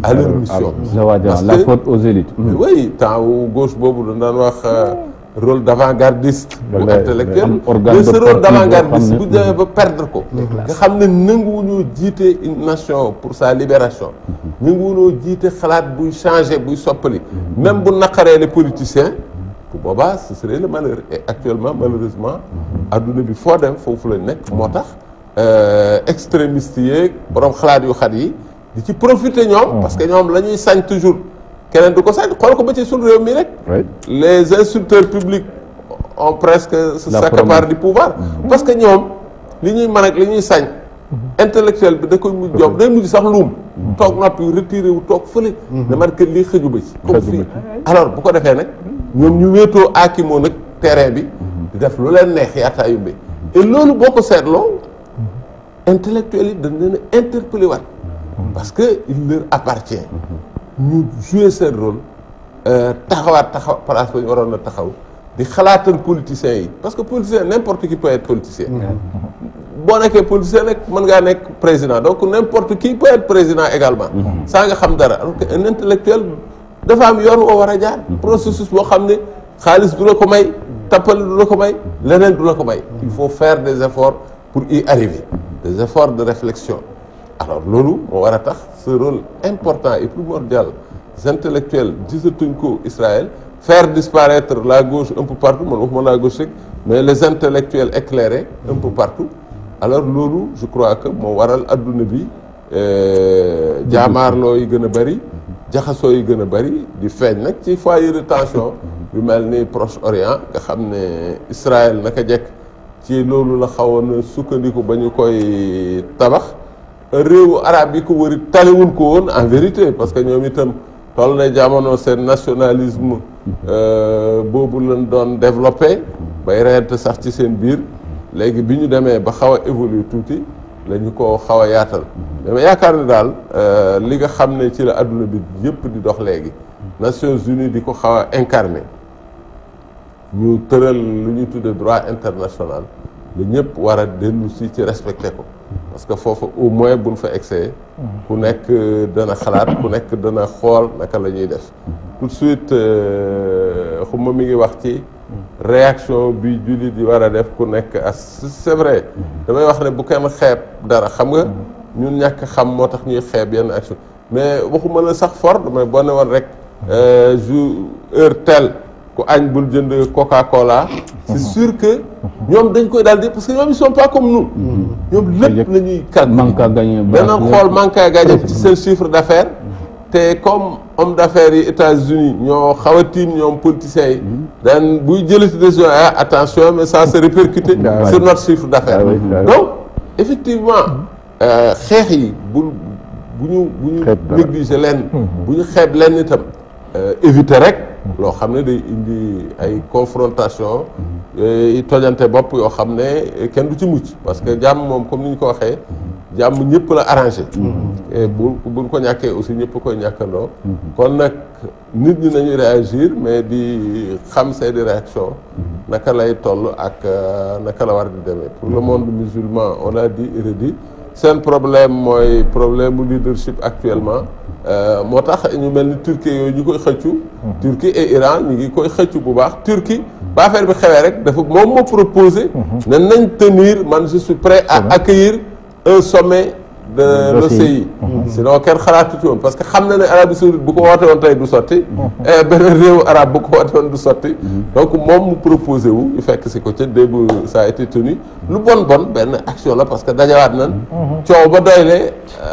à leur mission parce que la faute aux élites oui temps wu gauche boobu dañ daan wax rôle d'avant-gardiste bu intellectuel mais ce rôle d'avant-gardiste bu demee ba perdre ko nga xam ne nanguwuñoo jiite une nation pour sa libération nanguwuñoo jiite xalaat buy changer buy soppali même bu naqaree les politiciens bu boobaa ce serait le malheur et actuellement malheureusement adduna bi foo dem foofu la nekk moo tax extrémistes yeeg borom xalaat yu xat yi di ci profiter ñoom parce que ñoom la ñuy sañ toujours keneen du ko sañ xool ko ba ci suñu réew mi rek les insulteurs publics ont presque s'accaparent du pouvoir parce que ñoom li ñuy mën ak li ñuy sañ intellectuel bi da koy mujj job day mujj sax luum toog noppi retiré wu toog fële ne man que lii xëju ba ci comme fii alors bu ko defee nag ñoom ñu wéetoo aakimoo nag terrain bi di def lu leen neex yaataa yumbe et loolu boo ko seetloo intellectuels yi dañ leen a interpellé waat parce que il leur appartient ñu jouer seen rôle taxawaat place ba ñu waroon a taxaw di xalaatal politiciens yi parce que politicien n'importe qui peut être politicien boo nekkee politicien nag mën ngaa nekk président donc n'importe qui peut être président également saa nga xam dara alors que un intellectuel dafa am yoon woo war a jaar processus boo xam ne xaalis du la ko may tappale du la ko may leneen du la ko may il faut faire des efforts pour y arriver des efforts de réflexion alors loolu moo war a tax ce rôle important et primordial des intellectuels gisatuñ ko Israël faire disparaître la gauche un peu partout man waxuma la gauche rek mais les intellectuels éclairés un peu partout alors loolu je crois que moo waral adduna bi jaamaarloo yi gën a bëri jaxasoo yi gën a bëri di feeñ nag ci foyer de tension yu mel ni Proche-Orient nga xam ne Israël naka jekk ci loolu la xawoon sukkandiku ba ñu koy tabax réewu arab yi ko wëri taliwuñ ko woon en vérité parce que ñoom itam toll na jamono seen nationalisme boobu lañ doon développé bay reyante sax ci seen biir léegi bi ñu demee ba xaw a évoluer tuuti la ñu ko xaw a yaatal mais yaakaar ne daal li nga xam ne ci la adduna bi yëpp di dox léegi Nations Unies di ko xaw a incarné ñu tëral lu ñuy tudde droit international lu ñëpp war a dellu si ci respecté ko parce que foofu au moins buñ fa egsee ku nekk dana xalaat ku nekk dana xool naka la ñuy def tout de suite xuma mi ngi wax ci réaction bi jullit yi war a def ku nekk c'est vrai damay wax ne bu kenn xeeb dara xam nga ñun ñàkk xam moo tax ñuy xeeb yenn action mais waxuma la sax fort damay boo ne woon rek heure telle ku añ bul jënd Coca-Cola c'est sûr que ñoom dañ koy daal di parce que ñoom ils sont pas comme nous ñoom lépp nañuy manque à gagner danañ xool manque à gagner ci seen chiffre d'affaires te comme homme d'affaires yi États-Unis ñoo xaw a tiim ñoom politiciens yi daan buy jëlati décision attention mais ça se répercute sur notre chiffre d'affaires donc effectivement xeex yi bu ñu négliger leen bu ñu xeeb leen itam éviter rek loo xam ne day indi ay confrontation tojante bopp yoo xam ne kenn du ci mucc parce que jàmm moom comme ni ñu ko waxee jàmm ñëpp la arrangé et buñ ko ñàkkee aussi ñëpp koy ñàkkandoo kon nag nit ñi nañuy réagir mais di xam seeni réaction naka lay toll ak naka la war di demee pour le monde musulman on l'a dit et redit seen problème mooy problème mu leadership actuellement moo tax ñu mel ni Turquie yooyu ñu koy xëccu Turquie et Iran ñu ngi koy xëccu bu baax Turquie ba affaire bi xewee rek dafa moom moo proposé ne nañ tenir man je suis prêt à accueillir un sommet de l'OCI sinon kenn xalaatu ci woon parce que xam na ne Arabie Saoudite bu ko woote woon tey du sotti beneen réewu arabe bu ko woote woon du sotti donc moom mu proposé wu ñu fekk si ko ca démb ça a été tenu lu bon benn action la parce que dajawaat nan coow ba doyle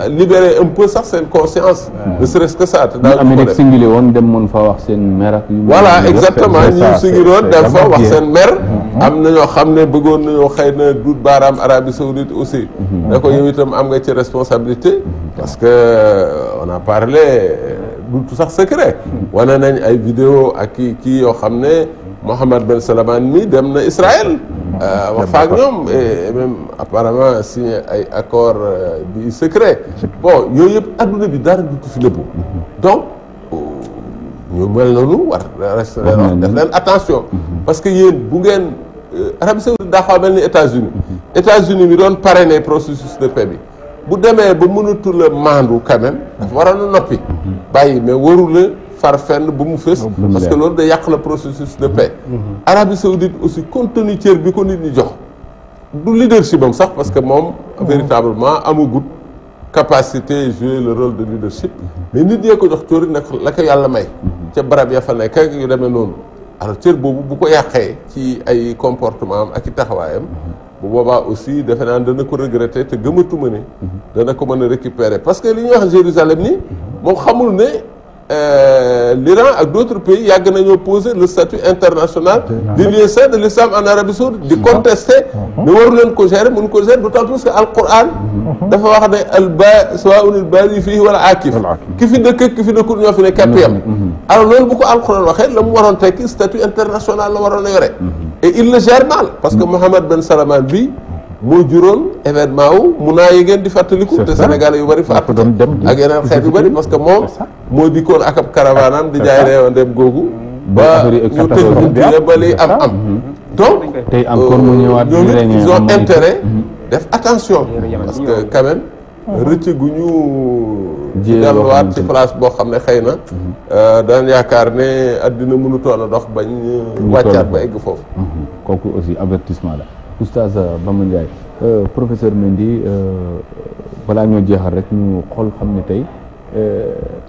libérer un peu sax seen conscience ne serait-ce que ça te daal Amérique singili woon dem mën fa wax seen mer ak voilà exactement ñu singiloon dem fa wax seen mer am na ñoo xam ne bëggoon nañoo xëy na duut baaraam Arabie Saoudite aussi da ko yow itam am nga ci responsabilité parce que on a parlé du sax secret wane nañ ay vidéo ak kii yoo xam ne Mohammed Ben Salman mi dem na Israël wax fa ak ñoom et même apparemment signé ay accord di secret bon yooyu yëpp adduna bi dara du fi nëbbu donc ñu mel noonu war reste def leen attention parce que yéen bu ngeen Arabie Saoudite daa xaw mel ni États-Unis mi doon parrainer processus de paix bi bu demee ba mënatul a maandu quand même dafa waroon a noppi bàyyi mais warul a far fenn ba mu fës parce que loolu da yàq le processus de paix Arabie Saoudite aussi compte tenu cër bi ko nit ñi jox du leadership am sax parce que moom véritablement amagut capacité jouer le rôle de leadership mais nit ñee ko jox cóori nag la ko yàlla may ca barab ya fa nekk ak yu demee noonu alors cër boobu bu ko yàqee ci ay comportement am ak i taxawaayam bu boobaa aussi defe naa dana ko regretter te gëmatuma ne dana ko mën a récupérer parce que li ñuy wax Jérusalem ni moom xamul ne l'Iran ak d'autres pays yàgg nañoo poser le statut international du lieu saint de l'islam en Arabie Saoudite di contester ne waru leen ko gérer mun ko gérer d'autant plus que Al-Qur'an dafa wax ne alba sawaa'un al-baadi fiihi wal aakif ki fi dëkk ki fi dëkkul ñoo fi ne képp yam alors loolu bu ko Al-Qur'an waxee la mu waroon tekki statut international la waroon a yore et il le gère mal parce que Mohammed Ben Salman bi moo juróon événement wu munaa yi ngeen di fàttaliku te Sénégalais yu bëri fàtt ak yeneen xeet yu bëri parce que moom moo dikkoon ak ab caravaanam di jaay reewa ndem googu ba ñu tëj ñu ba li am donc tey encore mu ñëwaat ñoom it ils ont intérêt def attention parce que quand même rëcc gu ñu delluwaat ci place boo xam ne xëy na daan yaakaar ne addina mënutoon a dox bañ wàccaat ba egg foofu kooku aussi avertissement la Oustaz Bamba Ndiaye professeur Mendy balaa ñoo jeexal rek ñu xool xam ne tey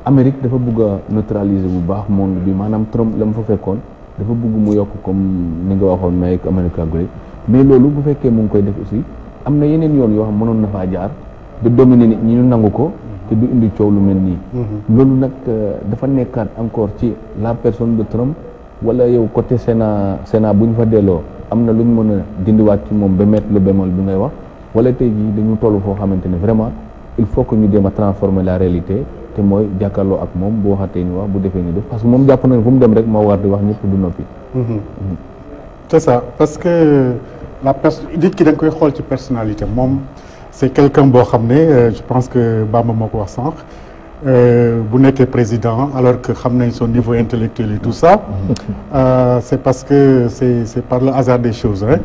Amérique dafa bëgg a neutraliser bu baax monde bi maanaam Trump la mu fa fekkoon dafa bëgg mu yokk comme ni nga waxoon Make America Great mais loolu bu fekkee mu ngi koy def aussi am na yeneen yoon yoo xam mënoon na faa jaar ba dominer nit ñi ñu nangu ko te du indi coow lu mel nii. loolu nag dafa nekkaat encore ci la personne de Trump wala yow côté Sénat bu ñu fa delloo am na lu ñu mën a dindiwaat ci moom ba mettre le bémol bi ngay wax wala tey jii dañu toll foo xamante ne vraiment il faut que ñu dem a transformer la réalité te mooy jàkkaarloo ak moom bu waxatee ni wax bu defee ni def parce que moom jàpp na ne fu mu dem rek moo war di wax ñëpp du noppi. c'est ça parce que nit ki da nga koy xool ci personnalité moom c'est quelqu'un boo xam ne je pense que Bamba moo ko wax sànq bu nekkee président alors que xam nañ son niveau intellectuel et tout ça c'est parce que c'est par le hasard des choses hein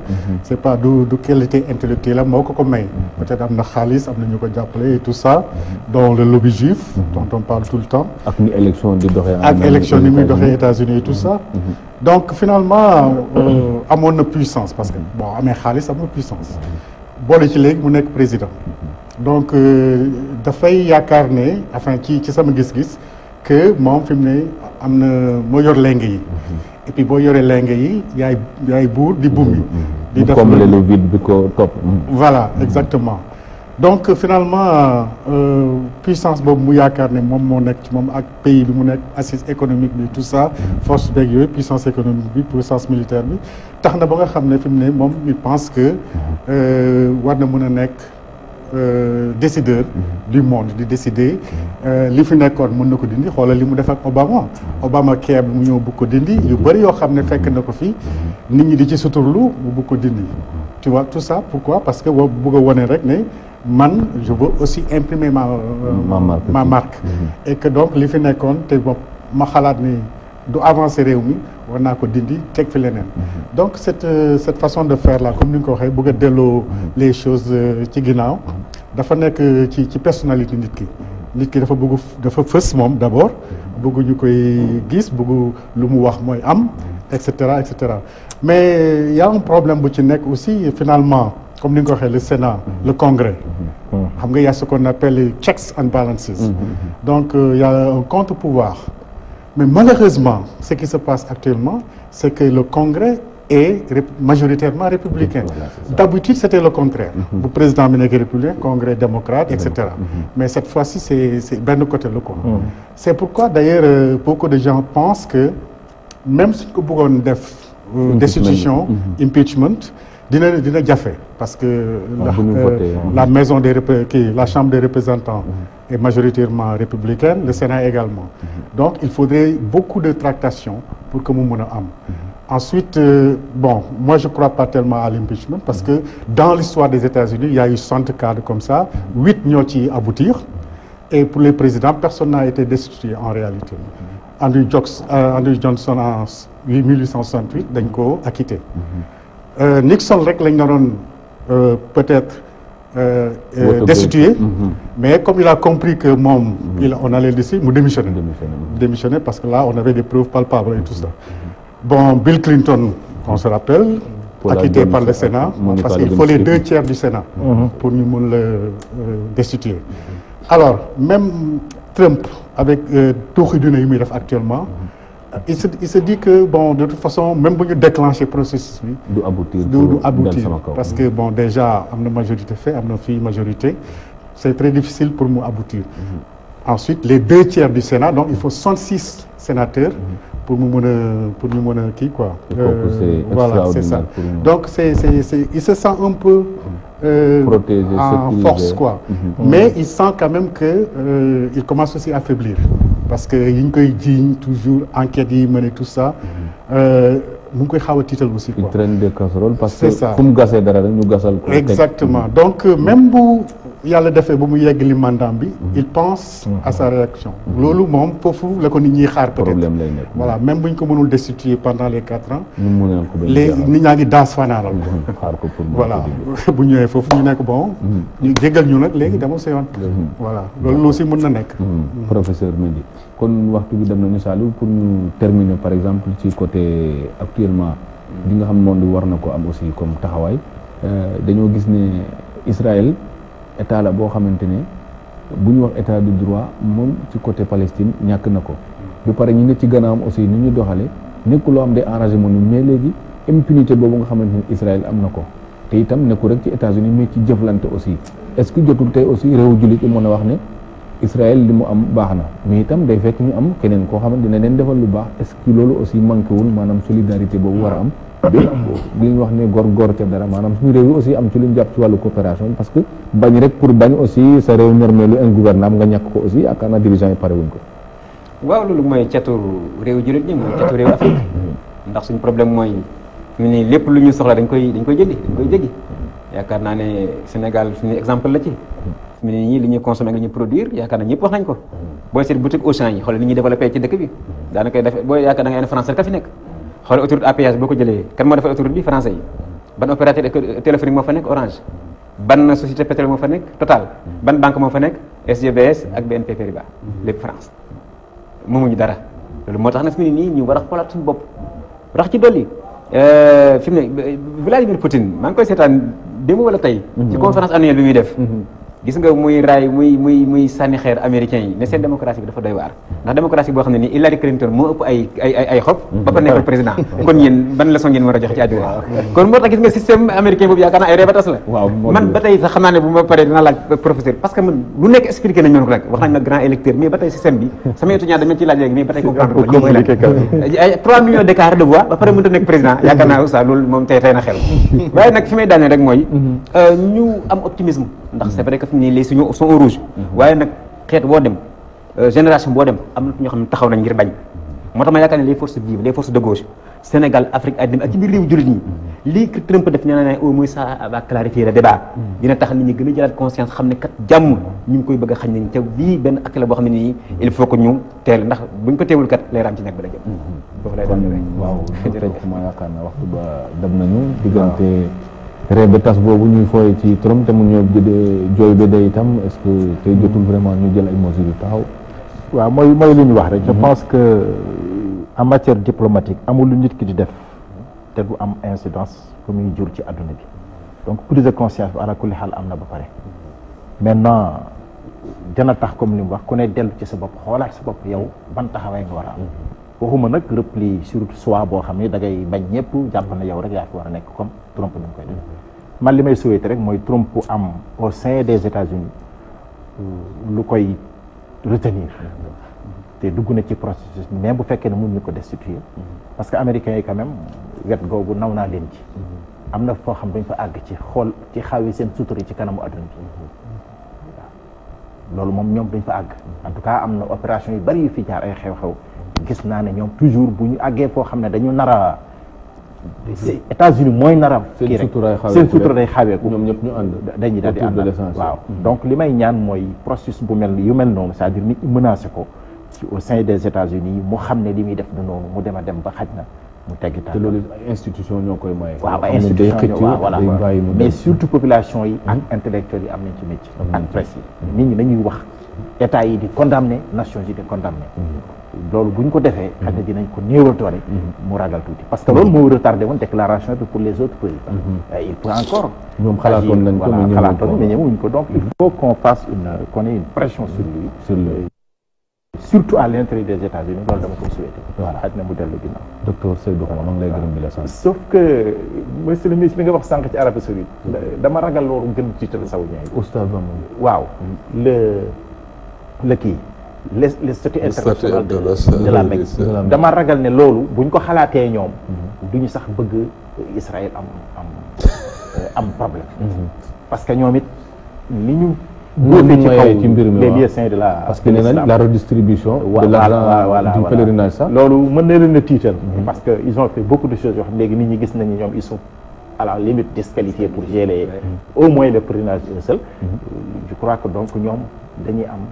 c'est pas du qualité intellectuelle moo ko may peut-être am na xaalis am na ñu ko jàppale et tout ça dont le lobby juif dont on parle tout le temps ak ni élection di doxee ak élection ni muy doxee États-Unis et tout ça donc finalement amoon na puissance parce que bon amee xaalis am na puissance boole ci léegi mu nekk président donc dafay yaakaar ne enfin ci sama gis-gis que moom fi mu ne am na moo yor leng yi et puis boo yoree leng yi yaay buur di buum yi di def combler le vide bi ko topp voilà exactement donc finalement puissance boobu mu yaakaar ne moom moo nekk ci moom ak pays bi mu nekk assise économique bi tout ça force beeg yooyu puissance économique bi puissance militaire bi tax na ba nga xam ne fi mu ne moom il pense que war na mën a nekk décideur du monde di décider li fi nekkoon mën na ko dindi xoolal li mu def ak Obama Care bi mu ñëw bu ko dindi yu bëri yoo xam ne fekk na ko fi nit ñi di ci suturlu bu ko dindi tu vois tout ça pourquoi parce que bëgg a wone rek ne man je veux aussi imprimer ma marque et que donc li fi nekkoon te bopp ma xalaat ni du avancer réew mi war naa ko dindi teg fi leneen donc cette façon de faire là comme ni nga ko waxee bëgg a delloo les choses ci ginnaaw dafa nekk ci personnalité nit ki dafa fës moom d'abord bëgg ñu koy gis bëgg lu mu wax mooy am et cetera mais y a un problème bu ci nekk aussi finalement comme ni nga ko waxee le Sénat le Congrès xam nga y a ce qu'on appelle les checks and balances donc y a un contre-pouvoir mais malheureusement ce qui se passe actuellement c'est que le Congrès est majoritairement républicain d'habitude c'était le contraire bu président bi nekk républicain Congrès démocrate et cetera mais cette fois-ci c'est benn côté la quoi c'est pourquoi d'ailleurs beaucoup de gens pensent que même suñ ko bëggoon def destitution impeachment dina jafe parce que la maison la chambre des représentants est majoritairement républicaine le Sénat également donc il faudrait beaucoup de tractations pour que mu mën a am ensuite moi je crois pas tellement à l'impeachment parce que dans l'histoire des États-Unis il y a eu 60 cas comme ça 8 ñoo ci aboutir et pour les présidents personne n'a été destitué en réalité Andrew Johnson en 1868 dañ ko acquitté Nixon rek lañ naroon peut-être destitué mais comme il a compris que moom on allait le décider mu démissionner parce que là on avait des preuves palpables et tout ça bon Bill Clinton on se rappelle acquitté par le Sénat parce qu'il faut les 2 tiers du Sénat pour ñu mun le destituer alors même Trump avec tuuxi dina yi muy def actuellement il se dit que de toute façon même bu ñu déclencher processus bi du aboutir parce que déjà am na majorité am na fii majorité c'est très difficile pour mu aboutir ensuite les 2 tiers du Sénat donc il faut 66 sénateurs pour ñu mën a kii quoi voilà c'est ça donc c'est il se sent un peu protégé, en force quoi mais il sent quand même que il commence aussi à faiblir parce que yi ñu koy jiiñ toujours enquêtes yi mené tout ça mu ngi koy xaw a tiital aussi quoi. il traîne des casseroles parce que ça. fu mu gasee dara rek ñu gasal ko. exactement donc même bu yàlla defee ba mu yegg li mandat bi il pense à sa réaction loolu moom foofu la ko nit ñi xaar peut-être problème lay nekk voilà même bu ñu ko mënul destituer pendant les 4 ans ñu mënal ko léegi nit ñaa ngi daas fanaaral ko xaar ko pour voilà bu ñëwee foofu ñu nekk bon ñu jégal ñu nag léegi dama sa yoon voilà loolu aussi mën na nekk professeur Mendy kon waxtu bi dem nañu Saliou pour ñu terminer par exemple ci côté actuellement li nga xam monde war na ko am aussi comme taxawaay dañoo gis ne Israël état la boo xamante ne bu ñu wax état de droit moom ci côté Palestine ñàkk na ko ba pare ñi ne ci gannaawam aussi ni ñu doxale nekku loo am day arrangé moom mais léegi impunité boobu nga xamante ni Israël am na ko te itam nekku rek ci États-Unis mais ci jëflante aussi est-ce que jotul tey aussi réewu jullit yi mën a wax ne Israël li mu am baax na mais itam day fekk ñu am keneen koo xamante dina leen defal lu baax est-ce que loolu aussi manqué wul maanaam solidarité boobu war a am li ñu wax ne góor ca dara maanaam suñu réew yi aussi am ci lu ñu jàpp ci wàllu coopération parce que bañ rek pour bañ aussi sa réew normelu ingouvernable nga ñàkk ko aussi yaakaar naa dirigeant yi pare wuñ ko waaw loolu mooy catu réew jullit ñi mooy catu réew Afrique ndax suñu problème mooy ñu ne lépp lu ñu soxla dañ koy jéggi yaakaar naa ne Sénégal suñu exemple la ci ñu ne ñii li ñuy consommer ak li ñuy produire yaakaar naa ñëpp wax nañ ko booy seet boutique Auchan yi xool ni ñuy développé ci dëkk bi daana koy def booy yaakaar da ngay ne français ka fi nekk xool autoroute à péage boo ko jëlee kan moo defal autoroute bi français yi ban opérateur téléphonique moo fa nekk Orange ban société pétrole moo fa nekk Total ban banque moo fa nekk SGBS ak BNP Paribas lépp France moomuñu dara loolu moo tax na fi mu ne nii ñu war a xoolaat suñu bopp rax ci dolli fi mu ne Vladimir Poutine maa ngi koy seetaan démb wala tey ci conférence annuelle bi muy def gis nga muy raay muy sànni xeer américains yi ne seen démocratie bi dafa doy waar ndax démocratie boo xam ne nii Hillary Clinton moo ëpp ay xob ba pare nekkul président kon yéen ban leçon ngeen war a joxe ci àdduna kon moo tax gis nga système américain boobu yaakaar naa ay reebatas la man ba tey sax xam naa ne bu ma paree dinaa laaj professeur parce que man lu nekk expliqué nañ ma ko rek wax nañ ma grand électeur mais ba tey système bi sama étudiant dañ ma ciy laaj léegi mais ba tey comprendre ko mooy ay 3 millions d'écart de voix ba pare mënut a nekk président yaakaar naa oustaz loolu moom tey na xel waaye nag fi may daane rek mooy ñu am optimisme ndax c'est vrai que fi mu ne les signaux sont au rouge waaye nag xeet boo dem génération boo dem am na ñoo xam ne taxaw nañ ngir bañ moo tax ma yaakaar ne les forces vives les forces de gauche Sénégal Afrique àddina ak ci biir réew jullit ñi lii Trump def nee na ne au moins ça va clarifier le débat dina tax nit ñi gën a jëlaat conscience xam ne kat jàmm ñu ngi koy bëgg a xañ nañ te bii benn acte la boo xam ne nii il faut que ñu teel ndax buñ ko teewul kat lay raam ci nekk ba la jëm foofu lay daal waaw jërëjëf ma yaakaar naa waxtu ba dem nañu diggante ree ba tas boobu ñuy fooy ci Trump te mu ñëw jooy ba day itam est-ce que tey jotul vraiment ñu jël ay mesures yu taxaw waaw mooy li ñu wax rek je pense que en matière diplomatique amul lu nit ki di def te du am incidence bu muy jur ci àdduna bi donc prise de conscience bi ala kulli xaal am na ba pare maintenant dina tax comme li mu wax ku ne dellu ci sa bopp xoolaat sa bopp yow ban taxawaay nga war a am waxuma nag repli sur soi boo xam ne da ngay bañ ñëpp jàpp na yow rek yaa fi war a nekk comme Trump ni mu koy def man li may souhaité rek mooy Trump am au sein des États-Unis lu koy retenir te dugg na ci processus même bu fekkee ne mun ñu ko destituer parce que américains yi quand même wet googu naw naa leen ci am na foo xam dañ fa àgg ci xool ci xawi seen sutura ci kanamu adduna bi waaw loolu moom ñoom dañ fa àgg en tout cas am na opération yu bari yu fi jaar ay xew-xew gis naa ne ñoom toujours bu ñu àggee foo xam ne dañu nar a États-Unis mooy nar a kii rek seen sutura day xaweeku ñoom ñëpp ñu ànd dañuy daal di ànd waaw donc li may ñaan mooy processus bu mel yu mel noonu c'est-à-dire nit ñi menacé ko ci au sein des États-Unis mu xam ne li muy def du noonu mu dem a dem ba xaj na mu teggi te loolu ay institution ñoo koy maye waaw ay institution voilà mais surtout population yi ak intellectuels yi am nañ ci métier ak presse yi nit ñi dañuy wax état yi di condamner nations yi di condamner loolu bu ñu ko defee xëy na dinañ ko néewal doole mu ragal tuuti parce que loolu moo retardé woon déclaration bi pour les autres pays il peut encore ñoom xalaatoon nañ ko mais ñëwuñ ko donc il faut qu'on fasse qu'on ait une pression sur lui surtout à l'intérieur des États-Unis loolu dama koy souhaité voilà xaj na mu dellu ginnaaw docteur Seydou Xuma maa ngi lay gërëm di la sant sauf que monsieur le ministre bi nga wax sànq ci Arabie Saoudite dama ragal loolu gën tiital saoudien yi oustaz waaw le kii les statuts internationaux de la Mecque dama ragal ne loolu buñ ko xalaatee ñoom duñu sax bëgg Israël am problème parce que ñoom it li ñu ci kaw ci mbir mi les lieux saints de la parce que nee nañ la redistribution de l'argent du pèlerinage sax loolu mën na leen a tiital parce que ils ont fait beaucoup de choses yoo xam léegi nit ñi gis nañu ñoom ils sont à la limite disqualifiés pour gérer au moins le pèlerinage seul je crois que donc ñoom dañuy am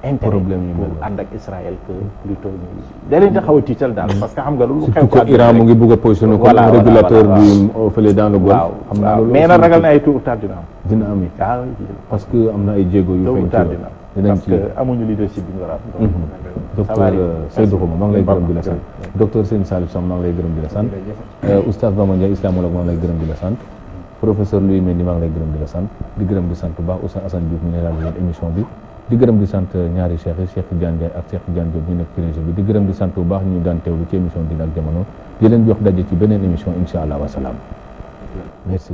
intérêt pour ànd ak Israël que plutôt da leen di xaw a tiital daal parce que xam nga lu xew ko Iran mu ngi bëgg a positionner comme régulateur du fële dans le Golfe xam naa loolu mais nag ragal na ay tôt ou tard dina am dina am parce que am na ay jéego yu feeñ ci parce que amuñu leadership bi ñu war a am docteur Seydou Xuma maa ngi lay gërëm di la sant docteur Seyni Salif Sam maa ngi lay gërëm di la sant oustaz Bamba Ndiaye islamologue maa ngi lay gërëm di la sant professeur Louis Mendy maa ngi lay gërëm di la sant di gërëm di sant bu baax Oustaz Assane Diouf mi ne daal émission bi di gërëm di sant ñaari cheikh yi Cheikh Tidiane Ndiaye ak Cheikh Tidiane Diop ñu nekk ci région bi di gërëm di sant bu baax ñu daan teewlu ci émission Diine ak Jamono di leen jox daje ci beneen émission incha allah wa salaam merci.